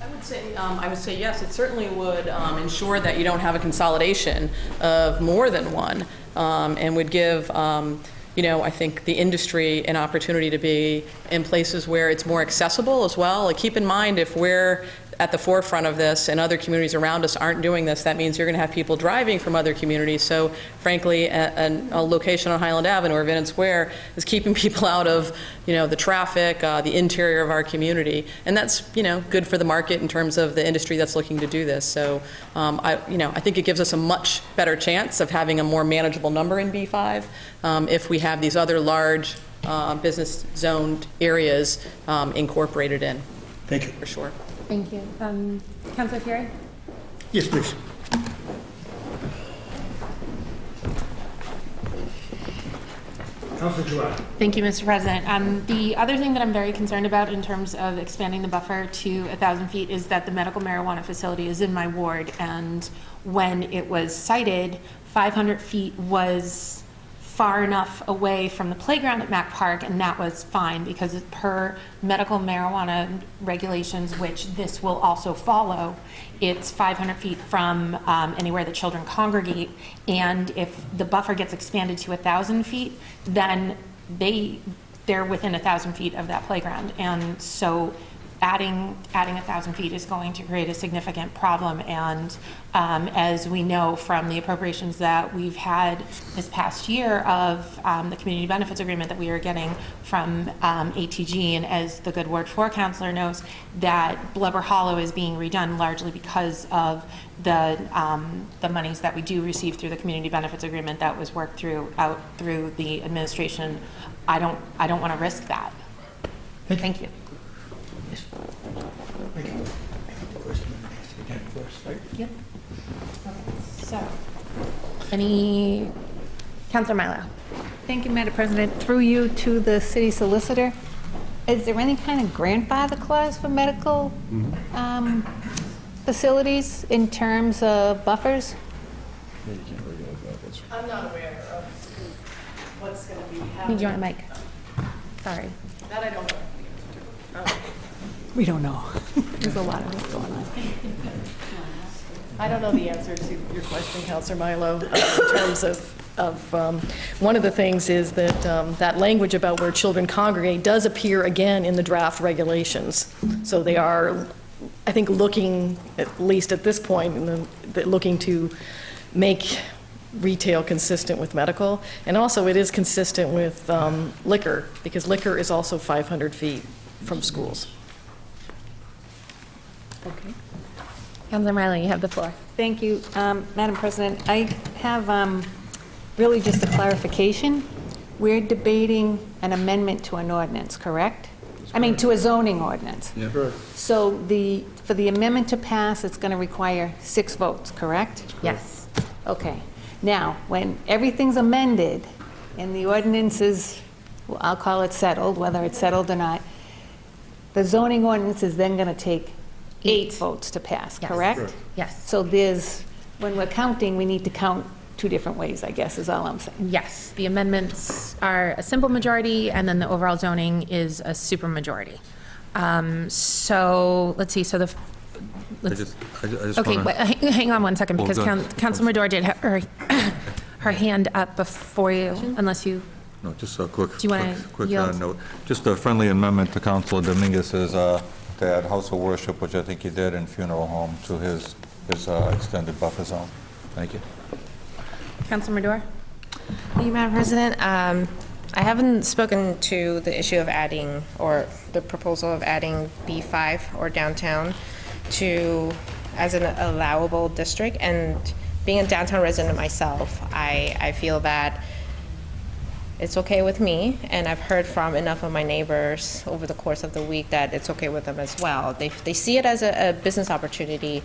I would say yes, it certainly would ensure that you don't have a consolidation of more than one, and would give, I think the industry an opportunity to be in places where it's more accessible as well. Like, keep in mind, if we're at the forefront of this and other communities around us aren't doing this, that means you're going to have people driving from other communities. So frankly, a location on Highland Avenue or Venice Square is keeping people out of, the traffic, the interior of our community. And that's, good for the market in terms of the industry that's looking to do this. So, I think it gives us a much better chance of having a more manageable number in B5 if we have these other large business zoned areas incorporated in. Thank you. For sure. Thank you. Councilor Fury? Yes, please. Councilor Gerard. Thank you, Mr. President. The other thing that I'm very concerned about in terms of expanding the buffer to 1,000 feet is that the medical marijuana facility is in my ward, and when it was cited, 500 feet was far enough away from the playground at Mack Park, and that was fine because per medical marijuana regulations, which this will also follow, it's 500 feet from anywhere that children congregate, and if the buffer gets expanded to 1,000 feet, then they're within 1,000 feet of that playground, and so adding 1,000 feet is going to create a significant problem. And as we know from the appropriations that we've had this past year of the community benefits agreement that we are getting from ATG, and as the Good Ward 4 councilor knows, that Blubber Hollow is being redone largely because of the monies that we do receive through the community benefits agreement that was worked out through the administration. I don't want to risk that. Thank you. Thank you. Yep. So, Councilor Milo. Thank you, Madam President. Through you to the city solicitor, is there any kind of grandfather clause for medical facilities in terms of buffers? I'm not aware of what's going to be happening. Need you on the mic. Sorry. That I don't know. We don't know. There's a lot of this going on. I don't know the answer to your question, Councilor Milo, in terms of one of the things is that that language about where children congregate does appear again in the draft regulations. So they are, I think, looking, at least at this point, looking to make retail consistent with medical. And also it is consistent with liquor, because liquor is also 500 feet from schools. Okay. Councilor Milo, you have the floor. Thank you, Madam President. I have really just a clarification. We're debating an amendment to an ordinance, correct? I mean, to a zoning ordinance. Yeah. Correct. So for the amendment to pass, it's going to require 6 votes, correct? Yes. Okay. Now, when everything's amended and the ordinance is, well, I'll call it settled, whether it's settled or not, the zoning ordinance is then going to take 8 votes to pass, Yes. correct? Correct. Yes. So when we're counting, we need to count 2 different ways, I guess, is all I'm saying. Yes, the amendments are a simple majority, and then the overall zoning is a supermajority. So let's see. So I just okay, wanna- but hang on one second, Well, because go- Councilor Madore did have her hand up before you, unless you. No, just a quick, Do you wanna quick yield? note. Just a friendly amendment to Councilor Dominguez's, to add house of worship, which I think he did, and funeral home to his extended buffer zone. Thank you. Councilor Madore? Thank you, Madam President. I haven't spoken to the issue of adding, or the proposal of adding B5 or downtown to, as an allowable district. And being a downtown resident myself, I feel that it's okay with me, and I've heard from enough of my neighbors over the course of the week that it's okay with them as well. They see it as a business opportunity.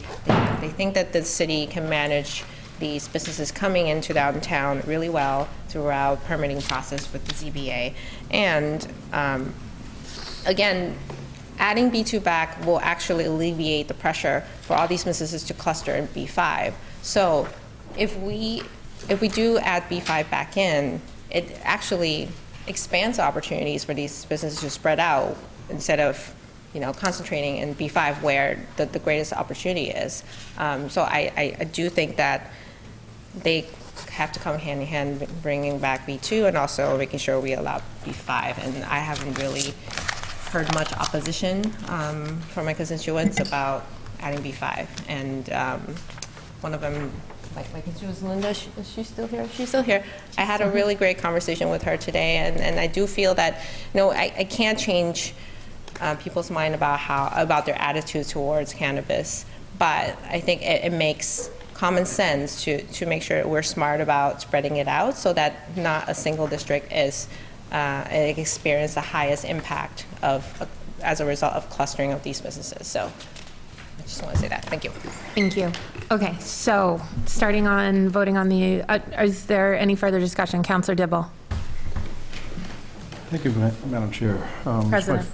They think that the city can manage these businesses coming into downtown really well throughout permitting process with the ZBA. And again, adding B2 back will actually alleviate the pressure for all these businesses to cluster in B5. So if we do add B5 back in, it actually expands opportunities for these businesses to spread out instead of, concentrating in B5 where the greatest opportunity is. So I do think that they have to come hand in hand, bringing back B2 and also making sure we allow B5. And I haven't really heard much opposition from my constituents about adding B5. And one of them, my constituent Linda, is she still here? She's still here. I had a really great conversation with her today, and I do feel that, I can't change people's mind about their attitudes towards cannabis, but I think it makes common sense to make sure we're smart about spreading it out so that not a single district is experience the highest impact as a result of clustering of these businesses. So I just want to say that. Thank you. Thank you. Okay, so starting on voting on the, is there any further discussion? Councilor Dibble. Thank you, Madam Chair. President.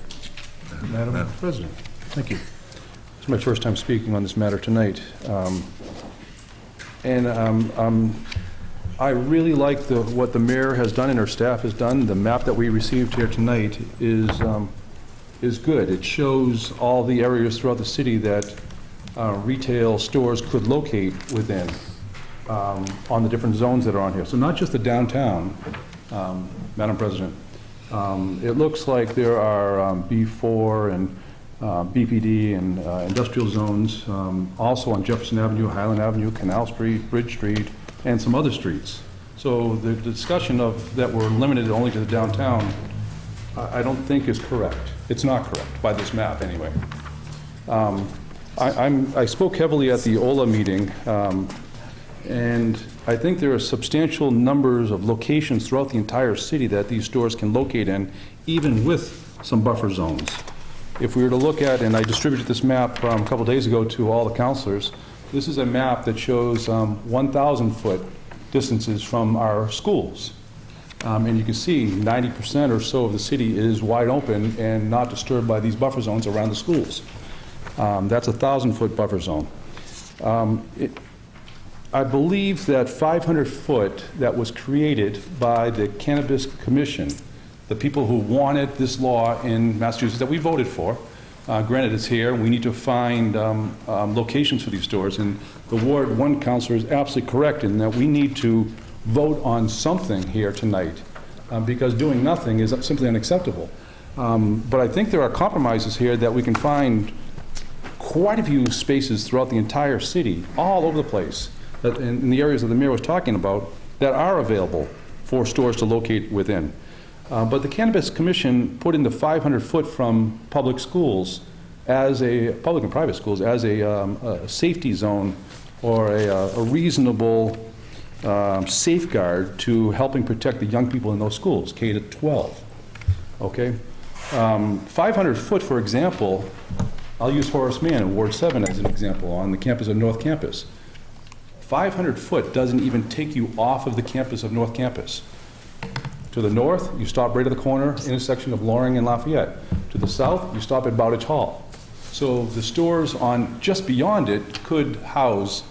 Madam President, thank you. It's my first time speaking on this matter tonight. I really like what the mayor has done and her staff has done. The map that we received here tonight is good. It shows all the areas throughout the city that retail stores could locate within on the different zones that are on here. So not just the downtown, Madam President. It looks like there are B4 and BPD and industrial zones, also on Jefferson Avenue, Highland Avenue, Canal Street, Bridge Street, and some other streets. So the discussion of that we're limited only to the downtown, I don't think is correct. It's not correct by this map, anyway. I spoke heavily at the OLA meeting, and I think there are substantial numbers of locations throughout the entire city that these stores can locate in, even with some buffer zones. If we were to look at, and I distributed this map a couple days ago to all the councilors, this is a map that shows 1,000-foot distances from our schools. And you can see 90% or so of the city is wide open and not disturbed by these buffer zones around the schools. That's a 1,000-foot buffer zone. I believe that 500-foot that was created by the Cannabis Commission, the people who wanted this law in Massachusetts that we voted for. Granted, it's here. We need to find locations for these stores. And the Ward 1 councilor is absolutely correct in that we need to vote on something here tonight because doing nothing is simply unacceptable. But I think there are compromises here that we can find quite a few spaces throughout the entire city, all over the place, in the areas that the mayor was talking about, that are available for stores to locate within. But the Cannabis Commission put in the 500-foot from public schools as public and private schools as a safety zone or a reasonable safeguard to helping protect the young people in those schools, K to 12. Okay? 500-foot, for example, I'll use Horace Mann in Ward 7 as an example on the campus of North Campus. 500-foot doesn't even take you off of the campus of North Campus. To the north, you stop right at the corner intersection of Loring and Lafayette. To the south, you stop at Bowditch Hall. So the stores on just beyond it could house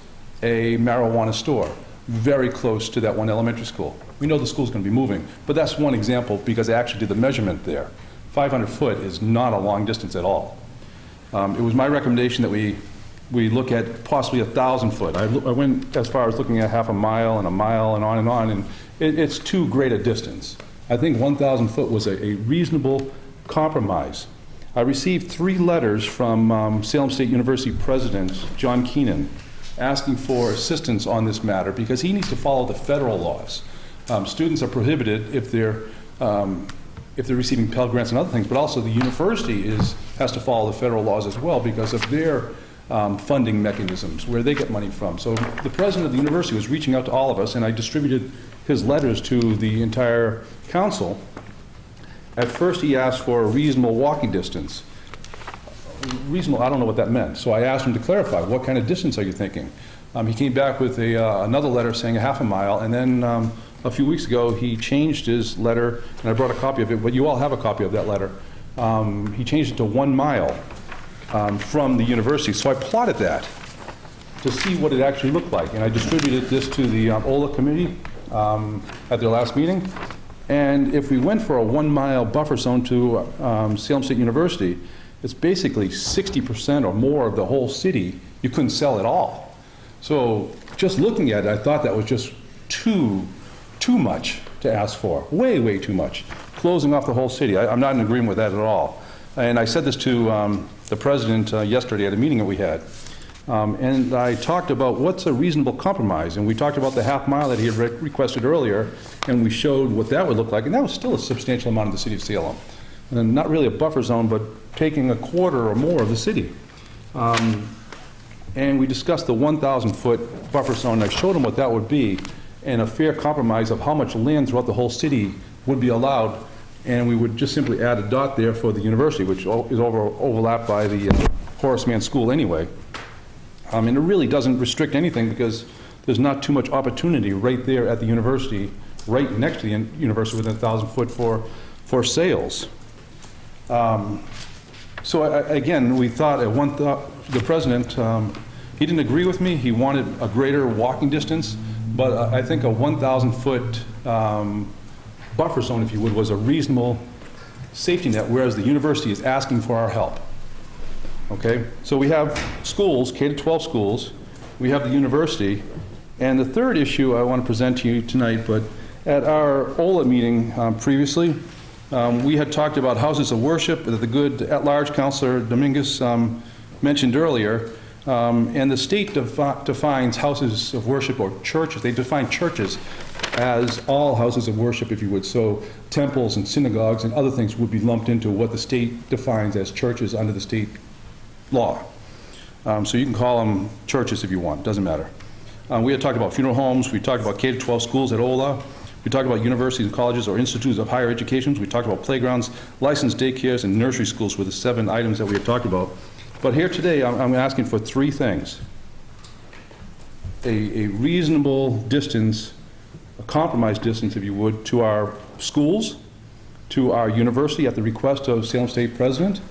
a marijuana store very close to that one elementary school. We know the school's going to be moving, but that's one example because I actually did the measurement there. 500 foot is not a long distance at all. It was my recommendation that we look at possibly 1,000 foot. I went as far as looking at half a mile and on, and it's too great a distance. I think 1,000 foot was a reasonable compromise. I received 3 letters from Salem State University President John Keenan asking for assistance on this matter because he needs to follow the federal laws. Students are prohibited if they're receiving Pell Grants and other things, but also the university has to follow the federal laws as well because of their funding mechanisms, where they get money from. So the president of the university was reaching out to all of us, and I distributed his letters to the entire council. At first, he asked for a reasonable walking distance. Reasonable, I don't know what that meant. So I asked him to clarify, what kind of distance are you thinking? He came back with another letter saying a half a mile, and then a few weeks ago, he changed his letter, and I brought a copy of it, but you all have a copy of that letter. He changed it to 1 mile from the university. So I plotted that to see what it actually looked like, and I distributed this to the OLA committee at their last meeting. And if we went for a 1 mile buffer zone to Salem State University, it's basically 60% or more of the whole city. You couldn't sell at all. So just looking at it, I thought that was just too much to ask for. Way, way too much. Closing off the whole city. I'm not in agreement with that at all. And I said this to the president yesterday at a meeting that we had. And I talked about what's a reasonable compromise. And we talked about the half mile that he had requested earlier, and we showed what that would look like. And that was still a substantial amount of the city of Salem. And not really a buffer zone, but taking a quarter or more of the city. And we discussed the 1,000-foot buffer zone. I showed him what that would be, and a fair compromise of how much land throughout the whole city would be allowed. And we would just simply add a dot there for the university, which is overlapped by the Horace Mann School anyway. And it really doesn't restrict anything because there's not too much opportunity right there at the university, right next to the university within 1,000 foot for sales. So again, we thought the president, he didn't agree with me. He wanted a greater walking distance, but I think a 1,000 foot buffer zone, if you would, was a reasonable safety net, whereas the university is asking for our help. Okay, so we have schools, K-12 schools, we have the university, and the third issue I want to present to you tonight, but at our OLA meeting previously, we had talked about houses of worship that the good at-large Councilor Dominguez mentioned earlier, and the state defines houses of worship or churches. They define churches as all houses of worship, if you would. So temples and synagogues and other things would be lumped into what the state defines as churches under the state law. So you can call them churches if you want, doesn't matter. We had talked about funeral homes, we talked about K-12 schools at OLA, we talked about universities and colleges or institutes of higher education, we talked about playgrounds, licensed daycares, and nursery schools were the 7 items that we had talked about. But here today, I'm asking for 3 things. A reasonable distance, a compromise distance, if you would, to our schools, to our university at the request of Salem State President,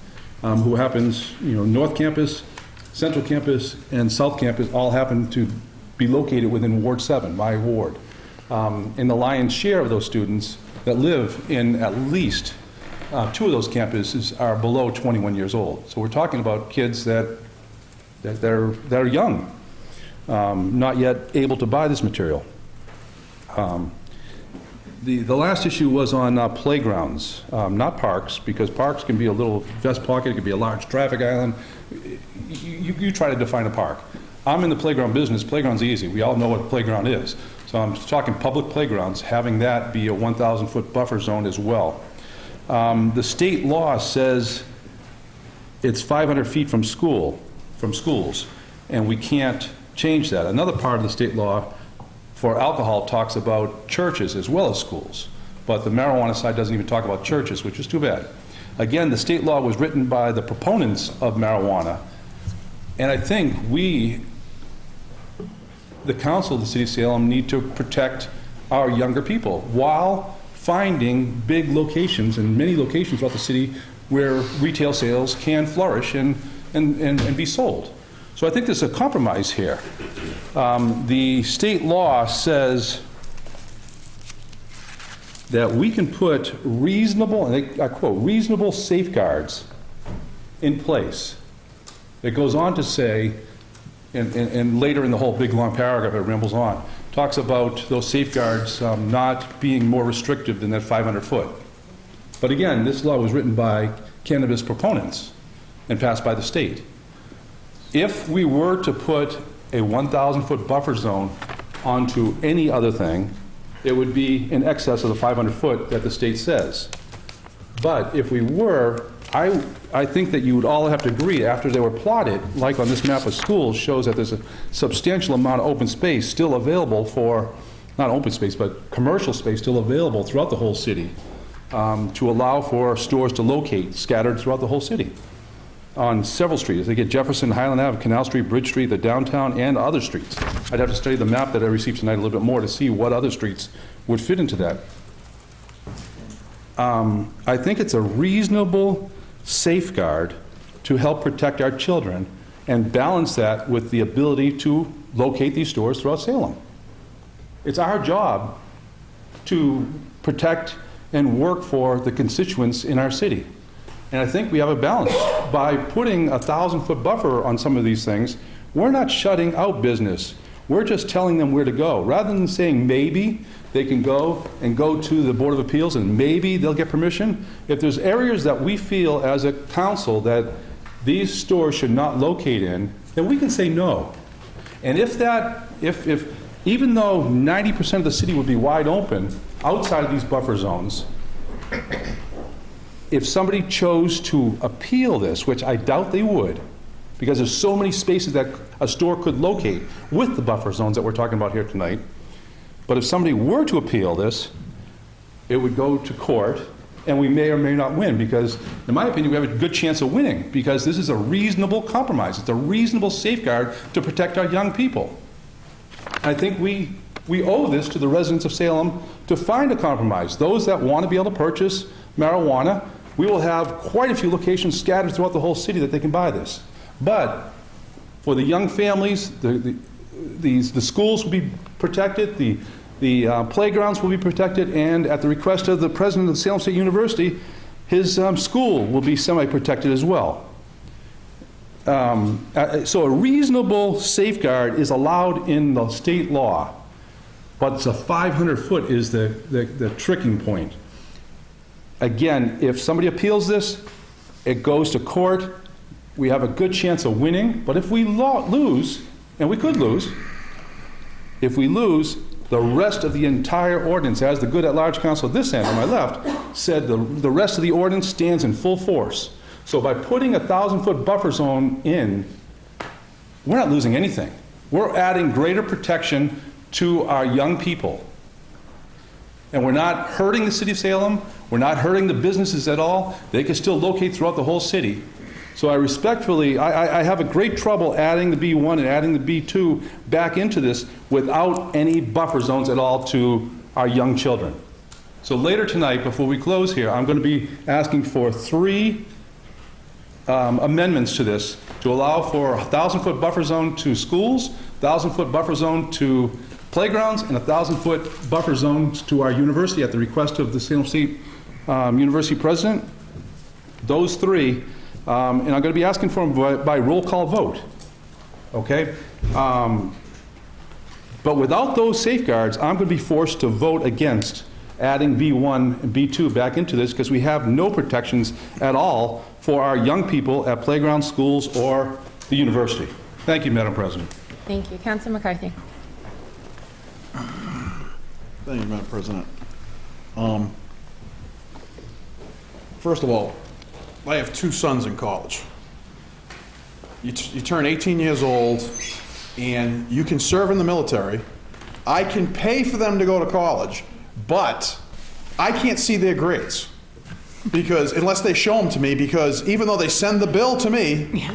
who happens, North Campus, Central Campus, and South Campus all happen to be located within Ward 7, my ward. And the lion's share of those students that live in at least 2 of those campuses are below 21 years old. So we're talking about kids that are young, not yet able to buy this material. The last issue was on playgrounds, not parks, because parks can be a little vest pocket, it could be a large traffic island. You try to define a park. I'm in the playground business. Playground's easy. We all know what a playground is. So I'm talking public playgrounds, having that be a 1,000-foot buffer zone as well. The state law says it's 500 feet from schools, and we can't change that. Another part of the state law for alcohol talks about churches as well as schools, but the marijuana side doesn't even talk about churches, which is too bad. Again, the state law was written by the proponents of marijuana, and I think we, the council of the city of Salem, need to protect our younger people while finding big locations and many locations throughout the city where retail sales can flourish and be sold. So I think there's a compromise here. The state law says that we can put reasonable, and I quote, reasonable safeguards in place. It goes on to say, and later in the whole big long paragraph, it rambles on, talks about those safeguards not being more restrictive than that 500 foot. But again, this law was written by cannabis proponents and passed by the state. If we were to put a 1,000-foot buffer zone onto any other thing, it would be in excess of the 500 foot that the state says. But if we were, I think that you would all have to agree after they were plotted, like on this map of schools, shows that there's a substantial amount of open space still available for, not open space, but commercial space still available throughout the whole city to allow for stores to locate scattered throughout the whole city on several streets. They get Jefferson, Highland Ave, Canal Street, Bridge Street, the downtown, and other streets. I'd have to study the map that I received tonight a little bit more to see what other streets would fit into that. I think it's a reasonable safeguard to help protect our children and balance that with the ability to locate these stores throughout Salem. It's our job to protect and work for the constituents in our city. And I think we have a balance. By putting a 1,000-foot buffer on some of these things, we're not shutting out business. We're just telling them where to go. Rather than saying maybe they can go to the Board of Appeals and maybe they'll get permission, if there's areas that we feel as a council that these stores should not locate in, then we can say no. And if even though 90% of the city would be wide open outside of these buffer zones, if somebody chose to appeal this, which I doubt they would, because there's so many spaces that a store could locate with the buffer zones that we're talking about here tonight, but if somebody were to appeal this, it would go to court, and we may or may not win, because, in my opinion, we have a good chance of winning, because this is a reasonable compromise. It's a reasonable safeguard to protect our young people. I think we owe this to the residents of Salem to find a compromise. Those that want to be able to purchase marijuana, we will have quite a few locations scattered throughout the whole city that they can buy this. But for the young families, the schools will be protected, the playgrounds will be protected, and at the request of the president of Salem State University, his school will be semi-protected as well. So a reasonable safeguard is allowed in the state law, but the 500-foot is the tricking point. Again, if somebody appeals this, it goes to court. We have a good chance of winning, but if we lose, and we could lose, if we lose, the rest of the entire ordinance, as the good at-large counsel at this end on my left said, the rest of the ordinance stands in full force. So by putting a 1,000-foot buffer zone in, we're not losing anything. We're adding greater protection to our young people. And we're not hurting the city of Salem. We're not hurting the businesses at all. They can still locate throughout the whole city. So I respectfully, I have a great trouble adding the B1 and adding the B2 back into this without any buffer zones at all to our young children. So later tonight, before we close here, I'm going to be asking for 3 amendments to this to allow for a 1,000-foot buffer zone to schools, 1,000-foot buffer zone to playgrounds, and a 1,000-foot buffer zones to our university at the request of the Salem State University president. Those 3, and I'm going to be asking for them by roll call vote, okay? But without those safeguards, I'm going to be forced to vote against adding B1 and B2 back into this, because we have no protections at all for our young people at playground schools or the university. Thank you, Madam President. Thank you. Councilor McCarthy. Thank you, Madam President. First of all, I have 2 sons in college. You turn 18 years old, and you can serve in the military. I can pay for them to go to college, but I can't see their grades, because unless they show them to me, because even though they send the bill to me,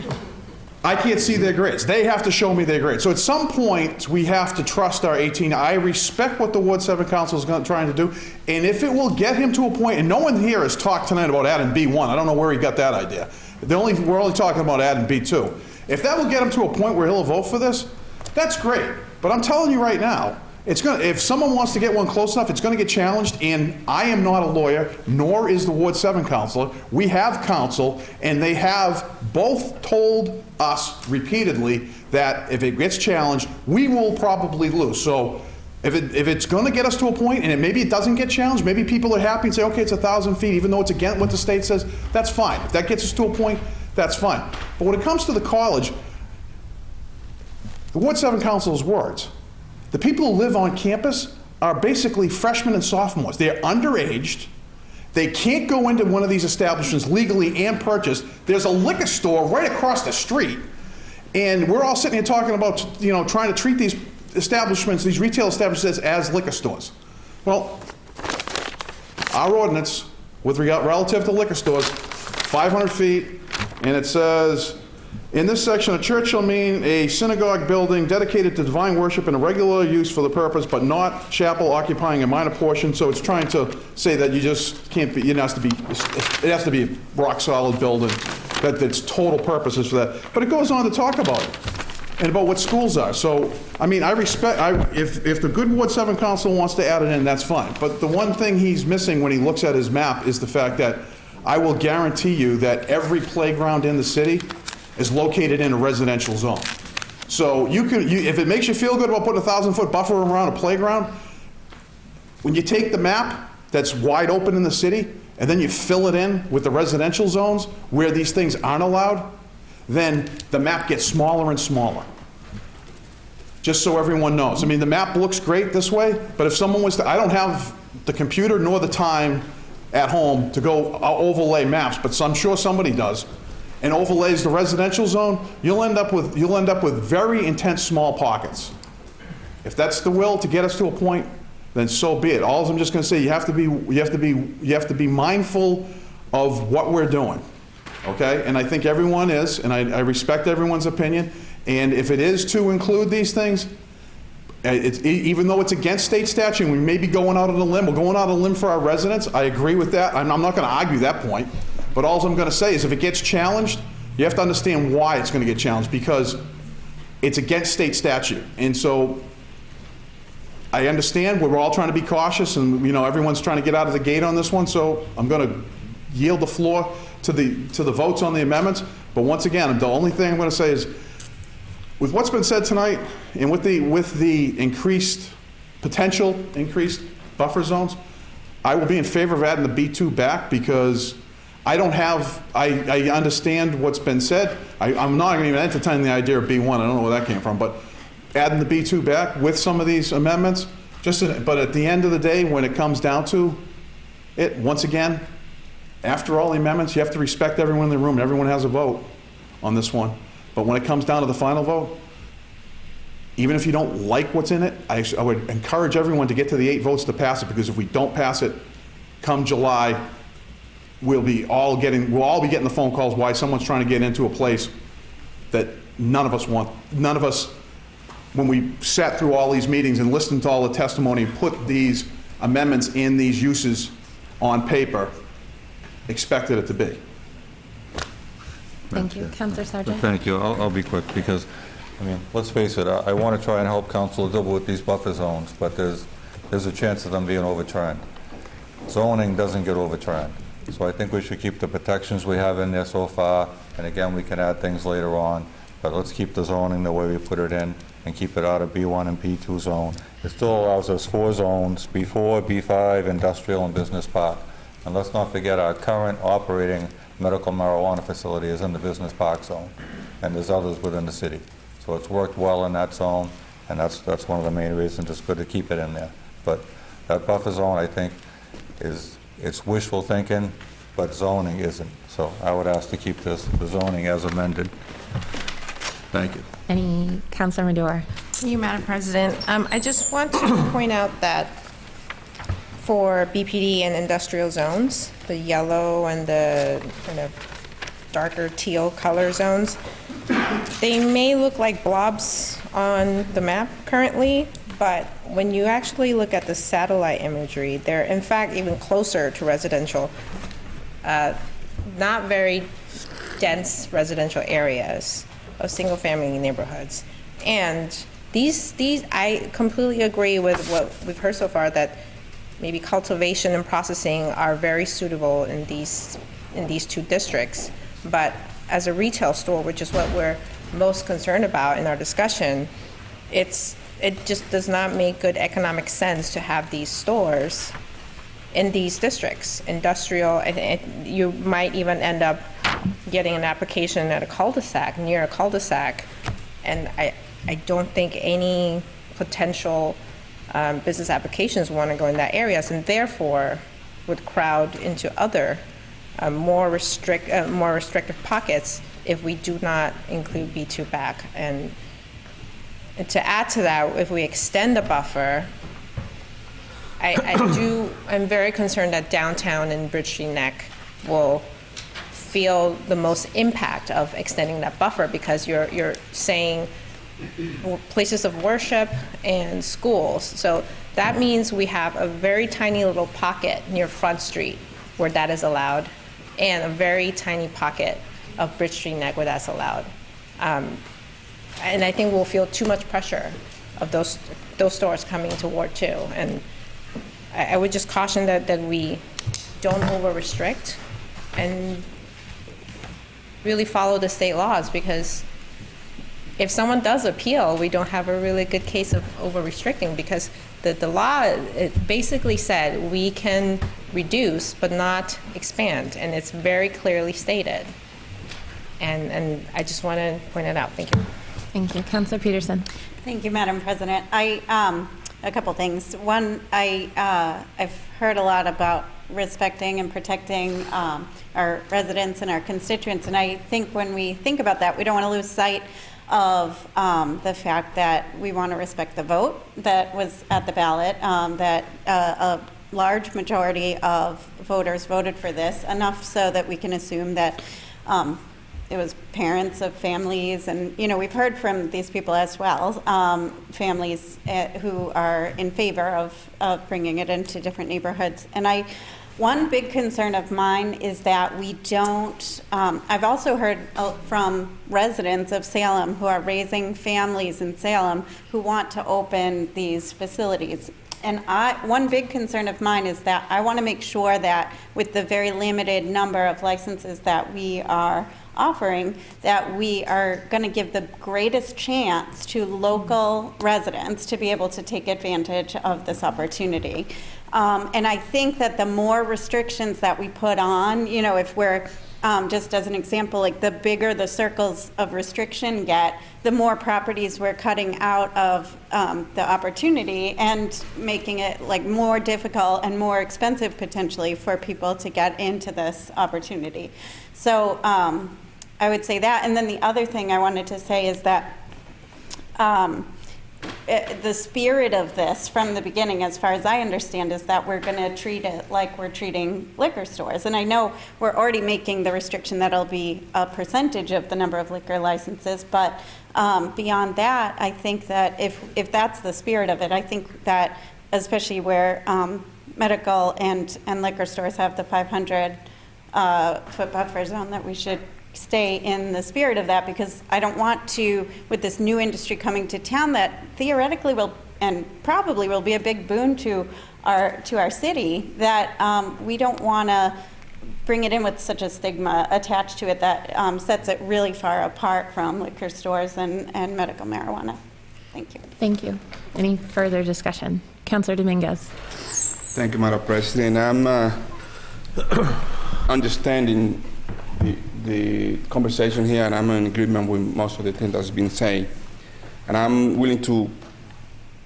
I can't see their grades. They have to show me their grades. So at some point, we have to trust our 18. I respect what the Ward 7 Council is trying to do, and if it will get him to a point, and no one here has talked tonight about adding B1. I don't know where he got that idea. We're only talking about adding B2. If that will get him to a point where he'll vote for this, that's great. But I'm telling you right now, if someone wants to get one close enough, it's going to get challenged, and I am not a lawyer, nor is the Ward 7 councilor. We have counsel, and they have both told us repeatedly that if it gets challenged, we will probably lose. So if it's going to get us to a point, and maybe it doesn't get challenged, maybe people are happy and say, okay, it's 1,000 feet, even though it's against what the state says, that's fine. If that gets us to a point, that's fine. But when it comes to the college, the Ward 7 council's words, the people who live on campus are basically freshmen and sophomores. They're underaged. They can't go into one of these establishments legally and purchase. There's a liquor store right across the street, and we're all sitting here talking about, trying to treat these establishments, these retail establishments, as liquor stores. Well, our ordinance with regard relative to liquor stores, 500 feet, and it says, in this section, a church shall mean a synagogue building dedicated to divine worship and a regular use for the purpose, but not chapel occupying a minor portion. So it's trying to say that you just can't be, it has to be a rock solid building, that its total purpose is for that. But it goes on to talk about it and about what schools are. So, I mean, I respect, if the good Ward 7 council wants to add it in, that's fine. But the one thing he's missing when he looks at his map is the fact that I will guarantee you that every playground in the city is located in a residential zone. So if it makes you feel good about putting a 1,000-foot buffer around a playground, when you take the map that's wide open in the city, and then you fill it in with the residential zones where these things aren't allowed, then the map gets smaller and smaller. Just so everyone knows. I mean, the map looks great this way, but if someone was to, I don't have the computer nor the time at home to go overlay maps, but I'm sure somebody does, and overlays the residential zone, you'll end up with very intense small pockets. If that's the will to get us to a point, then so be it. All I'm just going to say, you have to be mindful of what we're doing, okay? And I think everyone is, and I respect everyone's opinion. And if it is to include these things, even though it's against state statute, and we may be going out on a limb, we're going out on a limb for our residents. I agree with that. I'm not going to argue that point. But all I'm going to say is if it gets challenged, you have to understand why it's going to get challenged, because it's against state statute. And so I understand we're all trying to be cautious, and everyone's trying to get out of the gate on this one. So I'm going to yield the floor to the votes on the amendments. But once again, the only thing I'm going to say is, with what's been said tonight, and with the increased buffer zones, I will be in favor of adding the B2 back, because I understand what's been said. I'm not even entertaining the idea of B1. I don't know where that came from, but adding the B2 back with some of these amendments, but at the end of the day, when it comes down to it, once again, after all the amendments, you have to respect everyone in the room, and everyone has a vote on this one. But when it comes down to the final vote, even if you don't like what's in it, I would encourage everyone to get to the 8 votes to pass it, because if we don't pass it come July, we'll all be getting the phone calls why someone's trying to get into a place that none of us want. None of us, when we sat through all these meetings and listened to all the testimony and put these amendments in these uses on paper, expected it to be. Thank you. Councilor Sargent. Thank you. I'll be quick, because, let's face it, I want to try and help council deal with these buffer zones, but there's a chance of them being overturned. Zoning doesn't get overturned. So I think we should keep the protections we have in there so far, and again, we can add things later on, but let's keep the zoning the way we put it in and keep it out of B1 and B2 zone. It still allows us 4 zones, B4, B5, industrial, and business park. And let's not forget our current operating medical marijuana facility is in the business park zone, and there's others within the city. So it's worked well in that zone, and that's one of the main reasons it's good to keep it in there. But that buffer zone, I think, it's wishful thinking, but zoning isn't. So I would ask to keep the zoning as amended. Thank you. Any Councilor Madore? Thank you, Madam President. I just want to point out that for BPD and industrial zones, the yellow and the kind of darker teal color zones, they may look like blobs on the map currently, but when you actually look at the satellite imagery, they're in fact even closer to residential, not very dense residential areas of single-family neighborhoods. And these, I completely agree with what we've heard so far, that maybe cultivation and processing are very suitable in these 2 districts. But as a retail store, which is what we're most concerned about in our discussion, it just does not make good economic sense to have these stores in these districts. Industrial, you might even end up getting an application at a cul-de-sac, near a cul-de-sac, and I don't think any potential business applications want to go in that areas, and therefore would crowd into other more restrictive pockets if we do not include B2 back. And to add to that, if we extend the buffer, I'm very concerned that downtown and Bridge Street Neck will feel the most impact of extending that buffer, because you're saying places of worship and schools. So that means we have a very tiny little pocket near Front Street where that is allowed, and a very tiny pocket of Bridge Street Neck where that's allowed. And I think we'll feel too much pressure of those stores coming to Ward 2. And I would just caution that we don't over-restrict and really follow the state laws, because if someone does appeal, we don't have a really good case of over-restricting, because the law, it basically said we can reduce but not expand, and it's very clearly stated. And I just want to point it out. Thank you. Thank you. Councilor Peterson. Thank you, Madam President. A couple things. One, I've heard a lot about respecting and protecting our residents and our constituents, and I think when we think about that, we don't want to lose sight of the fact that we want to respect the vote that was at the ballot, that a large majority of voters voted for this, enough so that we can assume that it was parents of families, and we've heard from these people as well, families who are in favor of bringing it into different neighborhoods. And one big concern of mine is that we don't, I've also heard from residents of Salem who are raising families in Salem who want to open these facilities. And one big concern of mine is that I want to make sure that with the very limited number of licenses that we are offering, that we are going to give the greatest chance to local residents to be able to take advantage of this opportunity. And I think that the more restrictions that we put on, if we're, just as an example, like the bigger the circles of restriction get, the more properties we're cutting out of the opportunity and making it like more difficult and more expensive potentially for people to get into this opportunity. So I would say that. And then the other thing I wanted to say is that the spirit of this from the beginning, as far as I understand, is that we're going to treat it like we're treating liquor stores. And I know we're already making the restriction that it'll be a percentage of the number of liquor licenses, but beyond that, I think that if that's the spirit of it, I think that especially where medical and liquor stores have the 500 foot buffer zone, that we should stay in the spirit of that, because I don't want to, with this new industry coming to town that theoretically will and probably will be a big boon to our city, that we don't want to bring it in with such a stigma attached to it that sets it really far apart from liquor stores and medical marijuana. Thank you. Thank you. Any further discussion? Councilor Dominguez. Thank you, Madam President. I'm understanding the conversation here, and I'm in agreement with most of the things that's been said. And I'm willing to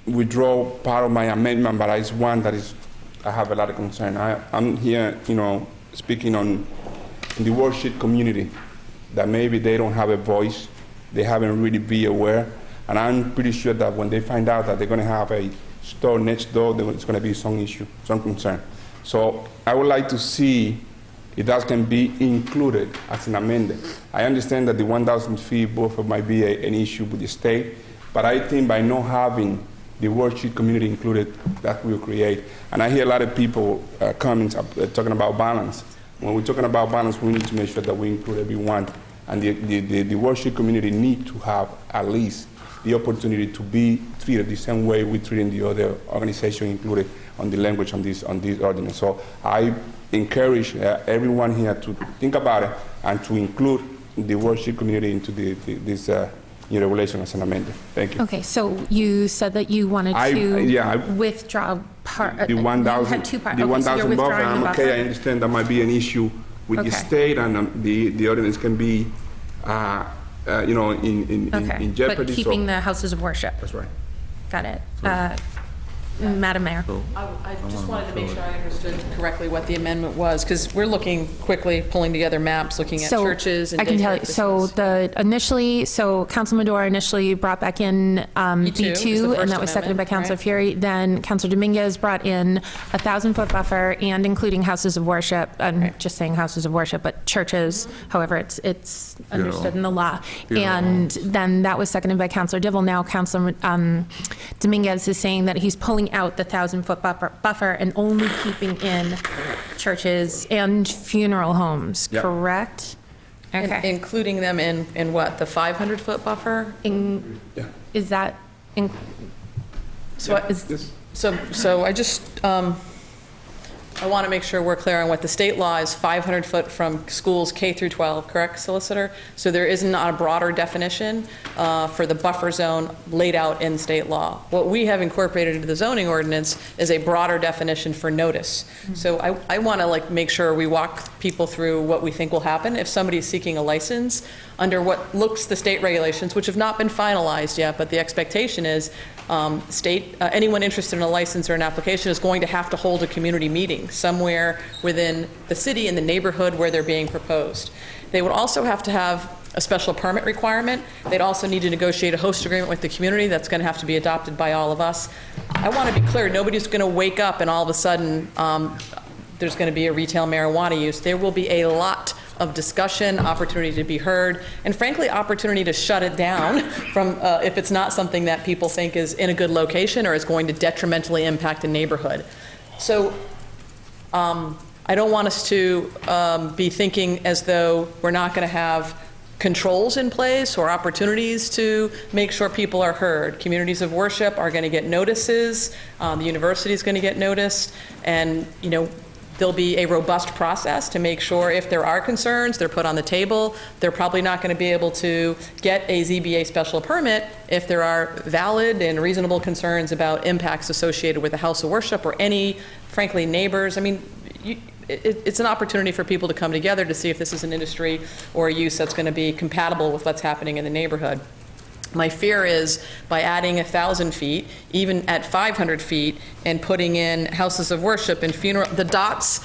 withdraw part of my amendment, but it's one that I have a lot of concern. I'm here, speaking on the worship community, that maybe they don't have a voice, they haven't really been aware, and I'm pretty sure that when they find out that they're going to have a store next door, there's going to be some issue, some concern. So I would like to see if that can be included as an amendment. I understand that the 1,000 feet buffer might be an issue with the state, but I think by not having the worship community included, that will create. And I hear a lot of people comments talking about balance. When we're talking about balance, we need to make sure that we include everyone. And the worship community need to have at least the opportunity to be treated the same way we're treating the other organization included on the language on this ordinance. So I encourage everyone here to think about it and to include the worship community into this new regulation as an amendment. Thank you. Okay, so you said that you wanted to withdraw part. The 1,000. You had two parts. The Okay, so you're 1,000 buffer. withdrawing I'm the okay. buffer. I understand that might be an issue with the state, and the ordinance can be, in jeopardy. But keeping the houses of worship. That's right. Got it. Madam Mayor. I just wanted to make sure I understood correctly what the amendment was, because we're looking quickly, pulling together maps, looking at churches and I can tell you, daycare so Council Medora initially brought back in B2, and that was seconded by Councilor Fury. Then Councilor Dominguez brought in 1,000-foot buffer and including houses of worship. I'm just saying houses of worship, but churches, however, it's understood in the law. And then that was seconded by Councilor Divil. Now Councilor Dominguez is saying that he's pulling out the 1,000-foot buffer and only keeping in churches and funeral homes, correct? Okay. Including them in what, the 500-foot buffer? Is that? So I just, I want to make sure we're clear on what the state law is, 500 foot from schools K through 12, correct, Solicitor? So there is not a broader definition for the buffer zone laid out in state law. What we have incorporated into the zoning ordinance is a broader definition for notice. So I want to make sure we walk people through what we think will happen if somebody is seeking a license under what looks the state regulations, which have not been finalized yet, but the expectation is anyone interested in a license or an application is going to have to hold a community meeting somewhere within the city in the neighborhood where they're being proposed. They would also have to have a special permit requirement. They'd also need to negotiate a host agreement with the community that's going to have to be adopted by all of us. I want to be clear, nobody's going to wake up and all of a sudden there's going to be a retail marijuana use. There will be a lot of discussion, opportunity to be heard, and frankly, opportunity to shut it down from if it's not something that people think is in a good location or is going to detrimentally impact a neighborhood. So I don't want us to be thinking as though we're not going to have controls in place or opportunities to make sure people are heard. Communities of worship are going to get notices, the university is going to get noticed, and there'll be a robust process to make sure if there are concerns, they're put on the table. They're probably not going to be able to get a ZBA special permit if there are valid and reasonable concerns about impacts associated with the house of worship or any, frankly, neighbors. I mean, it's an opportunity for people to come together to see if this is an industry or a use that's going to be compatible with what's happening in the neighborhood. My fear is by adding 1,000 feet, even at 500 feet, and putting in houses of worship and the dots,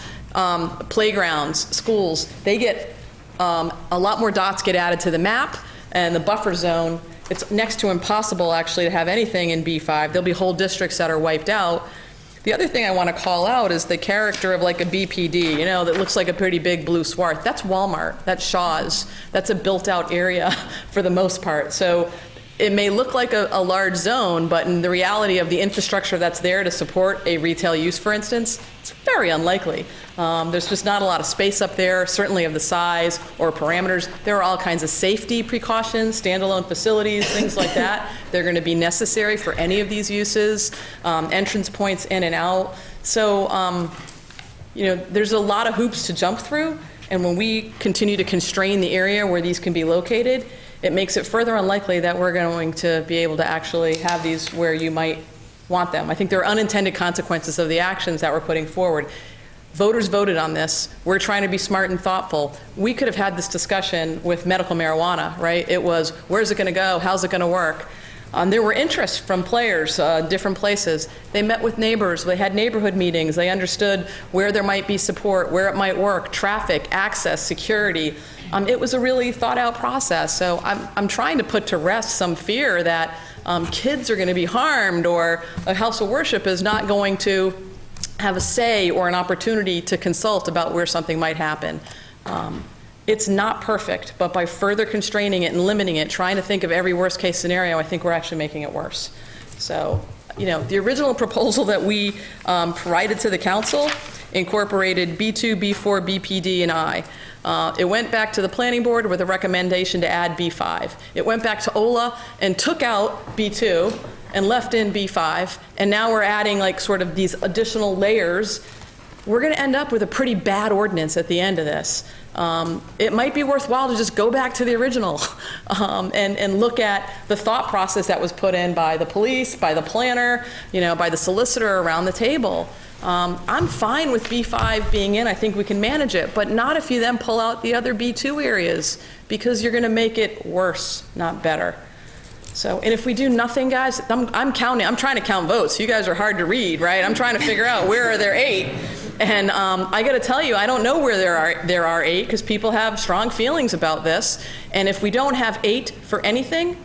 playgrounds, schools, they get, a lot more dots get added to the map, and the buffer zone, it's next to impossible actually to have anything in B5. There'll be whole districts that are wiped out. The other thing I want to call out is the character of like a BPD, that looks like a pretty big blue swath. That's Walmart, that's Shaw's, that's a built out area for the most part. So it may look like a large zone, but in the reality of the infrastructure that's there to support a retail use, for instance, it's very unlikely. There's just not a lot of space up there, certainly of the size or parameters. There are all kinds of safety precautions, standalone facilities, things like that. They're going to be necessary for any of these uses, entrance points in and out. So, there's a lot of hoops to jump through, and when we continue to constrain the area where these can be located, it makes it further unlikely that we're going to be able to actually have these where you might want them. I think there are unintended consequences of the actions that we're putting forward. Voters voted on this. We're trying to be smart and thoughtful. We could have had this discussion with medical marijuana, right? It was, where's it going to go? How's it going to work? There were interests from players, different places. They met with neighbors. They had neighborhood meetings. They understood where there might be support, where it might work, traffic, access, security. It was a really thought out process. So I'm trying to put to rest some fear that kids are going to be harmed or a house of worship is not going to have a say or an opportunity to consult about where something might happen. It's not perfect, but by further constraining it and limiting it, trying to think of every worst case scenario, I think we're actually making it worse. So, the original proposal that we provided to the council incorporated B2, B4, BPD, and I. It went back to the planning board with a recommendation to add B5. It went back to OLA and took out B2 and left in B5, and now we're adding sort of these additional layers. We're going to end up with a pretty bad ordinance at the end of this. It might be worthwhile to just go back to the original and look at the thought process that was put in by the police, by the planner, by the solicitor around the table. I'm fine with B5 being in. I think we can manage it, but not if you then pull out the other B2 areas, because you're going to make it worse, not better. So, and if we do nothing, guys, I'm trying to count votes. You guys are hard to read, right? I'm trying to figure out where are there 8. And I got to tell you, I don't know where there are 8 because people have strong feelings about this. And if we don't have 8 for anything,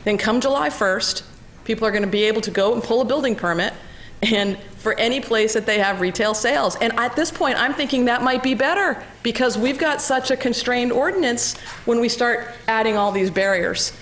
then come July 1st, people are going to be able to go and pull a building permit and for any place that they have retail sales. And at this point, I'm thinking that might be better because we've got such a constrained ordinance when we start adding all these barriers.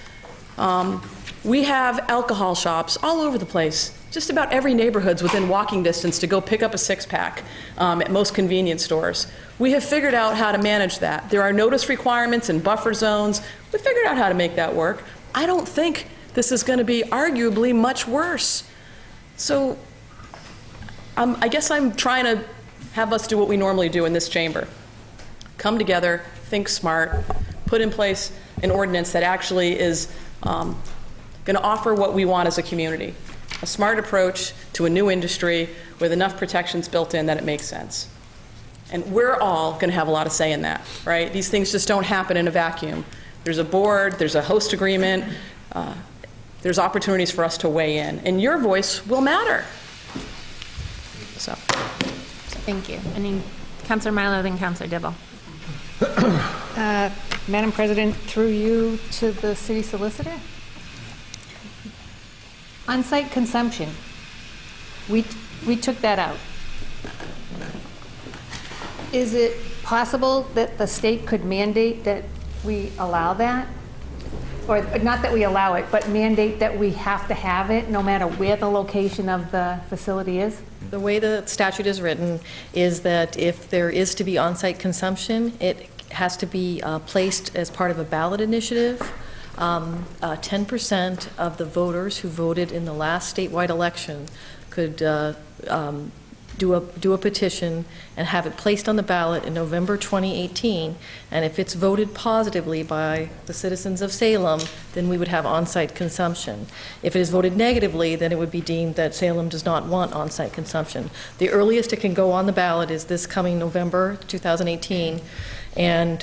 We have alcohol shops all over the place. Just about every neighborhood's within walking distance to go pick up a 6-pack at most convenience stores. We have figured out how to manage that. There are notice requirements and buffer zones. We figured out how to make that work. I don't think this is going to be arguably much worse. So I guess I'm trying to have us do what we normally do in this chamber. Come together, think smart, put in place an ordinance that actually is going to offer what we want as a community. A smart approach to a new industry with enough protections built in that it makes sense. And we're all going to have a lot of say in that, right? These things just don't happen in a vacuum. There's a board, there's a host agreement, there's opportunities for us to weigh in, and your voice will matter. So. Thank you. Any, Councilor Milo, then Councilor Dibble. Madam President, through you to the city solicitor. On-site consumption, we took that out. Is it possible that the state could mandate that we allow that? Or not that we allow it, but mandate that we have to have it no matter where the location of the facility is? The way the statute is written is that if there is to be on-site consumption, it has to be placed as part of a ballot initiative. 10% of the voters who voted in the last statewide election could do a petition and have it placed on the ballot in November 2018, and if it's voted positively by the citizens of Salem, then we would have on-site consumption. If it is voted negatively, then it would be deemed that Salem does not want on-site consumption. The earliest it can go on the ballot is this coming November 2018, and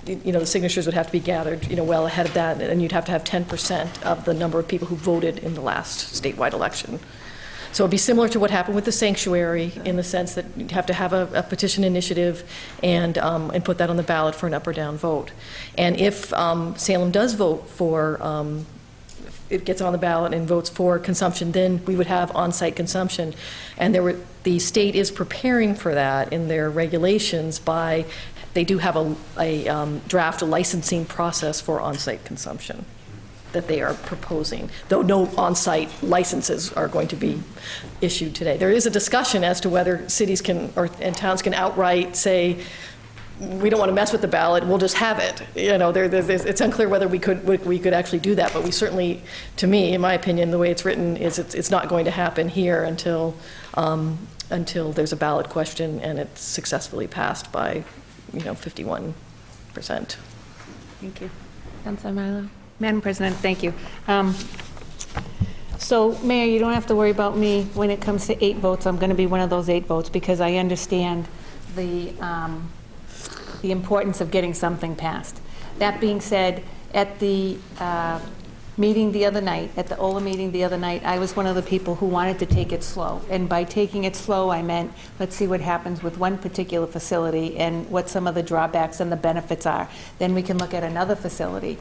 the signatures would have to be gathered well ahead of that, and you'd have to have 10% of the number of people who voted in the last statewide election. So it'd be similar to what happened with the sanctuary in the sense that you'd have to have a petition initiative and put that on the ballot for an up or down vote. And if Salem does vote for, it gets on the ballot and votes for consumption, then we would have on-site consumption. And the state is preparing for that in their regulations by, they do have a draft licensing process for on-site consumption that they are proposing, though no on-site licenses are going to be issued today. There is a discussion as to whether cities and towns can outright say, we don't want to mess with the ballot, we'll just have it. It's unclear whether we could actually do that, but we certainly, to me, in my opinion, the way it's written is it's not going to happen here until there's a ballot question and it's successfully passed by 51%. Thank you. Councilor Milo. Madam President, thank you. So, Mayor, you don't have to worry about me when it comes to 8 votes. I'm going to be one of those 8 votes because I understand the importance of getting something passed. That being said, at the meeting the other night, at the OLA meeting the other night, I was one of the people who wanted to take it slow. And by taking it slow, I meant, let's see what happens with one particular facility and what some of the drawbacks and the benefits are. Then we can look at another facility.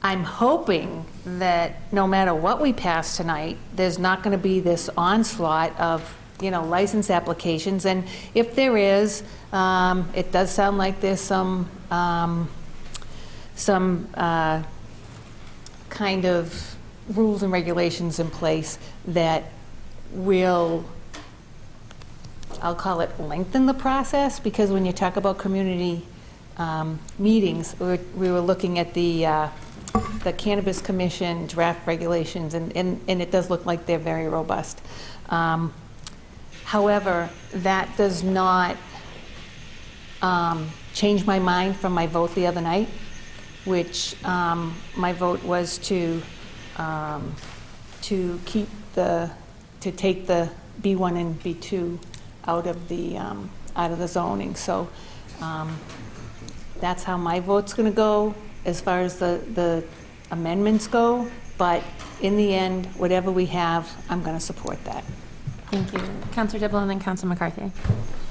I'm hoping that no matter what we pass tonight, there's not going to be this onslaught of license applications. And if there is, it does sound like there's some kind of rules and regulations in place that will, I'll call it, lengthen the process, because when you talk about community meetings, we were looking at the Cannabis Commission draft regulations, and it does look like they're very robust. However, that does not change my mind from my vote the other night, which my vote was to take the B1 and B2 out of the zoning. So that's how my vote's going to go as far as the amendments go. But in the end, whatever we have, I'm going to support that. Thank you. Councilor Dibble and then Councilor McCarthy.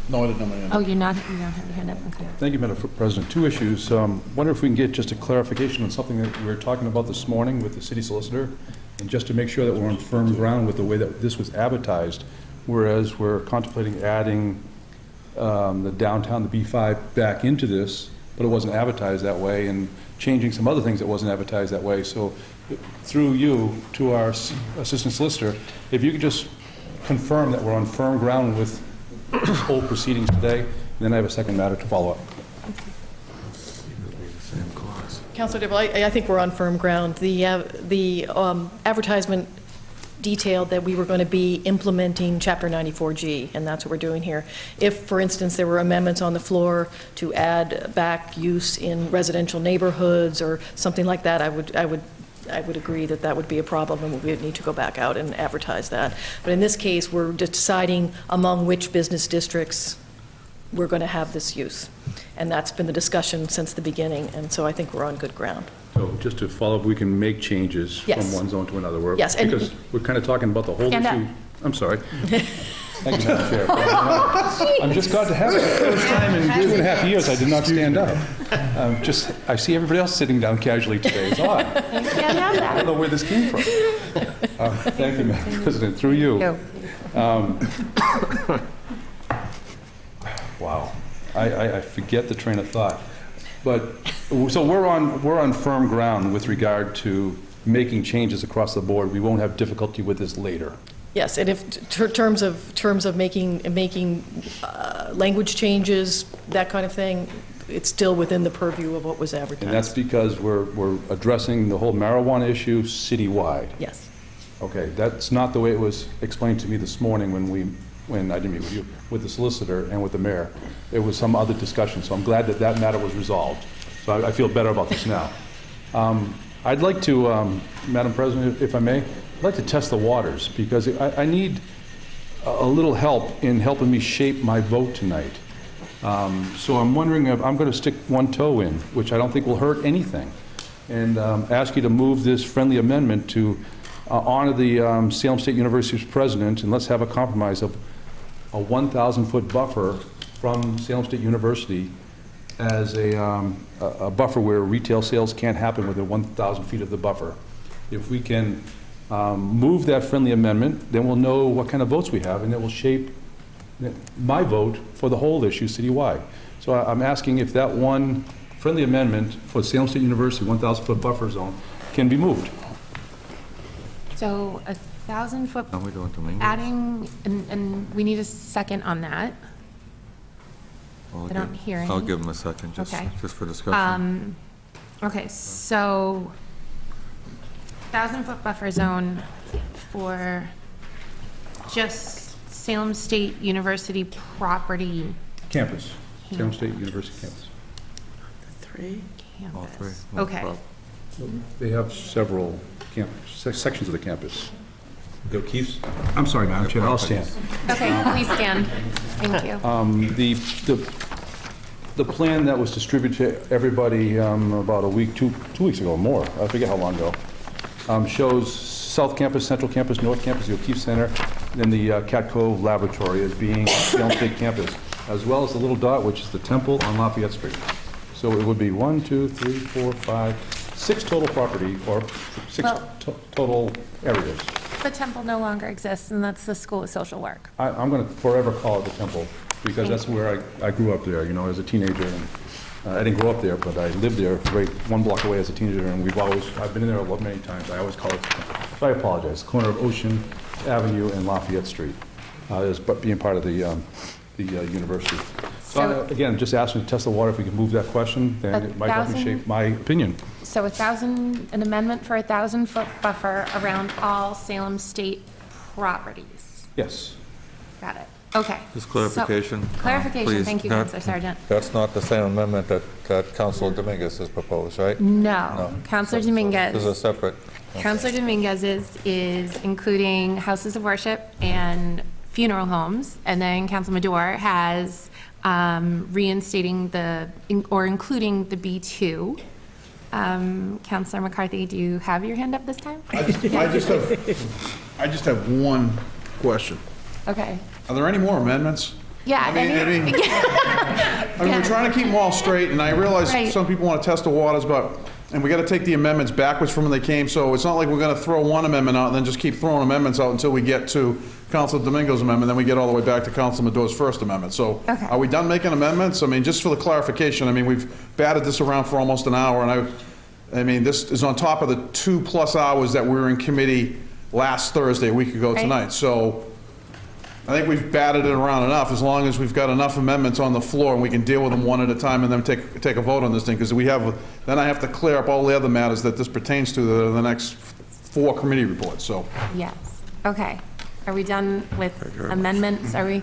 No, I didn't have my hand. Oh, you don't have your hand up. Okay. Thank you, Madam President. 2 issues. Wonder if we can get just a clarification on something that we were talking about this morning with the city solicitor, and just to make sure that we're on firm ground with the way that this was advertised, whereas we're contemplating adding the downtown, the B5, back into this, but it wasn't advertised that way, and changing some other things that wasn't advertised that way. So through you to our assistant solicitor, if you could just confirm that we're on firm ground with whole proceedings today, and then I have a second matter to follow up. Councilor Dibble, I think we're on firm ground. The advertisement detailed that we were going to be implementing Chapter 94G, and that's what we're doing here. If, for instance, there were amendments on the floor to add back use in residential neighborhoods or something like that, I would agree that that would be a problem, and we would need to go back out and advertise that. But in this case, we're deciding among which business districts we're going to have this use. And that's been the discussion since the beginning, and so I think we're on good ground. So just to follow up, we can make changes Yes. from one zone to another. Yes, and- Because we're kind of talking about the whole Stand up. issue. I'm sorry. Thank you, Madam Chair. I'm just glad to have it. The first time in 2.5 years I did not stand up. I see everybody else sitting down casually today. It's odd. I don't know where this came from. Thank you, Madam President. Through you. Wow. I forget the train of thought. But, so we're on firm ground with regard to making changes across the board. We won't have difficulty with this later. Yes, and if terms of making language changes, that kind of thing, it's still within the purview of what was advertised. And that's because we're addressing the whole marijuana issue citywide. Yes. Okay, that's not the way it was explained to me this morning when I didn't meet with you, with the solicitor and with the mayor. It was some other discussion, so I'm glad that that matter was resolved. So I feel better about this now. I'd like to, Madam President, if I may, I'd like to test the waters, because I need a little help in helping me shape my vote tonight. So I'm wondering if I'm going to stick one toe in, which I don't think will hurt anything, and ask you to move this friendly amendment to honor the Salem State University's president, and let's have a compromise of a 1,000-foot buffer from Salem State University as a buffer where retail sales can't happen within 1,000 feet of the buffer. If we can move that friendly amendment, then we'll know what kind of votes we have, and it will shape my vote for the whole issue citywide. So I'm asking if that one friendly amendment for Salem State University 1,000-foot buffer zone can be moved. So 1,000-foot, adding, and we need a second on that. I don't hear any. I'll give him a second, just for discussion. Okay, so 1,000-foot buffer zone for just Salem State University property. Campus. Salem State University campus. Three? All three. Okay. They have several sections of the campus. The O'Keefe's. I'm sorry, Madam Chair, I'll stand. Okay, please stand. Thank you. The plan that was distributed to everybody about a week, two weeks ago, more, I forget how long ago, shows South Campus, Central Campus, North Campus, the O'Keefe Center, and the Cat Cove Laboratory as being Salem State Campus, as well as the little dot, which is the Temple on Lafayette Street. So it would be 1, 2, 3, 4, 5, 6 total property, or 6 total areas. The temple no longer exists, and that's the School of Social Work. I'm going to forever call it the Temple, because that's where I grew up there, as a teenager. And I didn't grow up there, but I lived there right 1 block away as a teenager, and I've been in there many times. I always call it the Temple. So I apologize. Corner of Ocean Avenue and Lafayette Street, as being part of the university. So again, just asking to test the water. If we can move that question, then it might help me shape my opinion. So an amendment for 1,000-foot buffer around all Salem State properties. Yes. Got it. Okay. Just clarification. Clarification, please. thank you, Councilor Sargent. That's not the same amendment that Councilor Dominguez has proposed, right? No. Councilor Dominguez. This is a separate. Councilor Dominguez is including houses of worship and funeral homes, and then Councilor Madore has reinstating including the B2. Councilor McCarthy, do you have your hand up this time? I just have one question. Okay. Are there any more amendments? Yeah. I mean, we're trying to keep them all straight, and I realize some people want to test the waters, and we got to take the amendments backwards from when they came, so it's not like we're going to throw one amendment out and then just keep throwing amendments out until we get to Councilor Domingo's amendment, then we get all the way back to Councilor Madore's first amendment. So are we done making amendments? I mean, just for the clarification, I mean, we've batted this around for almost an hour, and I mean, this is on top of the 2+ hours that we were in committee last Thursday, a week ago tonight. So I think we've batted it around enough, as long as we've got enough amendments on the floor and we can deal with them one at a time and then take a vote on this thing, because then I have to clear up all the other matters that this pertains to, that are the next 4 committee reports, so. Yes. Okay. Are we done with amendments? Are we?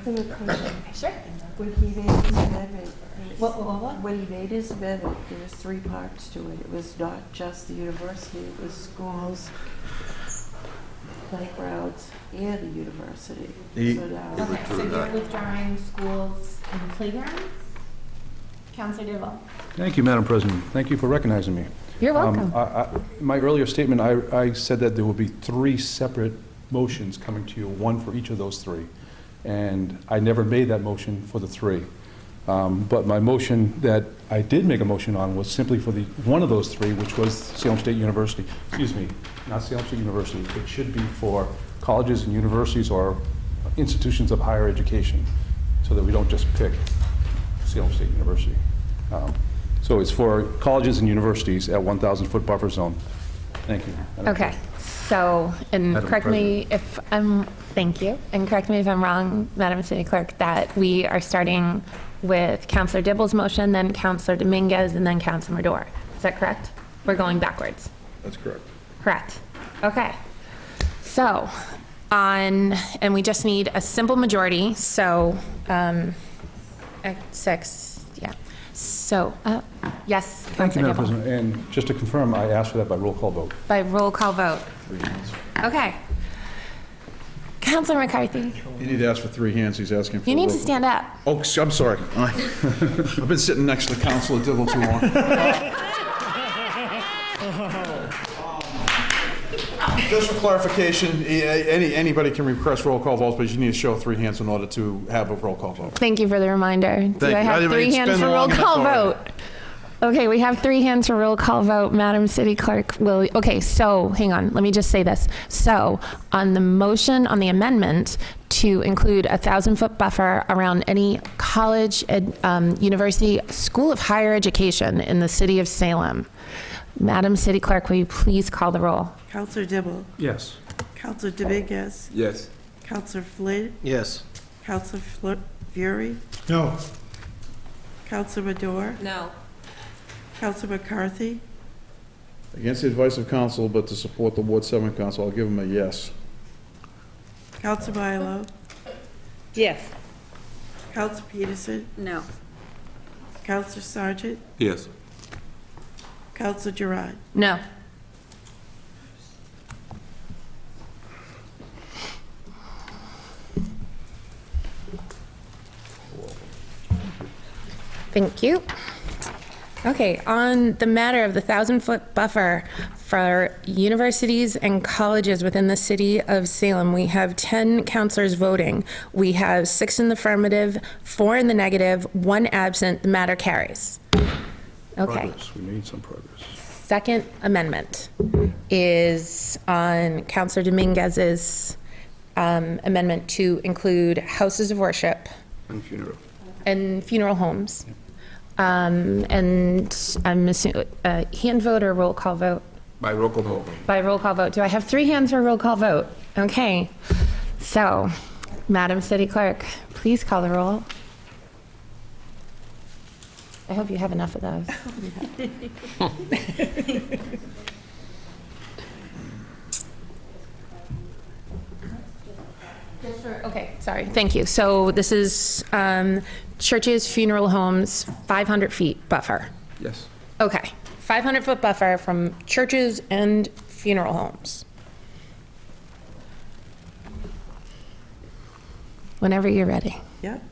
Sure. When he made his amendment, What? when he made his amendment, there was 3 parts to it. It was not just the university, it was schools, playgrounds, and the university. So now. Okay, so you're withdrawing schools and playgrounds? Counselor Duvall? Thank you, Madam President. Thank you for recognizing me. You're welcome. In my earlier statement, I said that there will be 3 separate motions coming to you, one for each of those 3. And I never made that motion for the 3. But my motion that I did make a motion on was simply for one of those 3, which was Salem State University. Excuse me, not Salem State University. It should be for colleges and universities or institutions of higher education, so that we don't just pick Salem State University. So it's for colleges and universities at 1,000-foot buffer zone. Thank you. Okay, so, and Madam correct me if thank you, and correct me if I'm wrong, Madam City Clerk, that we are starting with Counselor Dibble's motion, then Counselor Dominguez, and then Counselor Madore. Is that correct? We're going backwards. That's correct. Correct. Okay. So, and we just need a simple majority, so, 6, yeah. So, yes, Thank you, Counselor Madam Dibble. President. And just to confirm, I asked for that by roll call vote. By roll call vote. Okay. Counselor McCarthy, You need to ask for 3 hands, he's asking for. you need to roll- stand up. Oh, I'm sorry. I've been sitting next to Counselor Dibble too long. Just for clarification, anybody can request roll call votes, but you need to show 3 hands in order to have a roll call vote. Thank you for the reminder. Do Thank I you. have I mean, 3 it's hands been for roll long enough call already. vote? Okay, we have 3 hands for roll call vote. Madam City Clerk will, okay, so, hang on, let me just say this. So, on the motion, on the amendment to include a 1,000-foot buffer around any college, university, school of higher education in the city of Salem, Madam City Clerk, will you please call the roll? Counselor Dibble, Yes. Counselor Dominguez, Yes. Counselor Flynn, Yes. Counselor Fury, No. Counselor Madore, No. Counselor McCarthy, Against the advice of counsel, but to support the Ward 7 council, I'll give him a yes. Counselor Milo, Yes. Counselor Peterson, No. Counselor Sargent, Yes. Counselor Gerard. No. Thank you. Okay, on the matter of the 1,000-foot buffer for universities and colleges within the city of Salem, we have 10 counselors voting. We have 6 in the affirmative, 4 in the negative, 1 absent. The matter carries. Okay. Progress. We made some progress. Second amendment is on Counselor Dominguez's amendment to include houses of worship And funeral. and funeral homes. And I'm assuming, hand vote or roll call vote? By roll call vote. By roll call vote. Do I have 3 hands for roll call vote? Okay. So, Madam City Clerk, please call the roll. I hope you have enough of those. Okay, sorry, thank you. So this is churches, funeral homes, 500 feet buffer. Yes. Okay, 500-foot buffer from churches and funeral homes. Whenever you're ready. Yep.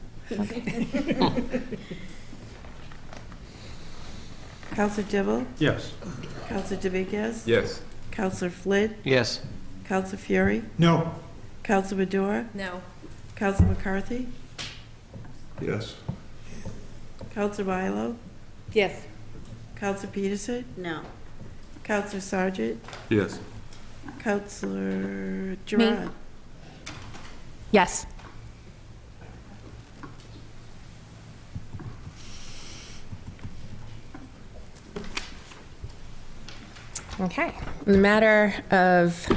Counselor Dibble, Yes. Counselor Dominguez, Yes. Counselor Flynn, Yes. Counselor Fury, No. Counselor Madore, No. Counselor McCarthy, Yes. Counselor Milo, Yes. Counselor Peterson, No. Counselor Sargent, Yes. Counselor Gerard. Yes. Okay. In the matter of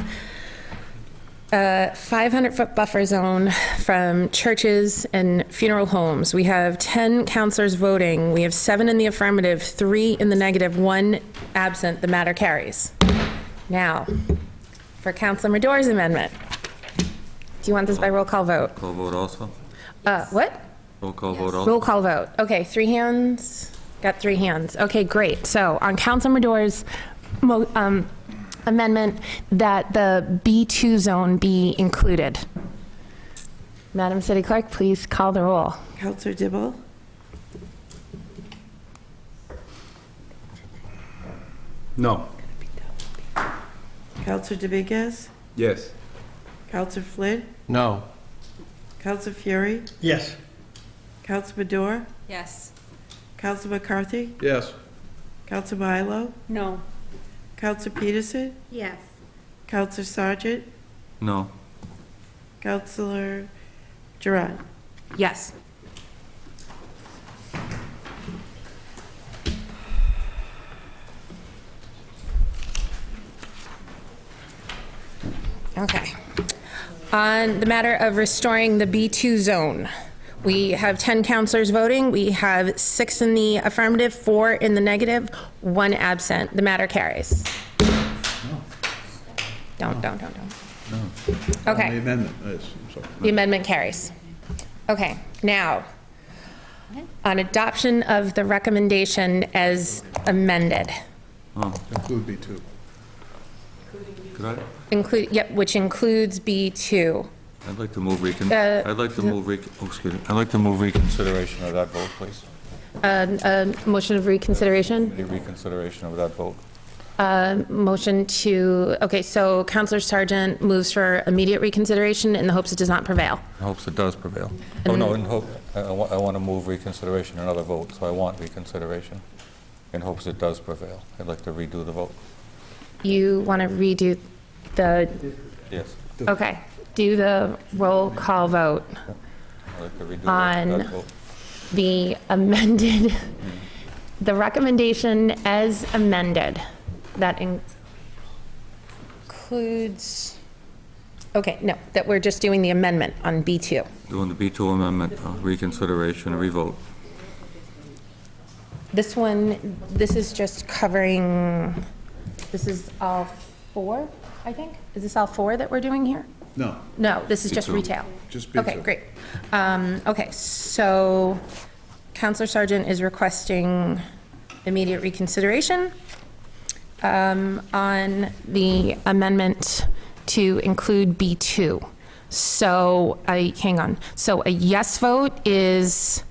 500-foot buffer zone from churches and funeral homes, we have 10 counselors voting. We have 7 in the affirmative, 3 in the negative, 1 absent. The matter carries. Now, for Counselor Madore's amendment. Do you want this by roll call vote? Call vote also? What? Roll call vote also? Roll call vote. Okay, 3 hands. Got 3 hands. Okay, great. So on Councilmember Dorr's amendment that the B2 zone be included. Madam City Clerk, please call the roll. Counselor Dibble? No. Counselor Dominguez? Yes. Counselor Flynn? No. Counselor Fury? Yes. Counselor Madore? Yes. Counselor McCarthy? Yes. Counselor Milo? No. Counselor Peterson? Yes. Counselor Sargent? No. Counselor Duran? Yes. Okay. On the matter of restoring the B2 zone, we have 10 counselors voting. We have 6 in the affirmative, 4 in the negative, 1 absent. The matter carries. Don't. No. Okay. The amendment is, I'm sorry. The amendment carries. Okay, now, on adoption of the recommendation as amended. Include B2. Could I? Which includes B2. I'd like to move I'd like to move reconsideration of that vote, please. Motion of reconsideration? The reconsideration of that vote. Motion to, okay, so Counselor Sargent moves for immediate reconsideration in the hopes it does not prevail. In hopes it does prevail. Oh, no, in hope, I want to move reconsideration, another vote, so I want reconsideration in hopes it does prevail. I'd like to redo the vote. You want to redo the, Yes. okay, do the roll call vote I'd like to redo that on vote. the amended, the recommendation as amended. That includes, okay, no, that we're just doing the amendment on B2. Doing the B2 amendment, reconsideration, revote. This one, this is just covering, this is all 4, I think? Is this all 4 that we're doing here? No. No, this is just B2. retail. Just B2. Okay, great. Okay, so Counselor Sargent is requesting immediate reconsideration on the amendment to include B2. So, hang on. So a yes vote is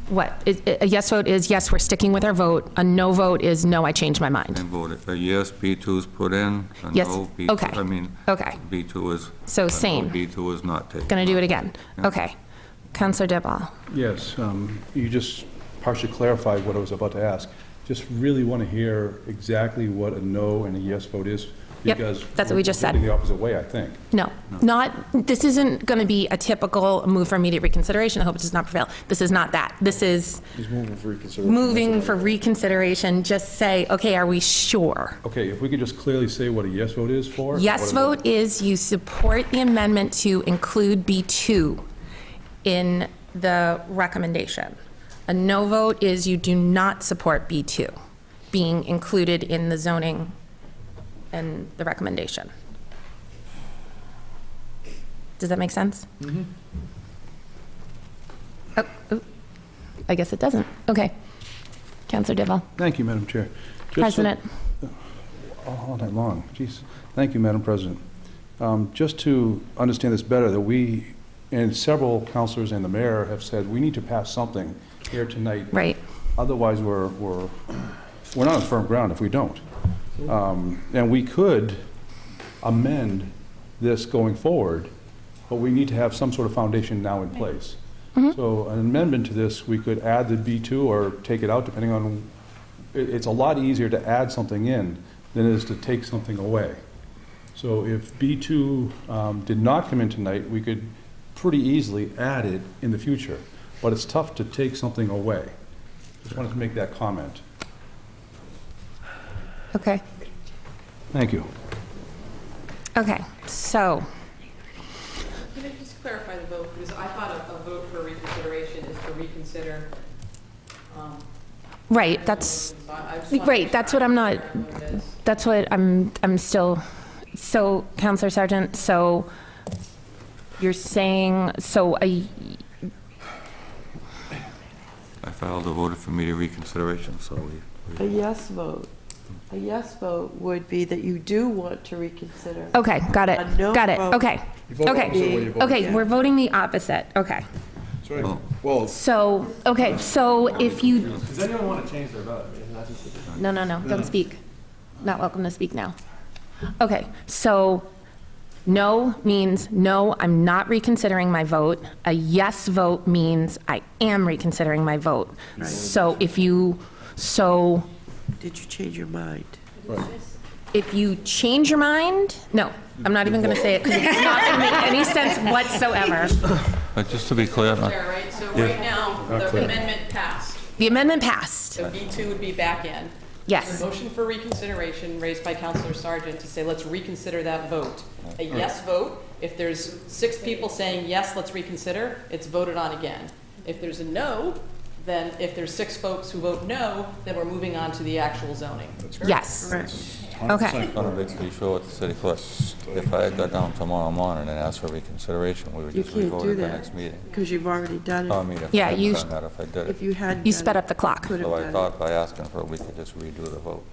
what? A yes vote is yes, we're sticking with our vote. A no vote is no, I changed my mind. And voted. A yes, B2 is put in. A Yes, no, B2. okay. I mean, Okay. B2 is. So a no, same. B2 is not taken. Gonna do it again. Yeah. Okay. Counselor Dibble. Yes, you just partially clarified what I was about to ask. Just really want to hear exactly what a no and a yes vote is. Yep, Because that's what we just we're said. heading the opposite way, I think. No, this isn't going to be a typical move for immediate reconsideration. I hope it does not prevail. This is not that. This is He's moving for reconsideration. moving for reconsideration. Just say, okay, are we sure? Okay, if we could just clearly say what a yes vote is for? Yes vote is you support the amendment to include B2 in the recommendation. A no vote is you do not support B2 being included in the zoning and the recommendation. Does that make sense? Mm-hmm. Oh, I guess it doesn't. Okay. Counselor Dibble. Thank you, Madam Chair. Just President. all night long, jeez. Thank you, Madam President. Just to understand this better, that we, and several councilors and the mayor have said, we need to pass something here tonight. Right. Otherwise, we're not on firm ground if we don't. And we could amend this going forward, but we need to have some sort of foundation now in place. So an amendment to this, we could add the B2 or take it out, depending on, it's a lot easier to add something in than it is to take something away. So if B2 did not come in tonight, we could pretty easily add it in the future. But it's tough to take something away. Just wanted to make that comment. Okay. Thank you. Okay. So, Can I just clarify the vote? Because I thought a vote for reconsideration is to reconsider. right, that's I just wanna right. make That's sure what I'm not. I know what it is. That's what I'm still. So, Counselor Sargent. So, You're saying, so I filed a vote for immediate reconsideration, so A yes vote. A yes vote would be that you do want to reconsider. okay, got it, A no got it, vote. okay. You vote opposite what you voted. Okay, we're voting the opposite, okay. Well, So, okay, so if you, Does anyone want to change their vote? no, don't speak. Not welcome to speak now. Okay, so no means no, I'm not reconsidering my vote. A yes vote means I am reconsidering my vote. So if you, Did you change your mind? if you change your mind, no, I'm not even going to say it because it's not going to make any sense whatsoever. But just to be clear, Right, so right now, the amendment passed. The amendment passed. So B2 would be back in. Yes. The motion for reconsideration raised by Councilor Sargent to say, let's reconsider that vote. A yes vote, if there's 6 people saying, yes, let's reconsider, it's voted on again. If there's a no, then if there's 6 folks who vote no, then we're moving on to the actual zoning. Yes. Okay. I'm going to be sure with the city clerk. If I had got down tomorrow morning and asked for reconsideration, we would You just can't re-vote do at the that. next meeting. Because you've already done I it. mean, if Yeah, I had you- done that, if I did it. If you had. You sped up the clock. Could have So I done it. thought by asking for it, we could just redo the vote.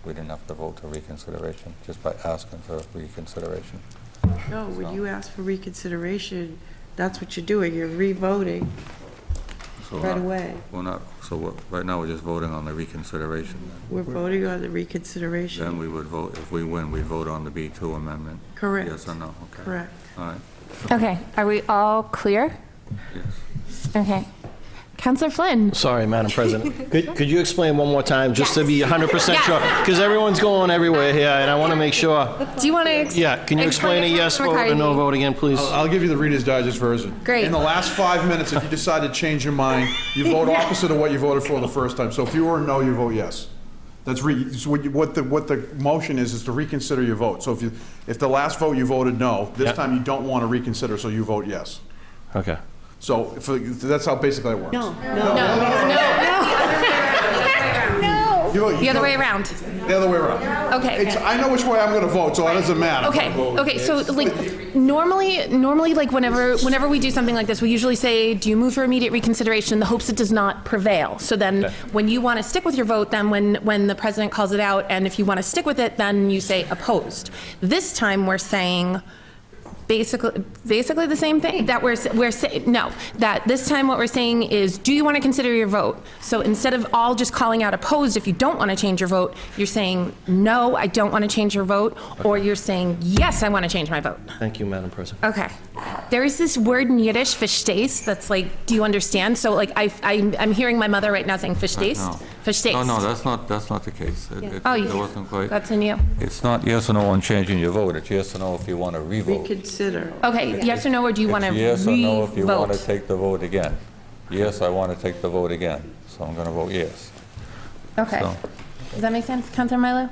We didn't have to vote to reconsideration, just by asking for reconsideration. No, when you ask for reconsideration, that's what you're doing, you're re-voting So right away. We're not, so right now, we're just voting on the reconsideration. We're voting on the Then reconsideration. we would vote, if we win, we vote on the B2 amendment. Correct. Yes or no? Okay. Correct. All right. Okay, are we all clear? Yes. Okay. Counselor Flynn? Sorry, Madam President. Could you explain one more time, just to be 100% Yes. sure? Because everyone's going everywhere here, and I want to make sure. Do you want to? Yeah, can you explain a yes vote or no vote again, please? I'll give you the Reader's Digest version. Great. In the last 5 minutes, if you decide to change your mind, you vote opposite of what you voted for the first time. So if you were a no, you vote yes. That's so what the motion is to reconsider your vote. So if the last vote you voted no, this Yep. time you don't want to reconsider, so you vote yes. Okay. So that's how basically it works. No. The The other way around. The other way around. Okay. I know which way I'm going to vote, so it doesn't matter. Okay, so like normally like whenever we do something like this, we usually say, do you move for immediate reconsideration in the hopes it does not prevail? So then when you want to stick with your vote, then when the president calls it out, and if you want to stick with it, then you say opposed. This time we're saying basically the same thing, that we're saying, no, that this time what we're saying is, do you want to consider your vote? So instead of all just calling out opposed, if you don't want to change your vote, you're saying, no, I don't want to change your vote, or you're saying, yes, I want to change my vote. Thank you, Madam President. Okay. There is this word in Yiddish, verstehst, that's like, do you understand? So like, I'm hearing my mother right now saying, verstehst? No. Verstehst. No, that's not the case. It Oh, wasn't quite. that's in you. It's not yes or no on changing your vote. It's yes or no if you want to revote. Consider. Okay, yes or no, or do you want to It's yes or no if you want to re-vote? take the vote again. Yes, I want to take the vote again, so I'm going to vote yes. Okay. So- Does that make sense, Counselor Milo?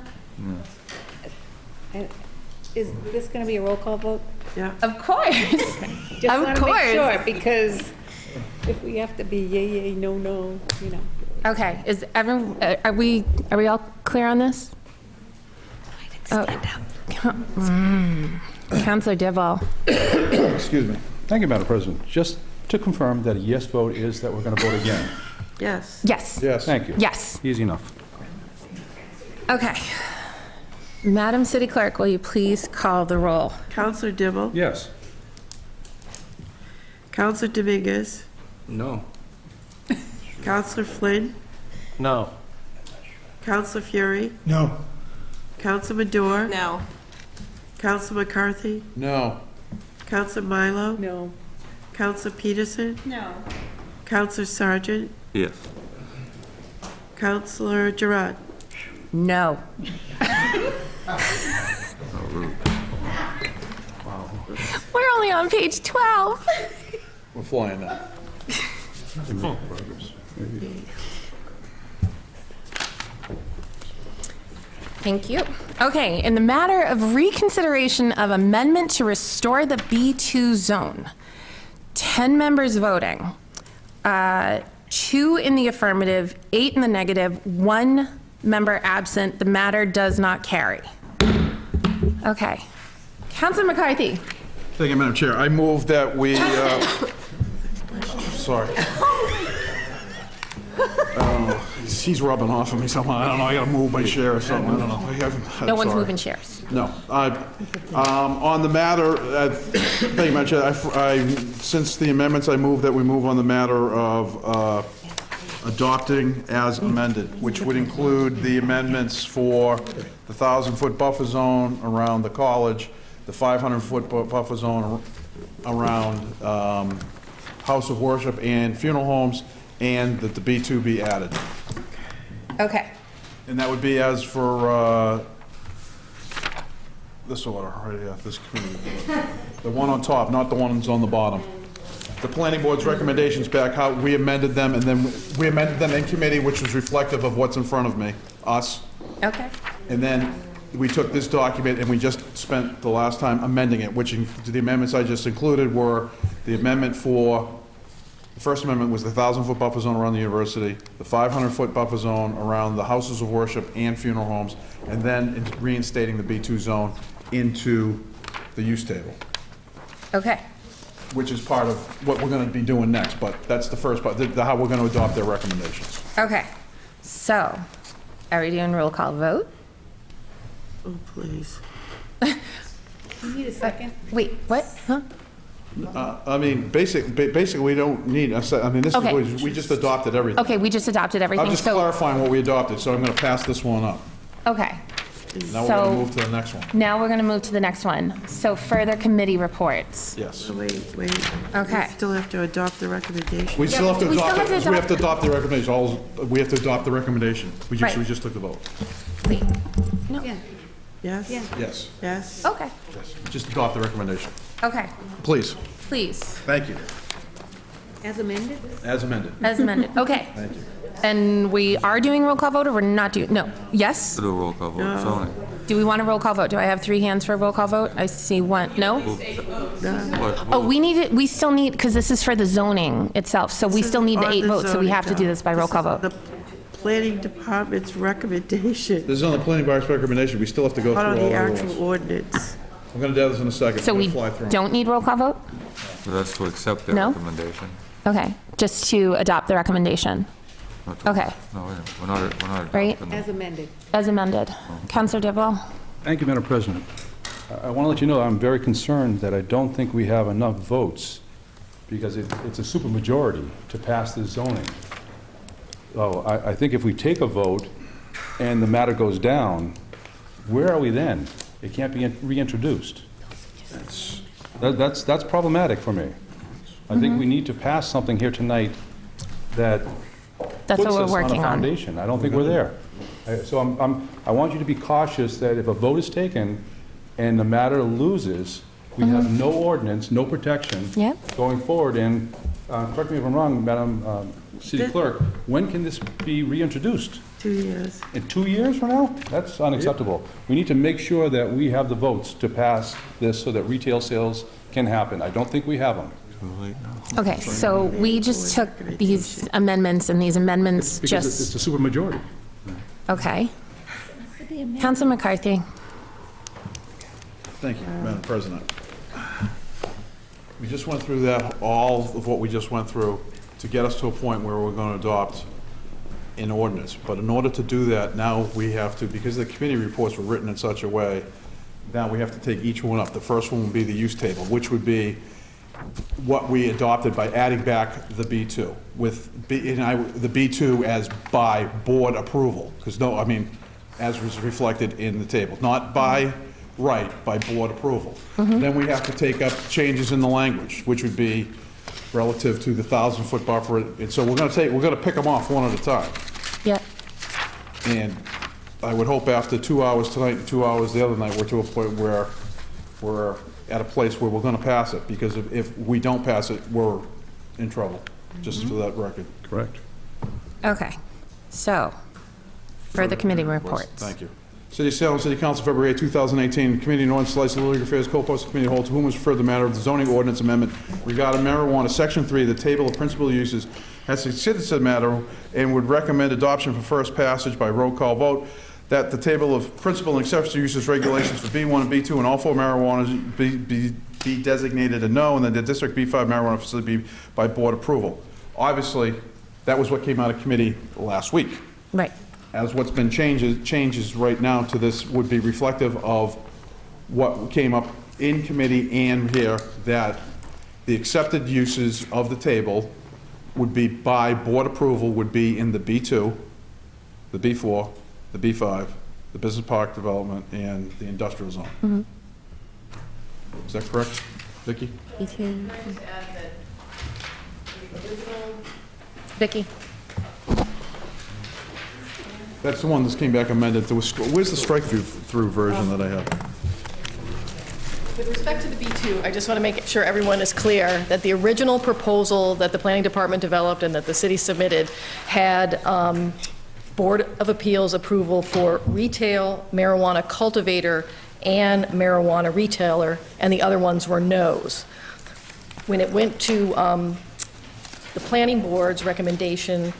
Is this going to be a roll call vote? Yeah. Of course. Just Of want to course. make sure, because if we have to be yay, no, you know. Okay, is everyone, are we all clear on this? Stand up. Counselor Deval. Excuse me. Thank you, Madam President. Just to confirm that a yes vote is that we're going to vote again. Yes. Yes. Yes. Thank you. Yes. Easy enough. Okay. Madam City Clerk, will you please call the roll? Counselor Dibble? Yes. Counselor Dominguez? No. Counselor Flynn? No. Counselor Fury? No. Counselor Madore? No. Counselor McCarthy? No. Counselor Milo? No. Counselor Peterson? No. Counselor Sargent? Yes. Counselor Gerard? No. We're only on page 12. We're flying now. Thank you. Okay, in the matter of reconsideration of amendment to restore the B2 zone, 10 members voting, 2 in the affirmative, 8 in the negative, 1 member absent. The matter does not carry. Okay. Councilor McCarthy. Thank you, Madam Chair. I move that we, sorry. He's rubbing off of me somehow. I don't know, I gotta move my chair or something, I don't know. No one's moving chairs. No. On the matter, thank you, Madam Chair. Since the amendments, I move that we move on the matter of adopting as amended, which would include the amendments for the 1,000-foot buffer zone around the college, the 500-foot buffer zone around house of worship and funeral homes, and that the B2 be added. Okay. And that would be as for this order, right here, this committee. The one on top, not the ones on the bottom. The planning board's recommendations back, how we amended them, and then we amended them in committee, which was reflective of what's in front of me, us. Okay. And then we took this document and we just spent the last time amending it, which the amendments I just included were the amendment for, the first amendment was the 1,000-foot buffer zone around the university, the 500-foot buffer zone around the houses of worship and funeral homes, and then reinstating the B2 zone into the use table, Okay. which is part of what we're going to be doing next, but that's the first part, how we're going to adopt their recommendations. Okay. So, are we doing roll call vote? Oh, please. You need a second? Wait, what? Huh? I mean, basically, we don't need, this Okay. is, we just adopted everything. Okay, we just adopted everything, I'm just so, clarifying what we adopted, so I'm going to pass this one up. okay. Now we're going So- to move to the next one. Now we're going to move to the next one. So further committee reports. Yes. Wait. Okay. We still have to adopt the recommendation. We still have to we still adopt have to it, we have to adopt the recommendation, we have to adopt the recommendation. We Right. just took the vote. Wait, no. Yes? Yes, Yes? Okay, yes, just adopt the recommendation. okay, Please, please, thank you, As amended? as amended. as amended, okay. Thank you. And we are doing roll call vote, or we're not doing, no, yes? To do a roll call vote, zoning. Do we want a roll call vote? Do I have 3 hands for a roll call vote? I see one, no? Oh, we need it, we still need, because this is for the zoning itself, so we This is still need the on 8 the votes, so we zoning have to do now. this by roll call vote. The planning department's recommendation, This is on the planning board's recommendation, we still have to go through not all on the the rules. actual ordinance. I'm going to do this in a second. So I'm we gonna fly through 'em. don't need roll call vote? So that's to accept their No? recommendation. Okay, just to adopt the recommendation, Not to- okay, No, wait a minute, we're not Right. adopting them. As amended. as amended. Counselor Dibble? Thank you, Madam President. I want to let you know I'm very concerned that I don't think we have enough votes because it's a supermajority to pass this zoning. So I think if we take a vote and the matter goes down, where are we then? It can't be reintroduced. That's problematic for me. I think we need to pass something here tonight that That's what puts we're us on a working on. foundation. I don't think we're there. So I want you to be cautious that if a vote is taken and the matter loses, we have no ordinance, no protection Yep. going forward. And correct me if I'm wrong, Madam City Clerk, when can this be reintroduced? 2 years. In 2 years from now? That's unacceptable. We need to make sure that we have the votes to pass this so that retail sales can happen. I don't think we have them. Okay, so we just took these amendments, and these amendments Because just, it's a supermajority. okay. Counsel McCarthy? Thank you, Madam President. We just went through that, all of what we just went through, to get us to a point where we're going to adopt an ordinance. But in order to do that, now we have to, because the committee reports were written in such a way, now we have to take each one up. The first one would be the use table, which would be what we adopted by adding back the B2, with the B2 as by board approval, because as was reflected in the table, not by right, by board approval. Then we have to take up changes in the language, which would be relative to the 1,000-foot buffer, and so we're going to pick them off one at a time. Yep. And I would hope after 2 hours tonight and 2 hours the other night, we're to a point where we're at a place where we're going to pass it, because if we don't pass it, we're in trouble, just for that record. Correct. Okay, so, further committee reports. Thank you. City of Salem, City Council, February 8, 2018, Committee on Ordinance, Legislative Legal Affairs, Co-Posted Committee Hold, to whom was referred the matter of the zoning ordinance amendment regarding marijuana, Section 3, the table of principal uses, has considered said matter and would recommend adoption for first passage by roll call vote, that the table of principal and accessory uses regulations for B1 and B2 and all 4 marijuanas be designated a no, and then the District B5 marijuana facility be by board approval. Obviously, that was what came out of committee last week. Right. As what's been changes right now to this would be reflective of what came up in committee and here, that the accepted uses of the table would be by board approval, would be in the B2, the B4, the B5, the business park development, and the industrial zone. Mm-hmm. Is that correct, Vicki? Vicki? That's the one that came back amended. Where's the strike-through version that I have? With respect to the B2, I just want to make sure everyone is clear that the original proposal that the planning department developed and that the city submitted had Board of Appeals approval for retail marijuana cultivator and marijuana retailer, and the other ones were no's. When it went to the planning board's recommendation,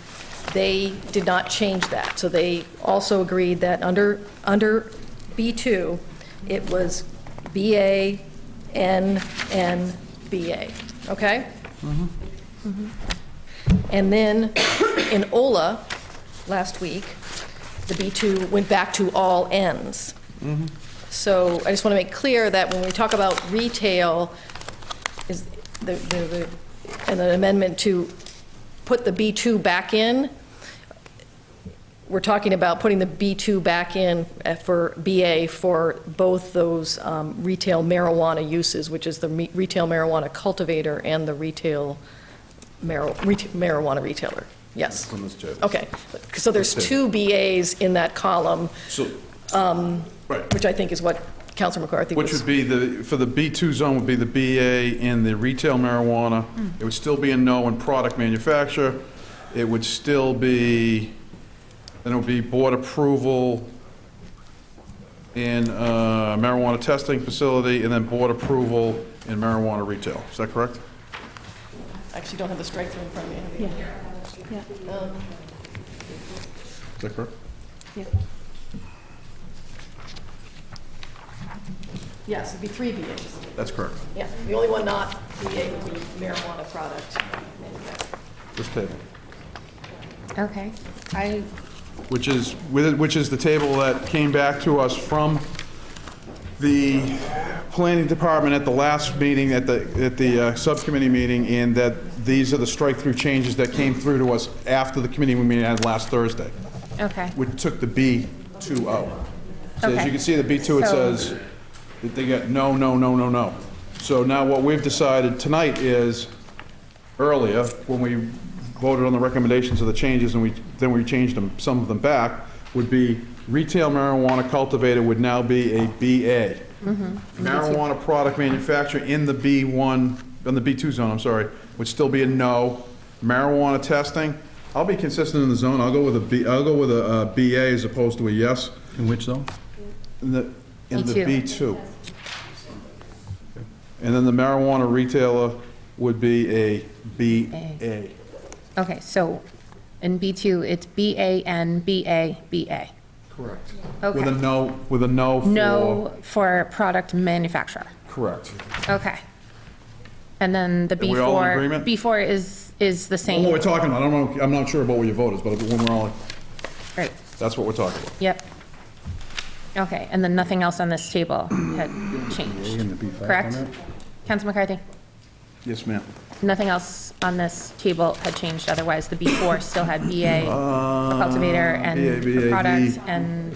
they did not change that. So they also agreed that under B2, it was BA, N, N, BA, okay? And then in OLA, last week, the B2 went back to all Ns. So I just want to make clear that when we talk about retail, is and an amendment to put the B2 back in, we're talking about putting the B2 back in for BA for both those retail marijuana uses, which is the retail marijuana cultivator and the retail marijuana retailer. Yes. From this table. Okay. So there's two BAs in that column, So, right. which I think is what Councilor McCarthy was. Which would be for the B2 zone would be the BA in the retail marijuana. It would still be a no in product manufacture. It would still be, then it would be board approval in marijuana testing facility, and then board approval in marijuana retail. Is that correct? I actually don't have the strike-through in front of me. Yeah. Is that correct? Yeah. Yes, it'd be three BAs. That's correct. Yeah, the only one not BA would be marijuana product manufacturer. This table. Okay. Which is the table that came back to us from the planning department at the last meeting, at the subcommittee meeting, and that these are the strike-through changes that came through to us after the committee meeting had last Thursday. Okay. Which took the B2 out. So as Okay. you can see, the B2, it So- says that they got no, no, no, no, no. So now what we've decided tonight is, earlier, when we voted on the recommendations of the changes, and then we changed them, some of them back, would be retail marijuana cultivator would now be a BA. Marijuana product manufacturer in the B1, in the B2 zone, I'm sorry, would still be a no. Marijuana testing, I'll be consistent in the zone, I'll go with a BA as opposed to a yes. In which zone? In the B2. B2. And then the marijuana retailer would be a BA. Okay, so in B2, it's BAN, BA, BA. Correct. Okay. With a no for... No for product manufacturer. Correct. Okay. And then the Are we all in B4, agreement? B4 is the What same. we're talking about, I'm not sure about what your vote is, but when we're all, Right, that's what we're talking about. yep. Okay, and then nothing else on this table had changed, correct? Council McCarthy? Yes, ma'am. Nothing else on this table had changed, otherwise the B4 still had BA for cultivator and BA, for product B. and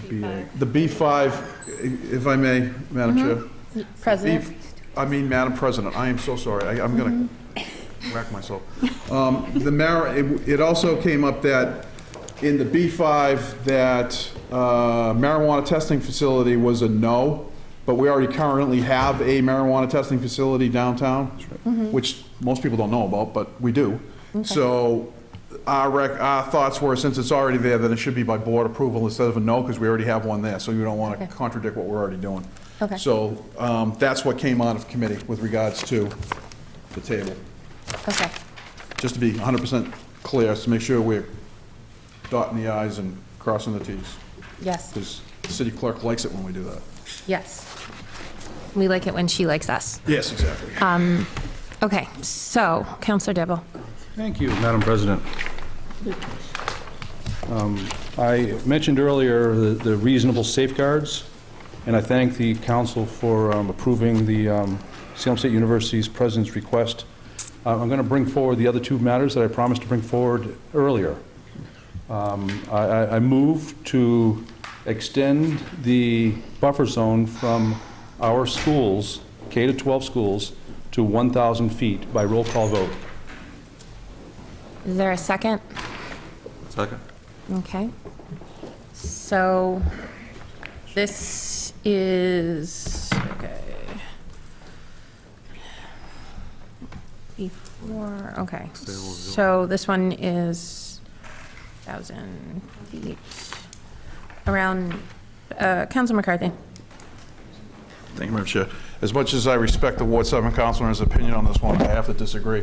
The B5, if I may, Madam Chair. President. Madam President, I am so sorry. I'm going to whack myself. It also came up that in the B5 that marijuana testing facility was a no, but we already currently have a marijuana testing facility downtown, which most people don't know about, but we do. So our thoughts were, since it's already there, then it should be by board approval instead of a no, because we already have one there, so you don't want to contradict what we're already doing. Okay. So that's what came out of committee with regards to the table. Okay, Just to be 100% clear, to make sure we're dotting the i's and crossing the t's. yes, Because the city clerk likes it when we do that. yes. We like it when she likes us. Yes, exactly. Okay, so, Counselor Devil. Thank you, Madam President. I mentioned earlier the reasonable safeguards, and I thank the council for approving the Salem State University's president's request. I'm going to bring forward the other two matters that I promised to bring forward earlier. I move to extend the buffer zone from our schools, K-12 schools, to 1,000 feet by roll call vote. Is there a second? Second. Okay. So, this is, okay. Before, okay. So this one is 1,000 feet. Around, Councilor McCarthy. Thank you, Madam Chair. As much as I respect the Ward 7 councilor's opinion on this one, I have to disagree.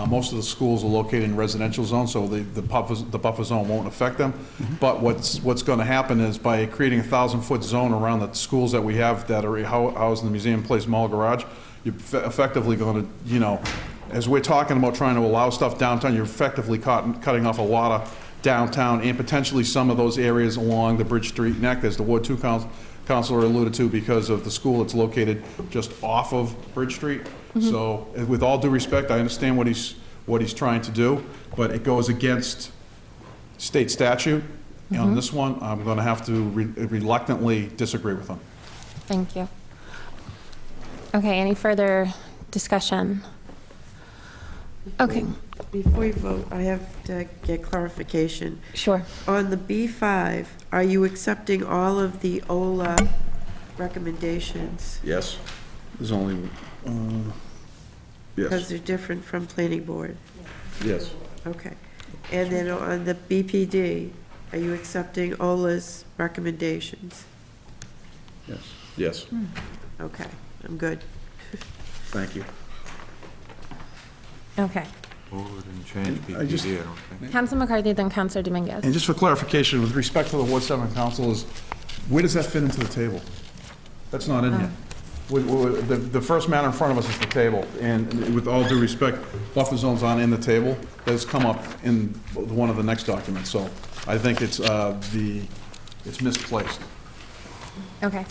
Most of the schools are located in residential zones, so the buffer zone won't affect them. But what's going to happen is by creating a 1,000-foot zone around the schools that we have that are housed in the Museum Place Mall Garage, you're effectively going to, as we're talking about trying to allow stuff downtown, you're effectively cutting off a lot of downtown and potentially some of those areas along the Bridge Street neck, as the Ward 2 councilor alluded to, because of the school that's located just off of Bridge Street. So with all due respect, I understand what he's trying to do, but it goes against state statute. On this one, I'm going to have to reluctantly disagree with him. Thank you. Okay, any further discussion? Okay. Before you vote, I have to get clarification. Sure. On the B5, are you accepting all of the OLA recommendations? Yes. There's only, Because yes. they're different from planning board? Yes. Okay. And then on the BPD, are you accepting OLA's recommendations? Yes. Yes. Okay, I'm good. Thank you. Okay. Oh, it didn't change I just- BPD, I don't think. Councilor McCarthy, then Councilor Dominguez. And just for clarification, with respect to the Ward 7 council, is where does that fit into the table? That's not in here. The first matter in front of us is the table, and with all due respect, buffer zones aren't in the table. That's come up in one of the next documents, so I think it's misplaced. Okay.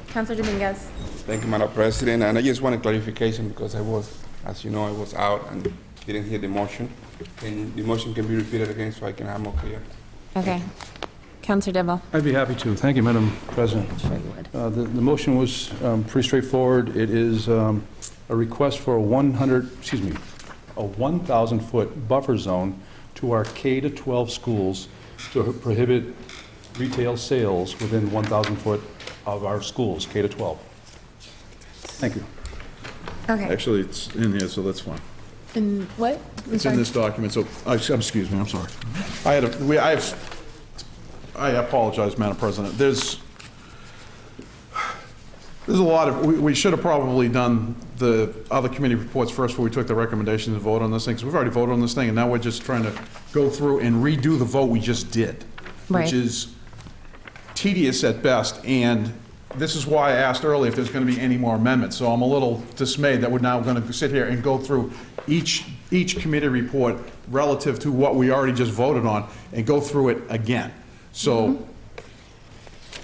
Councilor Dominguez. Thank you, Madam President. And I just want a clarification because I was, as you know, I was out and didn't hear the motion. And the motion can be repeated again so I can have more clear. Okay. Councilor Devil. I'd be happy to. Thank you, Madam President. Sure you would. The motion was pretty straightforward. It is a request for a 1,000-foot buffer zone to our K-12 schools to prohibit retail sales within 1,000 foot of our schools, K-12. Thank you. Okay. Actually, it's in here, so that's fine. And what? I'm It's sorry. in this document, so, excuse me, I'm sorry. I apologize, Madam President. There's a lot of, we should have probably done the other committee reports first before we took the recommendations and vote on this thing, because we've already voted on this thing, and now we're just trying to go through and redo the vote we just did, Right. which is tedious at best, and this is why I asked earlier if there's going to be any more amendments. So I'm a little dismayed that we're now going to sit here and go through each committee report relative to what we already just voted on and go through it again. So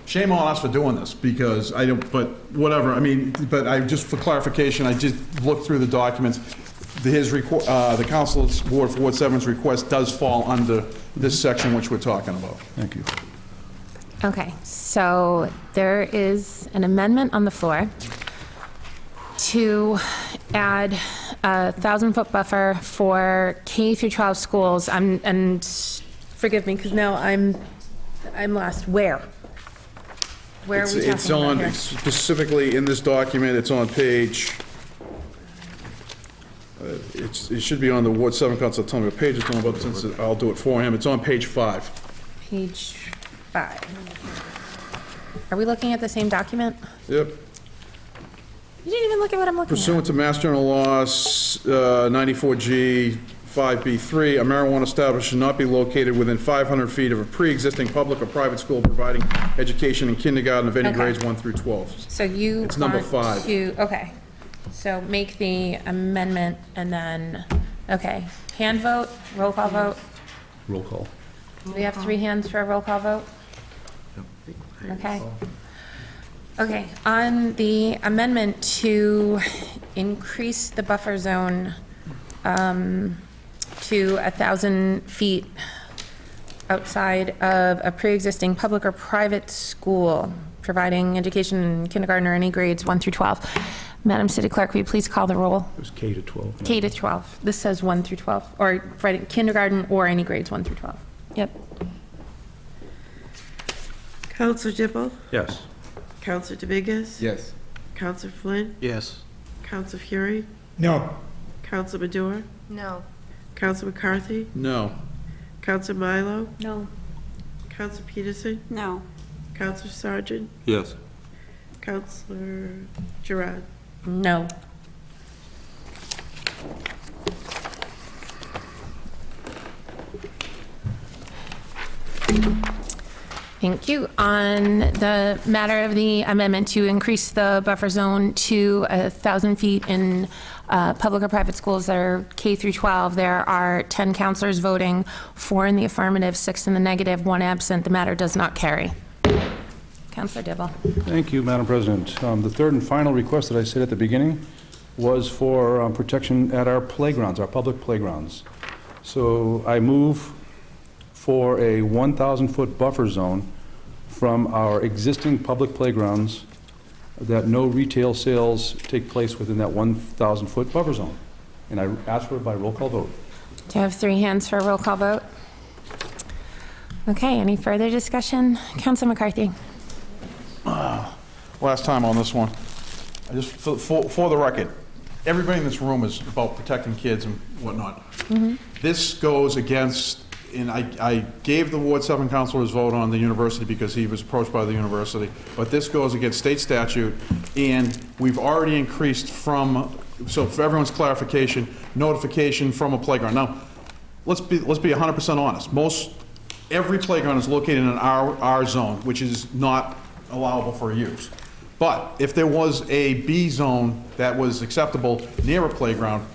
shame on us for doing this, because I don't, but whatever, I mean, but I, just for clarification, I just looked through the documents. The council's Ward 7's request does fall under this section which we're talking about. Thank you. Okay, so there is an amendment on the floor to add a 1,000-foot buffer for K through 12 schools. And forgive me, because now I'm lost. Where? Where are we talking It's about on, here? specifically in this document, it's on page, it should be on the Ward 7 council, tell me what page it's on, but since I'll do it for him, it's on page 5. Page 5. Are we looking at the same document? Yep. You didn't even look at what I'm looking at. Pursuant to Mass General Laws 94G 5B3, a marijuana establishment should not be located within 500 feet of a pre-existing public or private school providing education in kindergarten of any Okay. grades 1 through 12. So you It's number want 5. okay. So make the amendment and then, okay. Hand vote, roll call vote. Roll call. We have 3 hands for a roll call vote? Okay. Okay, on the amendment to increase the buffer zone to 1,000 feet outside of a pre-existing public or private school providing education in kindergarten or any grades 1 through 12. Madam City Clerk, will you please call the roll? It was K to 12. K to 12. This says 1 through 12, or right, kindergarten or any grades 1 through 12. Yep. Counselor Dibble? Yes. Counselor Dominguez? Yes. Counselor Flynn? Yes. Counselor Fury? No. Counselor Madore? No. Counselor McCarthy? No. Counselor Milo? No. Counselor Peterson? No. Counselor Sargent? Yes. Counselor Gerard? No. Thank you. On the matter of the amendment to increase the buffer zone to 1,000 feet in public or private schools that are K through 12, there are 10 counselors voting, 4 in the affirmative, 6 in the negative, 1 absent. The matter does not carry. Counselor Dibble. Thank you, Madam President. The third and final request that I said at the beginning was for protection at our playgrounds, our public playgrounds. So I move for a 1,000-foot buffer zone from our existing public playgrounds, that no retail sales take place within that 1,000-foot buffer zone. And I ask for it by roll call vote. Do you have 3 hands for a roll call vote? Okay, any further discussion? Counselor McCarthy. Last time on this one. I just, for the record, everybody in this room is about protecting kids and whatnot. This goes against, and I gave the Ward 7 councilor's vote on the university because he was approached by the university, but this goes against state statute, and we've already increased from, so for everyone's clarification, notification from a playground. Now, let's be 100% honest. Every playground is located in an R zone, which is not allowable for use. But if there was a B zone that was acceptable near a playground,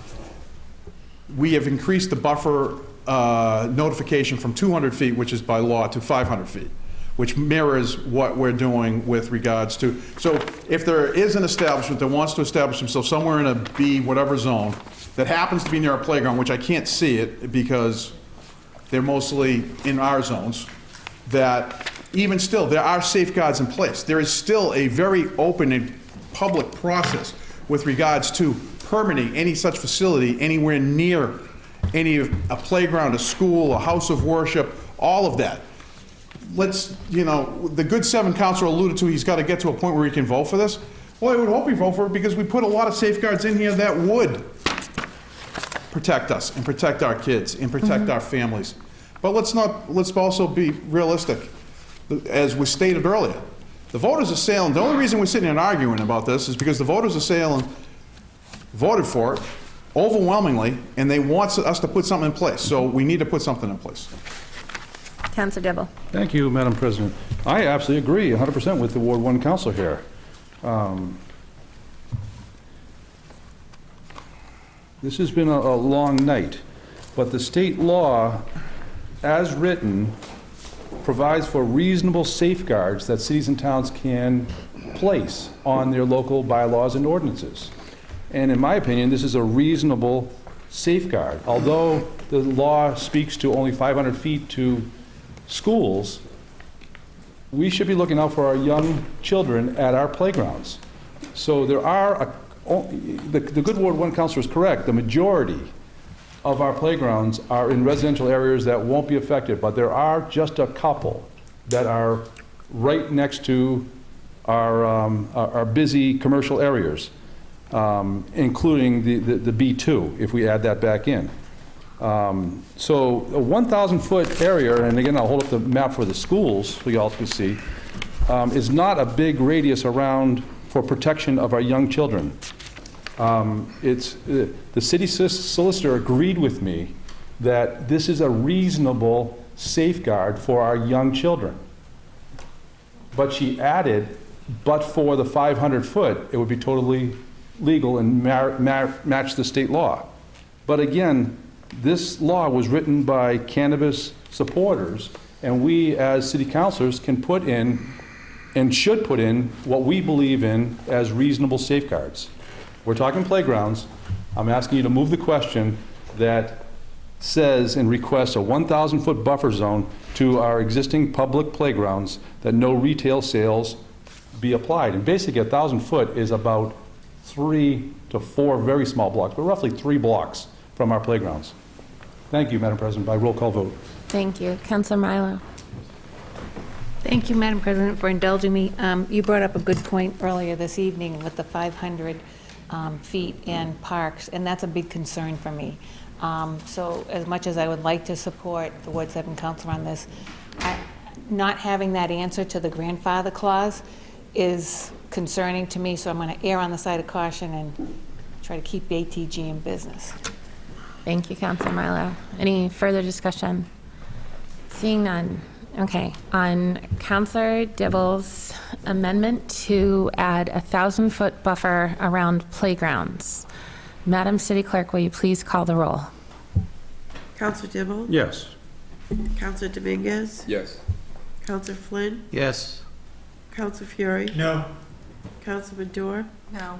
we have increased the buffer notification from 200 feet, which is by law, to 500 feet, which mirrors what we're doing with regards to. So if there is an establishment that wants to establish themselves somewhere in a B whatever zone that happens to be near a playground, which I can't see it because they're mostly in our zones, that even still, there are safeguards in place. There is still a very open and public process with regards to permitting any such facility anywhere near a playground, a school, a house of worship, all of that. The good 7 councilor alluded to, he's got to get to a point where he can vote for this. Well, I would hope he vote for it because we put a lot of safeguards in here that would protect us and protect our kids and protect our families. But let's also be realistic. As was stated earlier, the voters of Salem, the only reason we're sitting here and arguing about this is because the voters of Salem voted for it overwhelmingly, and they want us to put something in place. So we need to put something in place. Councilor Dibble. Thank you, Madam President. I absolutely agree 100% with the Ward 1 councilor here. This has been a long night, but the state law, as written, provides for reasonable safeguards that cities and towns can place on their local bylaws and ordinances. And in my opinion, this is a reasonable safeguard. Although the law speaks to only 500 feet to schools, we should be looking out for our young children at our playgrounds. So there are, the good Ward 1 councilor is correct, the majority of our playgrounds are in residential areas that won't be affected, but there are just a couple that are right next to our busy commercial areas, including the B2, if we add that back in. So a 1,000-foot area, and again, I'll hold up the map for the schools so you all can see, is not a big radius around for protection of our young children. The city solicitor agreed with me that this is a reasonable safeguard for our young children. But she added, but for the 500 foot, it would be totally legal and match the state law. But again, this law was written by cannabis supporters, and we as city councilors can put in and should put in what we believe in as reasonable safeguards. We're talking playgrounds. I'm asking you to move the question that says and requests a 1,000-foot buffer zone to our existing public playgrounds, that no retail sales be applied. And basically, 1,000 foot is about 3 to 4 very small blocks, but roughly 3 blocks from our playgrounds. Thank you, Madam President, by roll call vote. Thank you. Councilor Milo. Thank you, Madam President, for indulging me. You brought up a good point earlier this evening with the 500 feet in parks, and that's a big concern for me. So as much as I would like to support the Ward 7 councilor on this, not having that answer to the grandfather clause is concerning to me, so I'm going to err on the side of caution and try to keep ATG in business. Thank you, Councilor Milo. Any further discussion? Seeing none. Okay, on Councilor Dibble's amendment to add a 1,000-foot buffer around playgrounds, Madam City Clerk, will you please call the roll? Councilor Dibble? Yes. Councilor Dominguez? Yes. Councilor Flynn? Yes. Councilor Fury? No. Councilor Madore? No.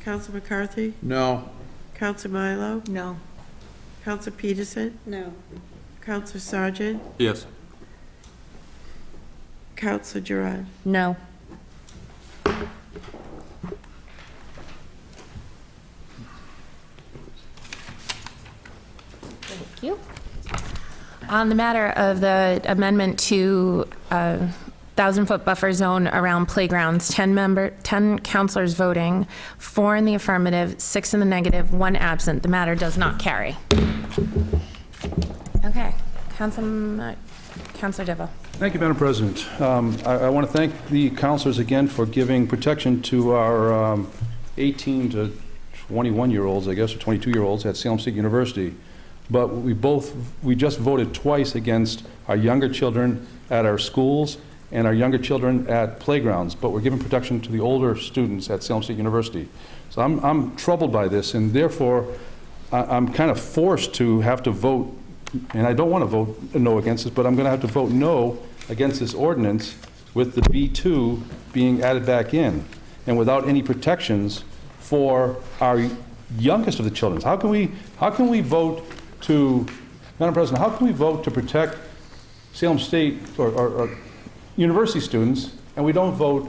Councilor McCarthy? No. Councilor Milo? No. Councilor Peterson? No. Councilor Sargent? Yes. Councilor Gerard? No. Thank you. On the matter of the amendment to 1,000-foot buffer zone around playgrounds, 10 councilors voting, 4 in the affirmative, 6 in the negative, 1 absent. The matter does not carry. Okay, Councilor Dibble. Thank you, Madam President. I want to thank the councilors again for giving protection to our 18 to 21-year-olds, I guess, or 22-year-olds at Salem State University. But we just voted twice against our younger children at our schools and our younger children at playgrounds, but we're giving protection to the older students at Salem State University. So I'm troubled by this, and therefore I'm kind of forced to have to vote, and I don't want to vote no against this, but I'm going to have to vote no against this ordinance with the B2 being added back in, and without any protections for our youngest of the children. How can we vote to, Madam President, how can we vote to protect Salem State or university students, and we don't vote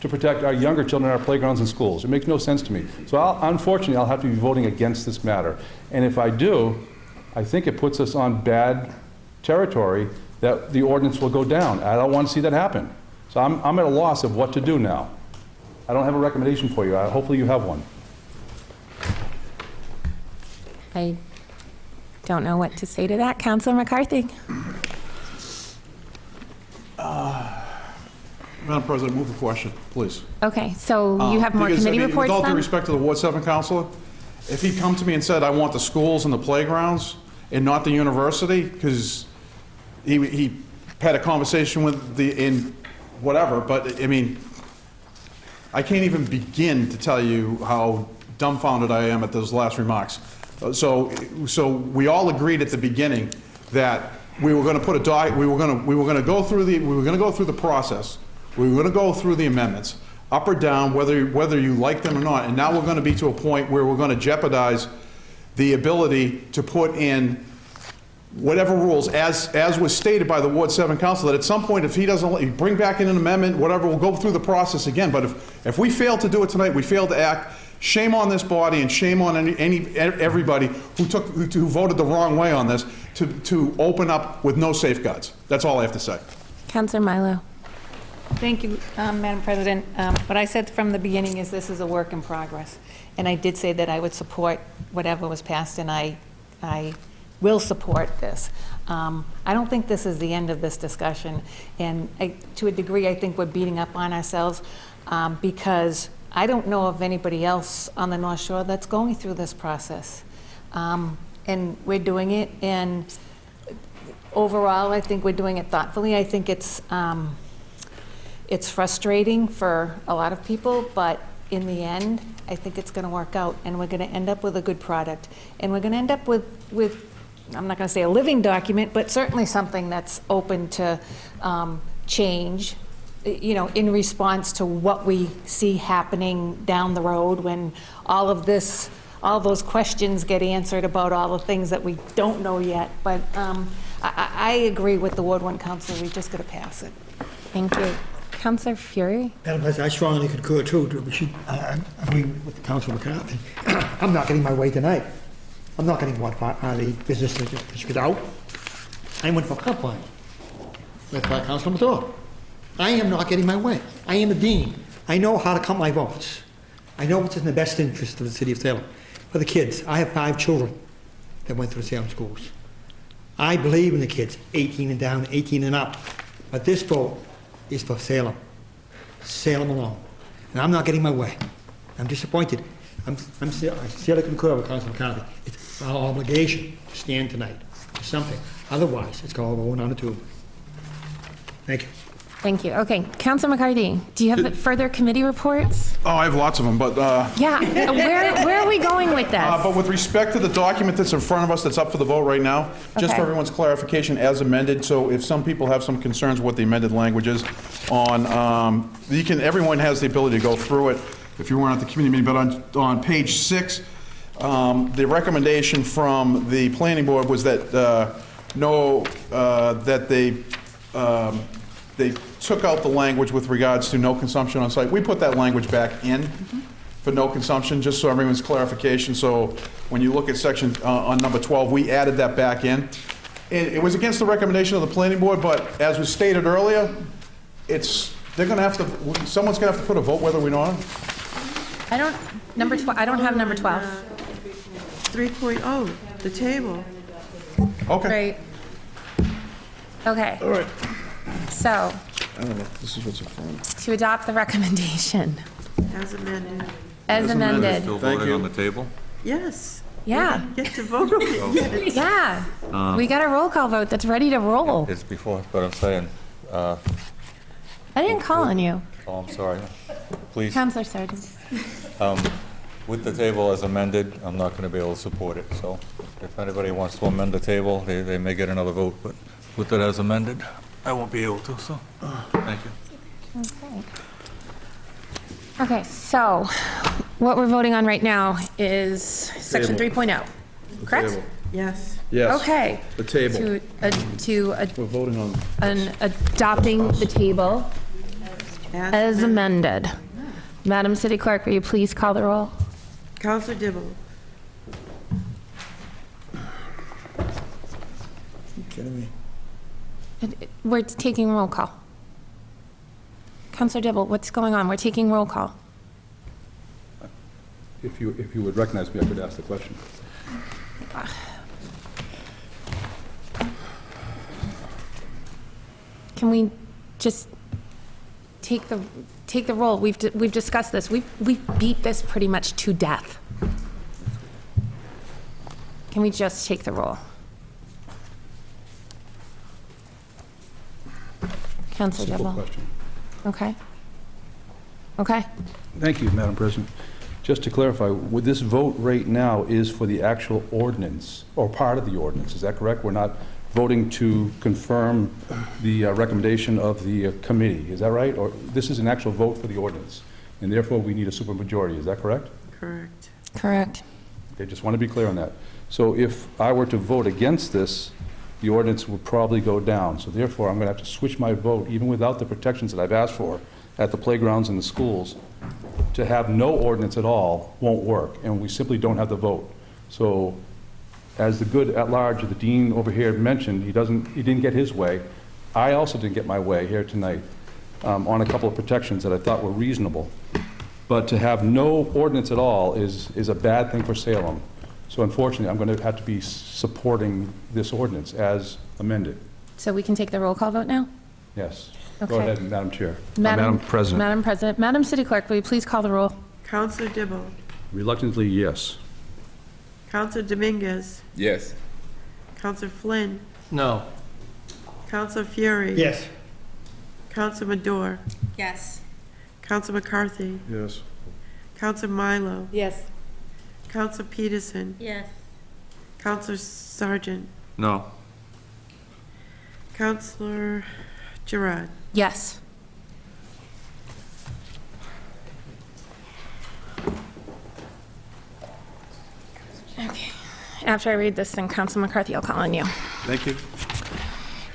to protect our younger children at our playgrounds and schools? It makes no sense to me. So unfortunately, I'll have to be voting against this matter. And if I do, I think it puts us on bad territory that the ordinance will go down. I don't want to see that happen. So I'm at a loss of what to do now. I don't have a recommendation for you. Hopefully you have one. I don't know what to say to that. Councilor McCarthy. Madam President, move the question, please. Okay, so you have more Because, committee reports with all due then? respect to the Ward 7 councilor, if he'd come to me and said, I want the schools and the playgrounds and not the university, because he had a conversation with in whatever, but I mean, I can't even begin to tell you how dumbfounded I am at those last remarks. So we all agreed at the beginning that we were going to put we were going to go through the process. We were going to go through the amendments, up or down, whether you like them or not. And now we're going to be to a point where we're going to jeopardize the ability to put in whatever rules, as was stated by the Ward 7 council, that at some point, if he doesn't bring back in an amendment, whatever, we'll go through the process again. But if we fail to do it tonight, we fail to act. Shame on this body and shame on everybody who voted the wrong way on this to open up with no safeguards. That's all I have to say. Councilor Milo. Thank you, Madam President. What I said from the beginning is this is a work in progress. And I did say that I would support whatever was passed, and I will support this. I don't think this is the end of this discussion. And to a degree, I think we're beating up on ourselves because I don't know of anybody else on the North Shore that's going through this process. and we're doing it, and overall, I think we're doing it thoughtfully. I think it's frustrating for a lot of people, but in the end, I think it's going to work out, and we're going to end up with a good product. And we're going to end up with, I'm not going to say a living document, but certainly something that's open to change, you know, in response to what we see happening down the road when all of this, all those questions get answered about all the things that we don't know yet. But I agree with the Ward 1 Council. We just got to pass it. Thank you. Councillor Fury? Madam President, I strongly concur too. I agree with Councilor McCarthy. I'm not getting my way tonight. I'm not getting what the business district out. I went for complaint with Councilor Mathor. I am not getting my way. I am the dean. I know how to count my votes. I know what's in the best interest of the city of Salem. For the kids, I have 5 children that went through the Salem schools. I believe in the kids, 18 and down, 18 and up. But this vote is for Salem. Salem alone. And I'm not getting my way. I'm disappointed. I sincerely concur with Councilor McCarthy. It's our obligation to stand tonight for something. Otherwise, it's going on the tube. Thank you. Thank you. Okay, Councilor McCarthy, do you have further committee reports? Oh, I have lots of them, but... Yeah, where are we going with this? But with respect to the document that's in front of us that's up for the vote right now, just Okay. for everyone's clarification, as amended, so if some people have some concerns with the amended languages on, everyone has the ability to go through it if you weren't at the committee meeting, but on page 6, the recommendation from the planning board was that that they took out the language with regards to no consumption on site. We put that language back in for no consumption, just so everyone's clarification. So when you look at section on number 12, we added that back in. It was against the recommendation of the planning board, but as was stated earlier, they're going to have to, someone's going to have to put a vote whether we know it. I don't have number 12. 3.0, the table. Okay. Right. Okay. All right. So, I don't know. This is what's in front. to adopt the recommendation. As amended. As amended. Still Thank voting you. on the table? Yes. Yeah. We get to vote on it yet. Yeah. We got a roll call vote that's ready to roll. It's before, but I'm saying, I didn't call on you. oh, I'm sorry. Please, Councilor Sargent. with the table as amended, I'm not going to be able to support it. So if anybody wants to amend the table, they may get another vote. But with it as amended, I won't be able to. So thank you. Okay, so what we're voting on right now is section 3.0, correct? Table. Yes. Yes. Okay. The table. We're voting on... adopting the table as amended. Madam City Clerk, will you please call the roll? Councilor Dibble. You kidding me? We're taking roll call. Councilor Dibble, what's going on? We're taking roll call. If you would recognize me, I could ask the question. Can we just take the roll? We've discussed this. We've beat this pretty much to death. Can we just take the roll? Councilor Simple Dibble. question. Okay. Okay. Thank you, Madam President. Just to clarify, with this vote right now is for the actual ordinance, or part of the ordinance, is that correct? We're not voting to confirm the recommendation of the committee, is that right? Or this is an actual vote for the ordinance, and therefore we need a supermajority, is that correct? Correct. Correct. Okay, just want to be clear on that. So if I were to vote against this, the ordinance would probably go down. So therefore, I'm going to have to switch my vote, even without the protections that I've asked for at the playgrounds and the schools. To have no ordinance at all won't work, and we simply don't have the vote. So as the good at large, the dean over here mentioned, he didn't get his way. I also didn't get my way here tonight on a couple of protections that I thought were reasonable. But to have no ordinance at all is a bad thing for Salem. So unfortunately, I'm going to have to be supporting this ordinance as amended. So we can take the roll call vote now? Yes. Okay. Go ahead, Madam Chair. Madam President. Madam President. Madam City Clerk, will you please call the roll? Councilor Dibble. Reluctantly, yes. Counselor Dominguez, Yes. Counselor Flynn, No. Counselor Fury. Yes. Counselor Madore, Yes. Counselor McCarthy, Yes. Counselor Milo, Yes. Counselor Peterson, Yes. Counselor Sargent, No. Counselor Gerard. Yes. Okay. After I read this, then Council McCarthy, I'll call on you. Thank you.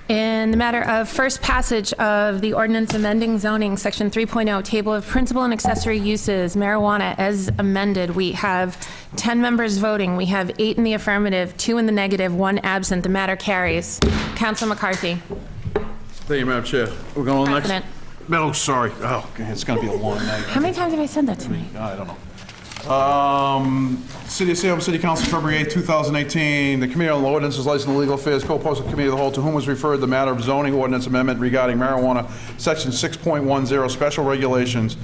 In the matter of first passage of the ordinance amending zoning, Section 3.0, Table of Principal and Accessory Uses, marijuana as amended, we have 10 members voting. We have 8 in the affirmative, 2 in the negative, 1 absent. The matter carries. Council McCarthy. Thank you, Madam Chair. We're going on next? President. Oh, sorry. Oh, it's going to be a long night. How many times have I said that tonight? I don't know. City of Salem City Council, February 8, 2018. The Committee on Ordinances, License and Legal Affairs, co-posted Committee of the Whole, to whom was referred the matter of zoning ordinance amendment regarding marijuana, Section 6.10, special regulations,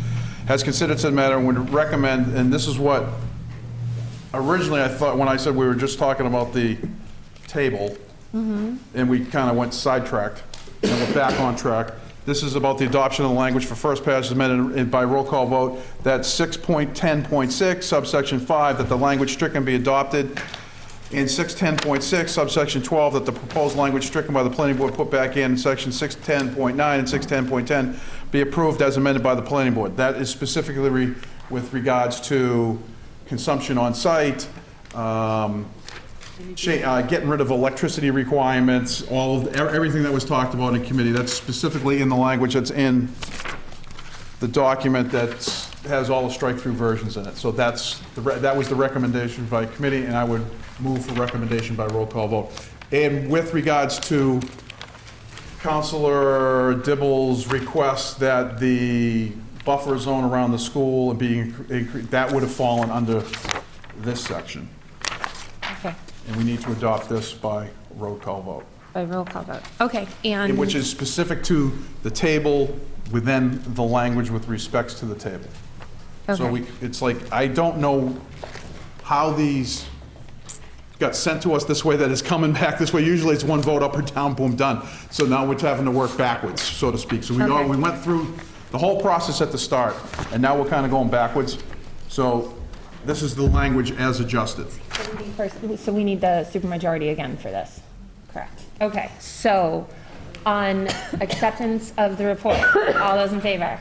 has considered said matter and would recommend, and this is what originally I thought when I said we were just talking about the table, and we kind of went sidetracked, and we're back on track. This is about the adoption of the language for first passage amended by roll call vote, that 6.10.6, subsection 5, that the language stricken be adopted. In 610.6, subsection 12, that the proposed language stricken by the planning board put back in section 610.9 and 610.10 be approved as amended by the planning board. That is specifically with regards to consumption on site, getting rid of electricity requirements, everything that was talked about in committee. That's specifically in the language that's in the document that has all the strike-through versions in it. So that was the recommendation by committee, and I would move for recommendation by roll call vote. And with regards to Councilor Dibble's request that the buffer zone around the school and being that would have fallen under this section. Okay. And we need to adopt this by roll call vote. By roll call vote. Okay, and... Which is specific to the table within the language with respects to the table. So Okay. it's like, I don't know how these got sent to us this way, that it's coming back this way. Usually it's one vote up or down, boom, done. So now we're having to work backwards, so to speak. So Okay. we went through the whole process at the start, and now we're kind of going backwards. So this is the language as adjusted. So we need the supermajority again for this, correct? Okay, so on acceptance of the report, all those in favor?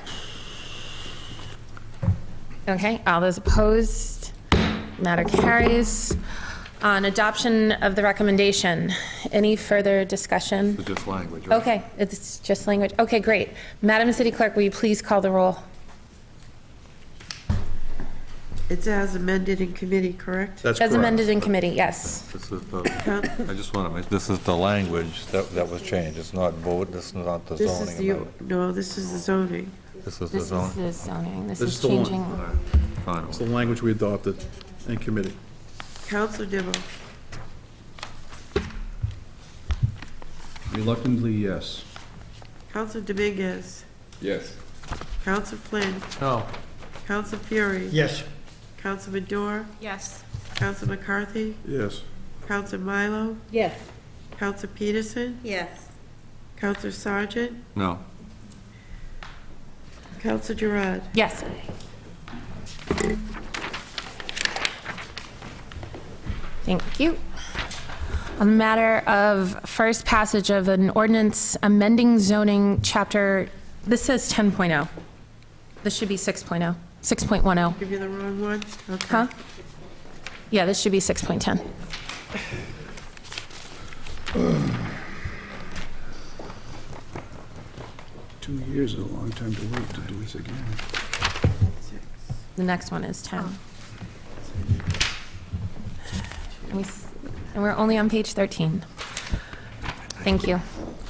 Okay, all those opposed? Matter carries. On adoption of the recommendation, any further discussion? It's just language, right? Okay, it's just language. Okay, great. Madam City Clerk, will you please call the roll? It's as amended in committee, correct? That's As correct. amended in committee, yes. This is the, I just want to make, this is the language that was changed. It's not vote, this is not the This is zoning the, amendment. no, this is the zoning. This is the This is zoning. the zoning. This This is is the one. changing. Fine. It's the language we adopted in committee. Counselor Dibble, Reluctantly, yes. Counselor Dominguez, Yes. Counselor Flynn, No. Counselor Fury, Yes. Counselor Madore, Yes. Counselor McCarthy, Yes. Counselor Milo, Yes. Counselor Peterson, Yes. Counselor Sargent, No. Counselor Gerard. Yes. Thank you. On the matter of first passage of an ordinance amending zoning chapter, this says 10.0. This should be 6.0, 6.10. Give you the wrong one? Okay. Huh? Yeah, this should be 6.10. Two years is a long time to wait to do this again. The next one is 10. And we're only on page 13. Thank you.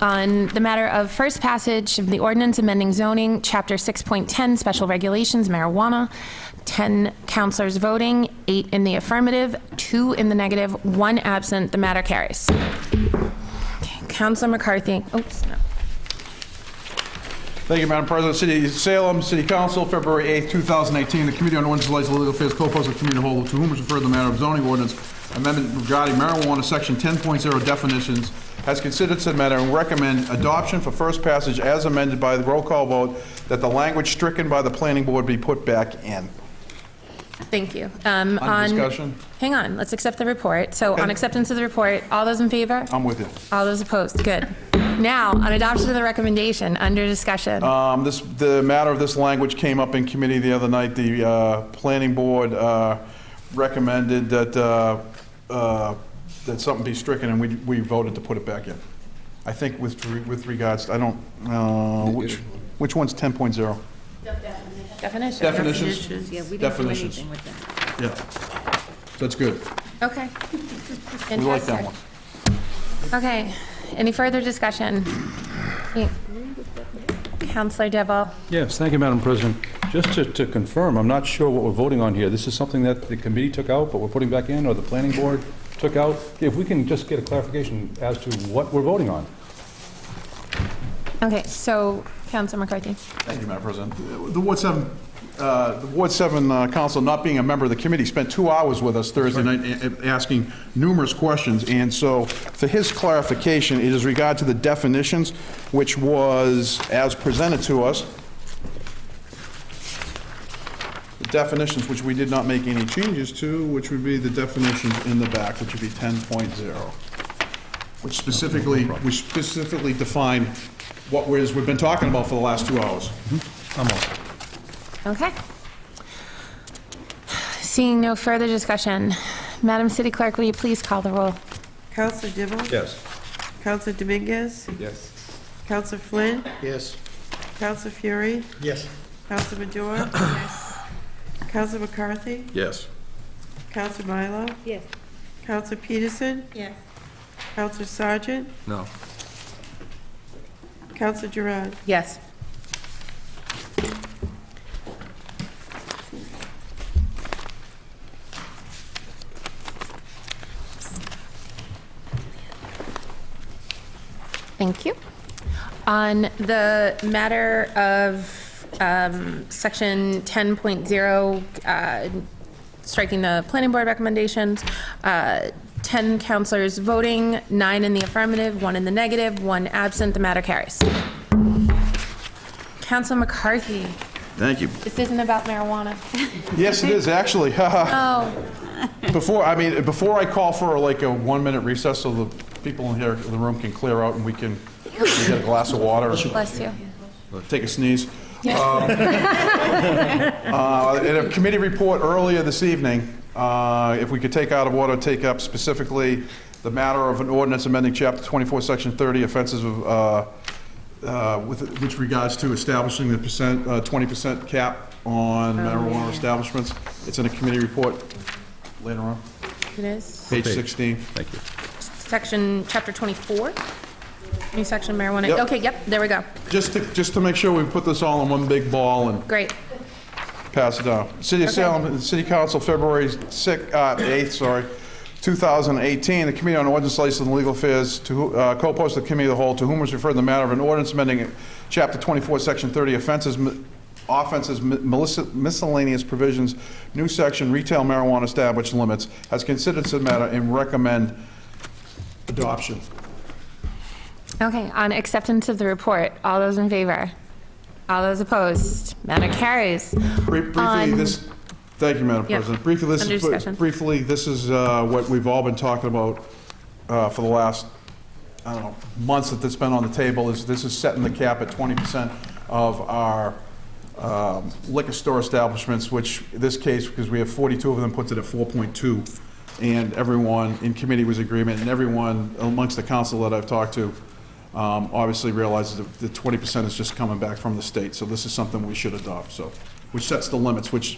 On the matter of first passage of the ordinance amending zoning, Chapter 6.10, Special Regulations, marijuana, 10 counselors voting, 8 in the affirmative, 2 in the negative, 1 absent. The matter carries. Okay, Counselor McCarthy. Oops, no. Thank you, Madam President. City of Salem, City Council, February 8th, 2018. The Committee on Ordinance, Legislative Affairs, co-posted committee of the whole, to whom is referred the matter of zoning ordinance amendment regarding marijuana, section 10.0 definitions, has considered said matter and recommend adoption for first passage as amended by the roll call vote, that the language stricken by the planning board be put back in. Thank you. On discussion? Hang on, let's accept the report. So on acceptance of the report, all those in favor? I'm with you. All those opposed? Good. Now, on adoption of the recommendation, under discussion. The matter of this language came up in committee the other night. The planning board recommended that something be stricken, and we voted to put it back in. I think with regards, I don't, which one's 10.0? Definitions. Definitions. Yeah, we didn't do Definitions. anything with that. Yeah. That's good. Okay. We like that Fantastic. one. Okay, any further discussion? Councillor Dibble. Yes, thank you, Madam President. Just to confirm, I'm not sure what we're voting on here. This is something that the committee took out, but we're putting back in, or the planning board took out? If we can just get a clarification as to what we're voting on. Okay, so, Councillor McCarthy. Thank you, Madam President. The Ward 7 Council, not being a member of the committee, spent 2 hours with us Thursday night asking numerous questions. And so, for his clarification, it is regard to the definitions, which was as presented to us. The definitions, which we did not make any changes to, which would be the definitions in the back, which would be 10.0, which specifically define what we've been talking about for the last 2 hours. I'm all. Okay. Seeing no further discussion, Madam City Clerk, will you please call the roll? Counselor Dibble? Yes. Counselor Dominguez? Yes. Counselor Flynn? Yes. Counselor Fury? Yes. Counselor Madore? Yes. Counselor McCarthy? Yes. Counselor Milo? Yes. Counselor Peterson? Yes. Counselor Sargent? No. Counselor Gerard? Yes. Thank you. On the matter of section 10.0, striking the planning board recommendations, 10 councilors voting, 9 in the affirmative, 1 in the negative, 1 absent. The matter carries. Councilor McCarthy, Thank you. this isn't about marijuana. Yes, it is, actually. Oh, Before I call for like a 1-minute recess so the people in here in the room can clear out and we get a glass of water, bless you. take a sneeze. In a committee report earlier this evening, if we could take out of order, take up specifically the matter of an ordinance amending Chapter 24, Section 30, offenses of, with which regards to establishing the 20% cap on marijuana establishments. It's in a committee report later on, It is. page 16. Thank you. Section, chapter 24, new section marijuana. Yep. Okay, yep, there we go. Just to make sure we put this all in one big ball and Great. pass it down. City of Salem, City Council, February 8th, 2018. The Committee on Ordinance, Legislative and Legal Affairs, co-posted the Committee of the Whole, to whom was referred the matter of an ordinance amending Chapter 24, Section 30, offenses, miscellaneous provisions, new section, retail marijuana established limits, has considered said matter and recommend adoption. Okay, on acceptance of the report, all those in favor? All those opposed? Matter carries. Briefly, this, thank you, Madam Yep. President. Briefly, this is what we've all been talking about for the last, I don't know, months that this has been on the table. This is setting the cap at 20% of our liquor store establishments, which in this case, because we have 42 of them, puts it at 4.2. And everyone in committee was in agreement, and everyone amongst the council that I've talked to obviously realizes that the 20% is just coming back from the state. So this is something we should adopt. So, which sets the limits, which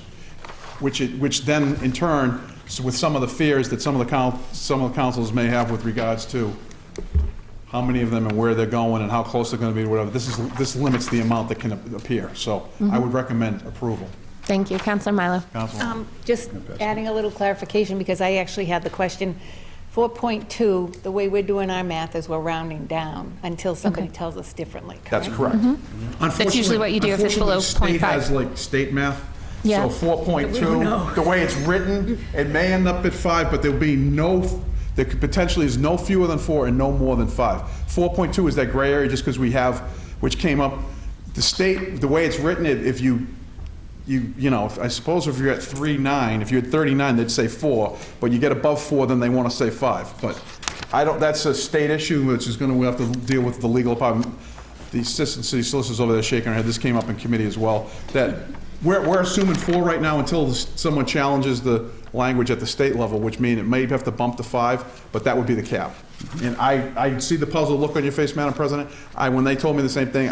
then in turn, so with some of the fears that some of the councils may have with regards to how many of them and where they're going and how close they're going to be, or whatever. This limits the amount that can appear. So I would recommend approval. Thank you. Councilor Milo. Councilman. Just adding a little clarification, because I actually had the question 4.2, the way we're doing our math is we're rounding down until somebody tells us differently, That's correct? correct. That's usually what you do if it's below Unfortunately, the state 0.5. has like state math. Yeah. So 4.2, the way it's written, it may end up at 5, but there'll be there could potentially is no fewer than 4 and no more than 5. 4.2 is that gray area just because we have, which came up, the state, the way it's written, if you know, I suppose if you're at 3.9, if you're at 39, they'd say 4, but you get above 4, then they want to say 5. But that's a state issue, which is we have to deal with the legal department. The assistant city solicitors over there shaking their head. This came up in committee as well, that we're assuming 4 right now until someone challenges the language at the state level, which means it may have to bump to 5, but that would be the cap. And I see the puzzled look on your face, Madam President. When they told me the same thing,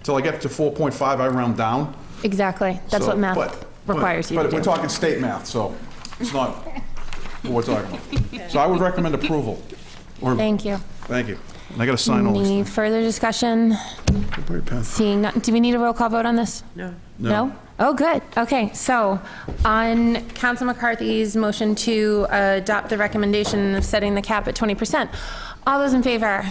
till I get to 4.5, I round down. Exactly. That's So, what math requires you to But do. we're talking state math, so it's not what we're talking about. So I would recommend approval. Thank you. Thank you. And I got to sign all these Any things. further discussion? Seeing none, do we need a roll call vote on this? No. No? Oh, good. Okay, so on Council McCarthy's motion to adopt the recommendation of setting the cap at 20%, all those in favor?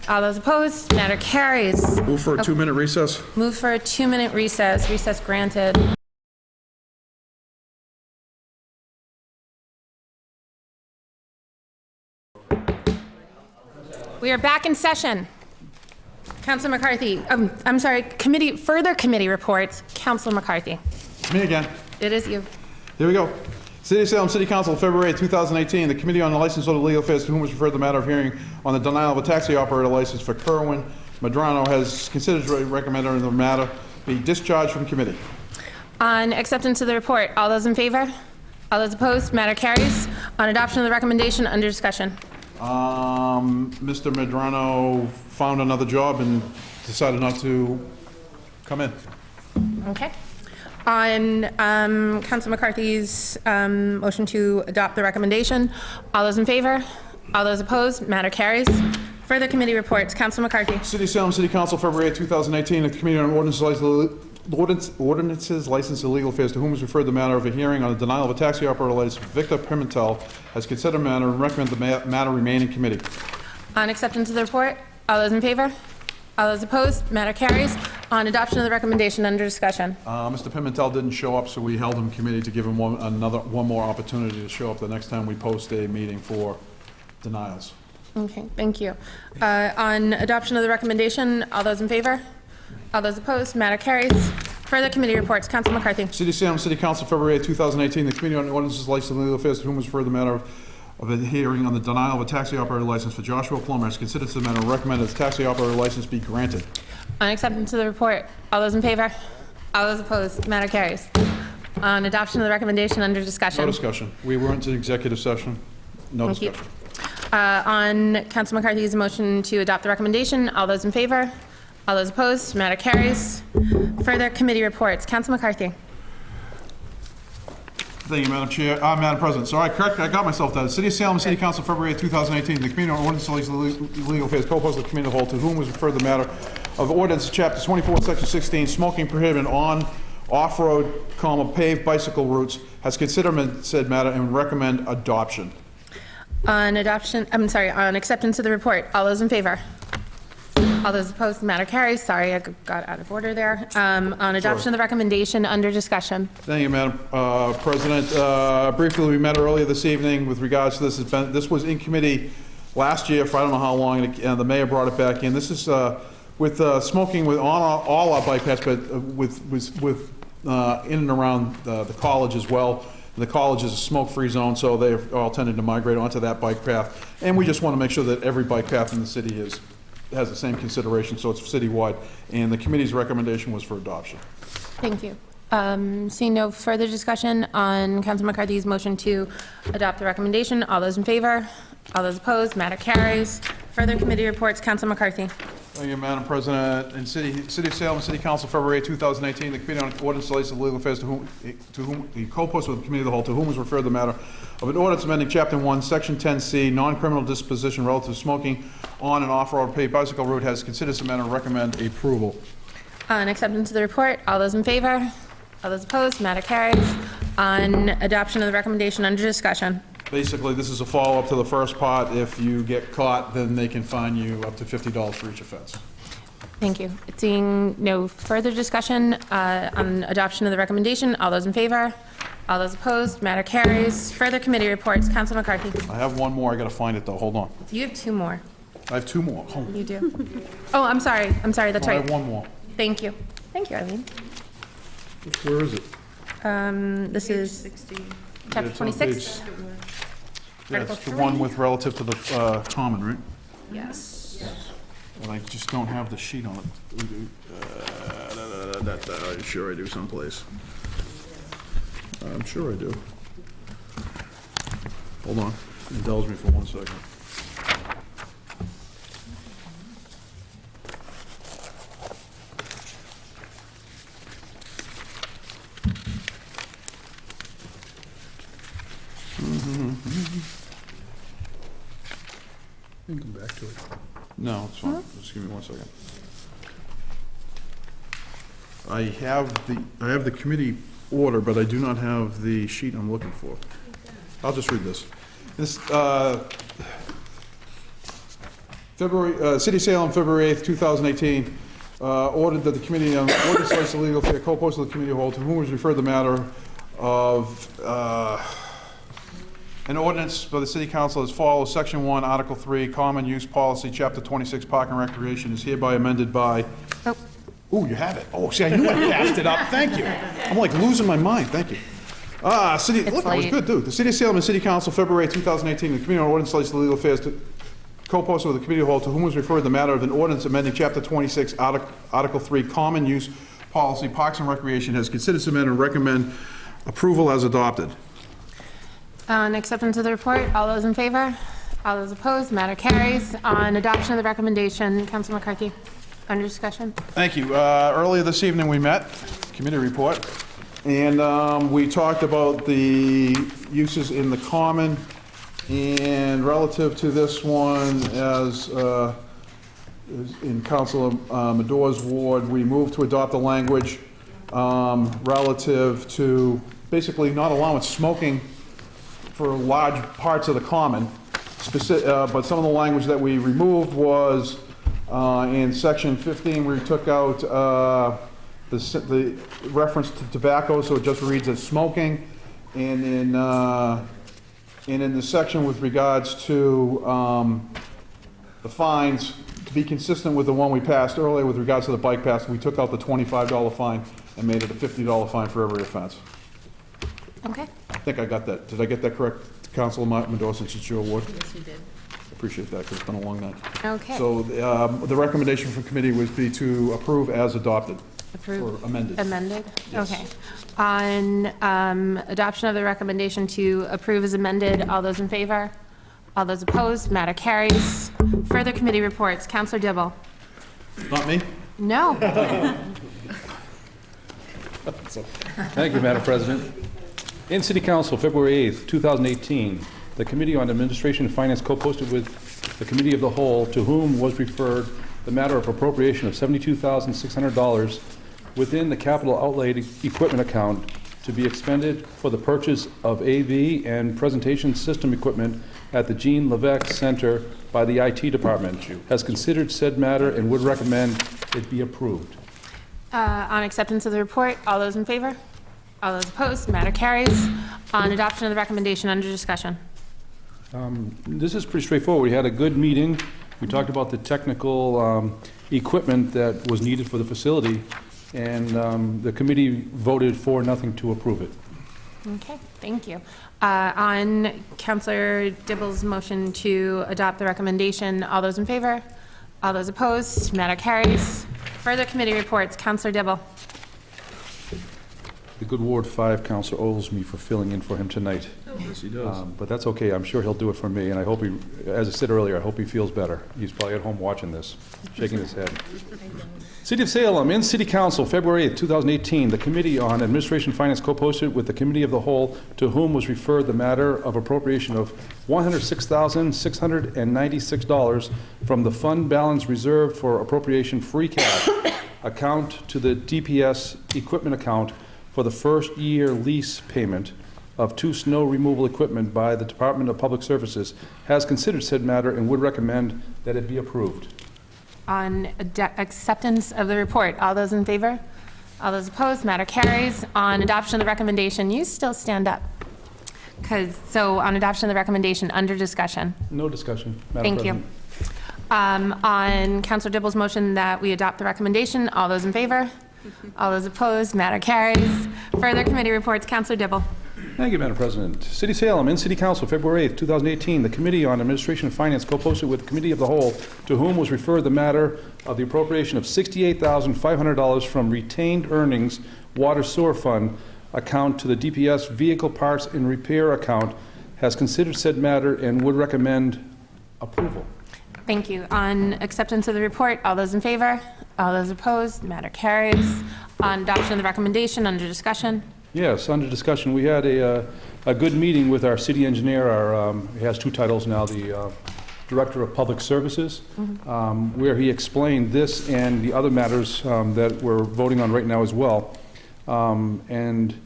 All those opposed? Matter carries. Move for a 2-minute recess. Move for a 2-minute recess. Recess granted. We are back in session. Councilor McCarthy, I'm sorry, further committee reports. Councilor McCarthy. It's me again. It is you. Here we go. City of Salem City Council, February 8, 2018. The Committee on the License of Legal Affairs, to whom was referred the matter of hearing on the denial of a taxi operator license for Kerwin Medrano, has considered to recommend the matter be discharged from committee. On acceptance of the report, all those in favor? All those opposed? Matter carries. On adoption of the recommendation, under discussion. Mr. Medrano found another job and decided not to come in. Okay. On Council McCarthy's motion to adopt the recommendation, all those in favor? All those opposed? Matter carries. Further committee reports. Council McCarthy. City of Salem City Council, February 8, 2018. The Committee on Ordinances, License, and Legal Affairs, to whom is referred the matter of a hearing on the denial of a taxi operator license, Victor Pimentel, has considered the matter and recommend the matter remain in committee. On acceptance of the report, all those in favor? All those opposed? Matter carries. On adoption of the recommendation, under discussion. Mr. Pimentel didn't show up, so we held him committee to give him one more opportunity to show up the next time we post a meeting for denials. Okay, thank you. On adoption of the recommendation, all those in favor? All those opposed? Matter carries. Further committee reports. Council McCarthy. City of Salem City Council, February 8, 2018. The Committee on Ordinances, License, and Legal Affairs, to whom was referred the matter of a hearing on the denial of a taxi operator license for Joshua Plummer, has considered the matter and recommended his taxi operator license be granted. On acceptance of the report, all those in favor? All those opposed? Matter carries. On adoption of the recommendation, under discussion. No discussion. We went to executive session. No Thank you. discussion. On Council McCarthy's motion to adopt the recommendation, all those in favor? All those opposed? Matter carries. Further committee reports. Council McCarthy. Thank you, Madam Chair. Madam President. Sorry, correct. I got myself that. City of Salem City Council, February 2018. The Committee on Ordinances, Legal Affairs, co-host of the Committee of the Whole, to whom was referred the matter of Ordinance Chapter 24, Section 16, smoking prohibited on off-road, paved bicycle routes, has considered said matter and recommend adoption. On adoption, on acceptance of the report, all those in favor? All those opposed? Matter carries. Sorry, I got out of order there. On adoption of the recommendation, under discussion. Thank you, Madam President. Briefly, we met earlier this evening with regards to this. This was in committee last year for I don't know how long, and the mayor brought it back in. This is with smoking on all our bike paths, but with in and around the college as well. The college is a smoke-free zone, so they're all tending to migrate onto that bike path. And we just want to make sure that every bike path in the city has the same consideration, so it's citywide. And the committee's recommendation was for adoption. Thank you. Seeing no further discussion on Council McCarthy's motion to adopt the recommendation, all those in favor? All those opposed? Matter carries. Further committee reports. Council McCarthy. Thank you, Madam President. In City of Salem City Council, February 8, 2018, the Committee on Ordinance, License, and Legal Affairs, to whom the co-post with the Committee of the Whole, to whom was referred the matter of an ordinance amending Chapter 1, Section 10C, non-criminal disposition relative to smoking on and off-road paved bicycle route, has considered the matter and recommend approval. On acceptance of the report, all those in favor? All those opposed? Matter carries. On adoption of the recommendation, under discussion. Basically, this is a follow-up to the first part. If you get caught, then they can fine you up to $50 for each offense. Thank you. Seeing no further discussion on adoption of the recommendation, all those in favor? All those opposed? Matter carries. Further committee reports. Council McCarthy. I have one more. I gotta find it, though. Hold on. You have two more. I have two more. Oh. You do. Oh, I'm sorry. I'm sorry. That's No, I right. have one more. Thank you. Thank you, Eileen. Where is it? This is chapter It's on 26. Yeah, Article it's the 3. one with relative to the common, right? Yes. And I just don't have the sheet on it. I'm sure I do someplace. I'm sure I do. Hold on. Indulge me for 1 second. You can come back to it. No, it's fine. Just give me 1 second. I have the committee order, but I do not have the sheet I'm looking for. I'll just read this. This, City of Salem, February 8th, 2018, ordered that the Committee on Ordinance, Legislative, Legal Affairs, co-posted the Committee of Whole, to whom was referred the matter of an ordinance by the City Council as follows. Section 1, Article 3, Common Use Policy, Chapter 26, Park and Recreation is hereby amended by... Oh, you have it. Oh, see, I knew I passed it up. Thank you. I'm like losing my mind. Thank you. Look, I was good, dude. The City of Salem and City Council, February 2018, the Committee on Ordinance, Legislative, Legal Affairs, co-posted with the Committee of the Whole, to whom was referred the matter of an ordinance amending Chapter 26, Article 3, Common Use Policy, Parks and Recreation, has considered submitted and recommend approval as adopted. On acceptance of the report, all those in favor? All those opposed? Matter carries. On adoption of the recommendation, Council McCarthy, under discussion. Thank you. Earlier this evening, we met, committee report, and we talked about the uses in the common, and relative to this one, as in Councilor Medor's ward, we moved to adopt the language relative to basically not allowing smoking for large parts of the common, but some of the language that we removed was in section 15, we took out the reference to tobacco, so it just reads as smoking, and in the section with regards to the fines, to be consistent with the one we passed earlier with regards to the bike pass, we took out the $25 fine and made it a $50 fine for every offense. Okay. I think I got that. Did I get that correct, Councilor Medor, since it's your award? Yes, you did. Appreciate that, because it's been a long night. Okay. So the recommendation from committee would be to approve as adopted. Approve. Or amended. Amended? Yes. Okay. On adoption of the recommendation to approve as amended, all those in favor? All those opposed? Matter carries. Further committee reports. Councilor Dibble. Not me? No. Thank you, Madam President. In City Council, February 8th, 2018, the Committee on Administration and Finance co-posted with the Committee of the Whole, to whom was referred the matter of appropriation of $72,600 within the capital outlay equipment account to be expended for the purchase of AV and presentation system equipment at the Jean Levesque Center by the IT Department, has considered said matter and would recommend it be approved. On acceptance of the report, all those in favor? All those opposed? Matter carries. On adoption of the recommendation, under discussion. This is pretty straightforward. We had a good meeting. We talked about the technical equipment that was needed for the facility, and the committee voted 4-0 to approve it. Okay, thank you. On Councilor Dibble's motion to adopt the recommendation, all those in favor? All those opposed? Matter carries. Further committee reports. Councilor Dibble. The good Ward 5 counselor owes me for filling in for him tonight. Yes, he does. But that's okay. I'm sure he'll do it for me, and I hope he, as I said earlier, I hope he feels better. He's probably at home watching this, shaking his head. City of Salem, in City Council, February 8th, 2018, the Committee on Administration and Finance co-posted with the Committee of the Whole, to whom was referred the matter of appropriation of $106,696 from the fund balance reserved for appropriation free cash account to the DPS equipment account for the first year lease payment of 2 snow removal equipment by the Department of Public Services, has considered said matter and would recommend that it be approved. On acceptance of the report, all those in favor? All those opposed? Matter carries. On adoption of the recommendation, you still stand up. So on adoption of the recommendation, under discussion. No discussion, Madam Thank President. you. On Councilor Dibble's motion that we adopt the recommendation, all those in favor? All those opposed? Matter carries. Further committee reports, Councilor Dibble. Thank you, Madam President. City Salem, in City Council, February 8th, 2018, the Committee on Administration and Finance co-posted with the Committee of the Whole, to whom was referred the matter of the appropriation of $68,500 from retained earnings Water Sewer Fund account to the DPS Vehicle Parts and Repair account, has considered said matter and would recommend approval. Thank you. On acceptance of the report, all those in favor? All those opposed? Matter carries. On adoption of the recommendation, under discussion. Yes, under discussion, we had a good meeting with our city engineer. He has 2 titles now, the Director of Public Services, where he explained this and the other matters that we're voting on right now as well. It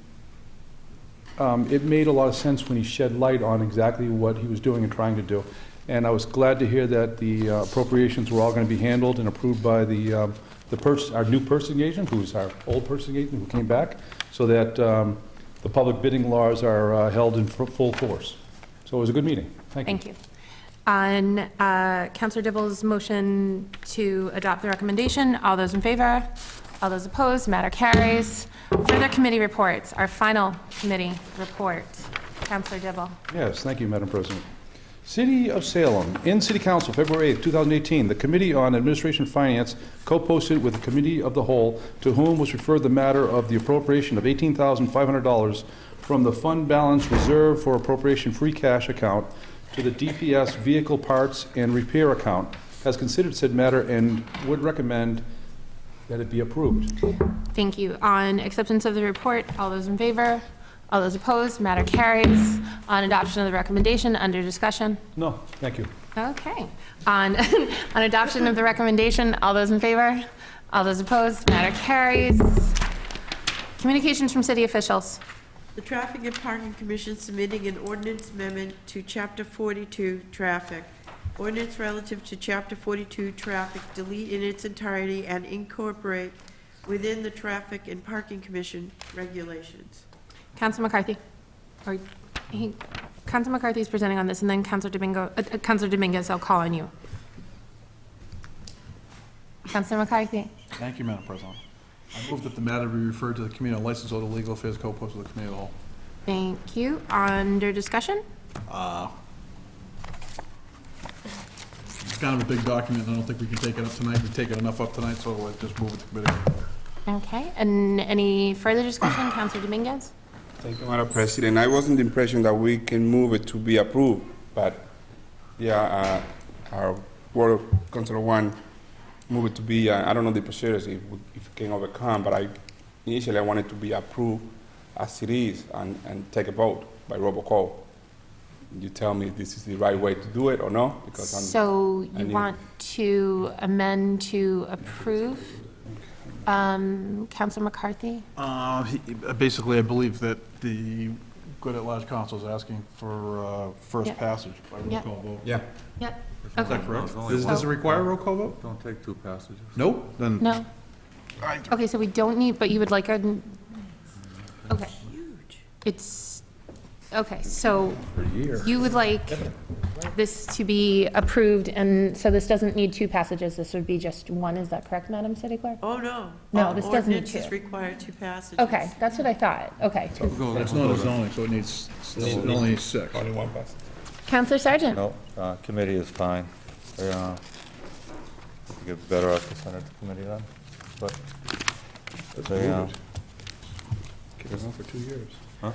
made a lot of sense when he shed light on exactly what he was doing and trying to do. And I was glad to hear that the appropriations were all going to be handled and approved by our new purchasing agent, who's our old purchasing agent who came back, so that the public bidding laws are held in full force. So it was a good meeting. Thank you. Thank you. On Councilor Dibble's motion to adopt the recommendation, all those in favor? All those opposed? Matter carries. Further committee reports. Our final committee report. Councilor Dibble. Yes, thank you, Madam President. City of Salem, in City Council, February 8, 2018, the Committee on Administration and Finance co-posted with the Committee of the Whole, to whom was referred the matter of the appropriation of $18,500 from the Fund Balance Reserve for Appropriation Free Cash account to the DPS Vehicle Parts and Repair account, has considered said matter and would recommend that it be approved. Thank you. On acceptance of the report, all those in favor? All those opposed? Matter carries. On adoption of the recommendation, under discussion? No, thank you. Okay. On adoption of the recommendation, all those in favor? All those opposed? Matter carries. Communications from city officials. The Traffic and Parking Commission submitting an ordinance amendment to Chapter 42, Traffic. Ordinance relative to Chapter 42, Traffic, delete in its entirety and incorporate within the Traffic and Parking Commission regulations. Councilor McCarthy. Councilor McCarthy is presenting on this, and then Councilor Dominguez, I'll call on you. Councilor McCarthy. Thank you, Madam President. I move that the matter be referred to the Committee on License or the Legal Affairs co-posted with the Committee of the Whole. Thank you. Under discussion? It's kind of a big document, and I don't think we can take it up tonight. We've taken enough up tonight, so we'll just move it to committee. Okay. And any further discussion? Councilor Dominguez? Thank you, Madam President. I was in the impression that we can move it to be approved, but yeah, our Board of Councilor One moved it to be, I don't know the procedures if it can overcome, but initially I wanted to be approved as it is and take a vote by roll call. You tell me this is the right way to do it or no? Because so you want to amend to approve? Councilor McCarthy? Basically, I believe that the good at large council is asking for first passage by roll call vote. Yeah. Yep. Is that correct? Does it require a roll call vote? Don't take 2 passages. Nope, then. No. Okay, so we don't need, but you would like a, okay. It's, okay, so you would like this to be approved, and so this doesn't need 2 passages, this would be just 1, is that correct, Madam City Clerk? Oh, no. No, this doesn't need 2. Ordinances require 2 passages. Okay, that's what I thought, okay. But it's not a zoning, so it needs, it only needs 6. Only 1 passage. Councilor Sargent? No, committee is fine. You get better off to send it to committee then, but they, Keep it on for 2 years. huh?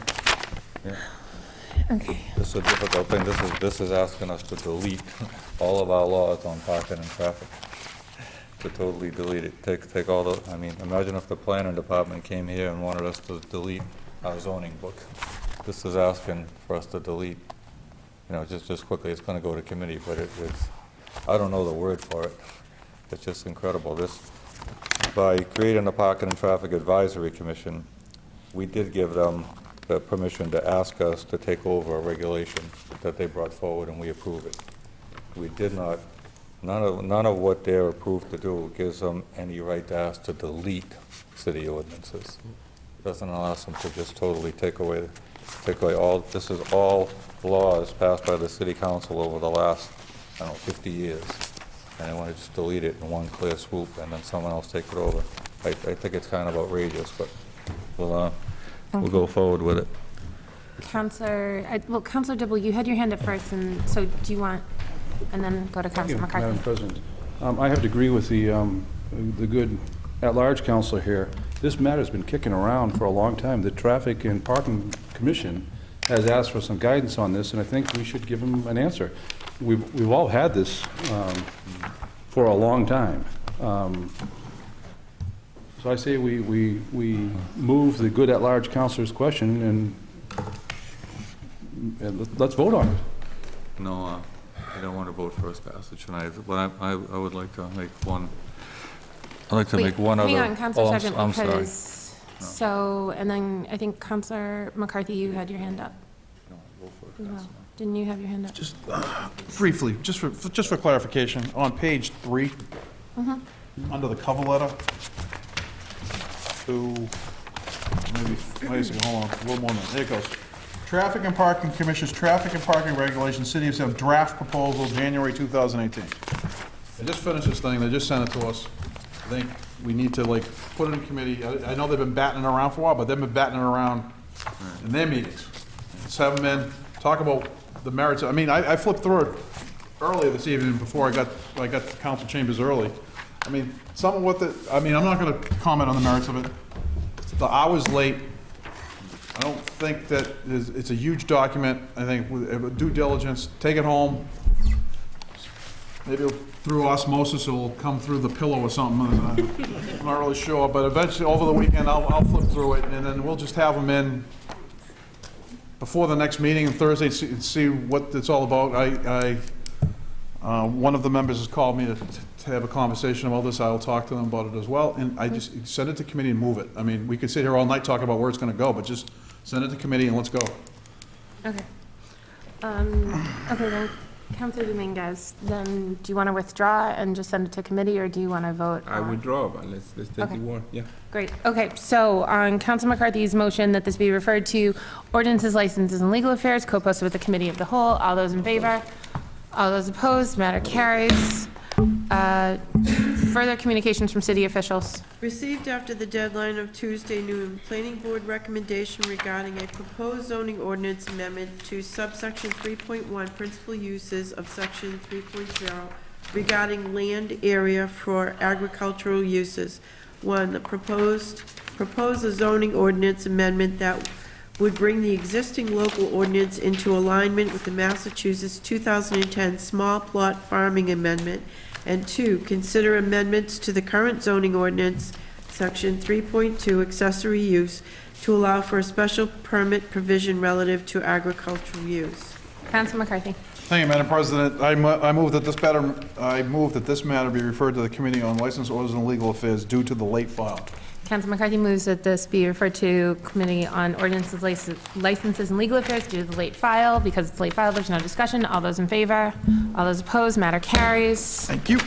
Yeah. Okay. This is a difficult thing. This is asking us to delete all of our laws on parking and traffic. To totally delete it. Take all the, I mean, imagine if the planning department came here and wanted us to delete our zoning book. This is asking for us to delete, you know, just quickly. It's gonna go to committee, but it's, I don't know the word for it. It's just incredible. This, by creating the Parking and Traffic Advisory Commission, we did give them the permission to ask us to take over a regulation that they brought forward, and we approve it. We did not, none of what they're approved to do gives them any right to ask to delete city ordinances. Doesn't allow them to just totally take away all, this is all laws passed by the city council over the last, I don't know, 50 years. And they want to just delete it in one clear swoop and then someone else take it over. I think it's kind of outrageous, but we'll go forward with it. Counselor Dibble, you had your hand up first, and so do you want, and then go to Counselor McCarthy. Madam President, I have to agree with the good at-large counselor here. This matter's been kicking around for a long time. The Traffic and Parking Commission has asked for some guidance on this, and I think we should give them an answer. We've all had this for a long time. So I say we move the good at-large counselor's question and let's vote on it. No, I don't want to vote for its passage tonight, but I would like to make one. I'd like to make one other. Hang on, Counselor Sargent, I'm sorry. because, so, and then I think Counselor McCarthy, you had your hand up. No, vote for it. as well. Didn't you have your hand up? Just briefly, just for clarification, on page 3, under the cover letter, to maybe, wait a second, hold on, a little more than that. There it goes. Traffic and Parking Commission's Traffic and Parking Regulations, City of Salem, draft proposal, January 2018. They just finished this thing, they just sent it to us. I think we need to like put it in committee. I know they've been batting it around for a while, but they've been batting it around in their meetings. Let's have them in, talk about the merits. I mean, I flipped through it earlier this evening before I got to council chambers early. I mean, some of what I'm not gonna comment on the merits of it. The hour's late. I don't think that it's a huge document. I think with due diligence, take it home. Maybe through osmosis it will come through the pillow or something. I'm not really sure, but eventually over the weekend I'll flip through it, and then we'll just have them in before the next meeting on Thursday and see what it's all about. One of the members has called me to have a conversation about this. I'll talk to them about it as well, and I just send it to committee and move it. I mean, we could sit here all night talking about where it's going to go, but just send it to committee and let's go. Okay. Okay, then, Counselor Dominguez, then do you want to withdraw and just send it to committee, or do you want to vote? I withdraw, but let's take Okay. the one, yeah. Great. Okay, so on Counselor McCarthy's motion that this be referred to ordinances, licenses, and legal affairs, co-posted with the committee of the whole, all those in favor? All those opposed? Matter carries. Further communications from city officials. Received after the deadline of Tuesday noon, Planning Board recommendation regarding a proposed zoning ordinance amendment to subsection 3.1, principal uses of section 3.0 regarding land area for agricultural uses. 1, the propose a zoning ordinance amendment that would bring the existing local ordinance into alignment with the Massachusetts 2010 Small Plot Farming Amendment. And 2, consider amendments to the current zoning ordinance, section 3.2, accessory use, to allow for a special permit provision relative to agricultural use. Councilor McCarthy. Thank you, Madam President. I move that this matter be referred to the Committee on License, Orders, and Legal Affairs due to the late file. Councilor McCarthy moves that this be referred to Committee on Ordinances, Licenses, and Legal Affairs due to the late file. Because it's late file, there's no discussion. All those in favor? All those opposed? Matter carries. Thank you.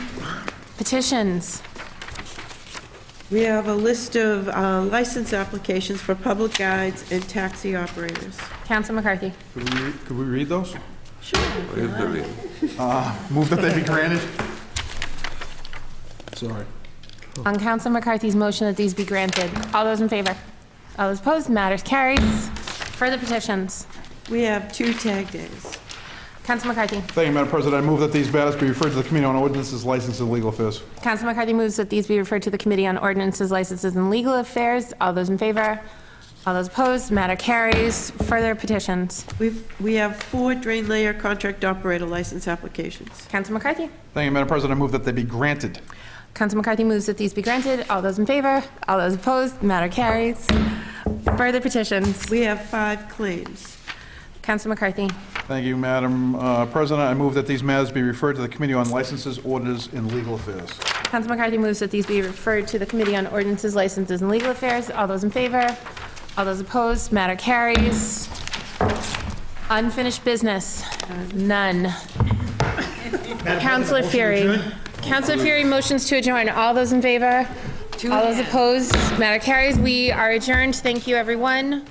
Petitions. We have a list of license applications for public guides and taxi operators. Councilor McCarthy. Could we read those? Sure. Move that they be granted. Sorry. On Councilor McCarthy's motion that these be granted, all those in favor? All those opposed? Matters carries. Further petitions. We have 2 tag days. Councilor McCarthy. Thank you, Madam President. I move that these matters be referred to the Committee on Ordinances, Licenses, and Legal Affairs. Councilor McCarthy moves that these be referred to the Committee on Ordinances, Licenses, and Legal Affairs. All those in favor? All those opposed? Matter carries. Further petitions. We have 4 drain layer contract operator license applications. Councilor McCarthy. Thank you, Madam President. I move that they be granted. Councilor McCarthy moves that these be granted. All those in favor? All those opposed? Matter carries. Further petitions. We have 5 claims. Councilor McCarthy. Thank you, Madam President. I move that these matters be referred to the Committee on Licenses, Orders, and Legal Affairs. Councilor McCarthy moves that these be referred to the Committee on Ordinances, Licenses, and Legal Affairs. All those in favor? All those opposed, matter carries. Unfinished business, none. Counselor Fury. Counselor Fury motions to adjourn. All those in favor? All those opposed, matter carries. We are adjourned. Thank you, everyone.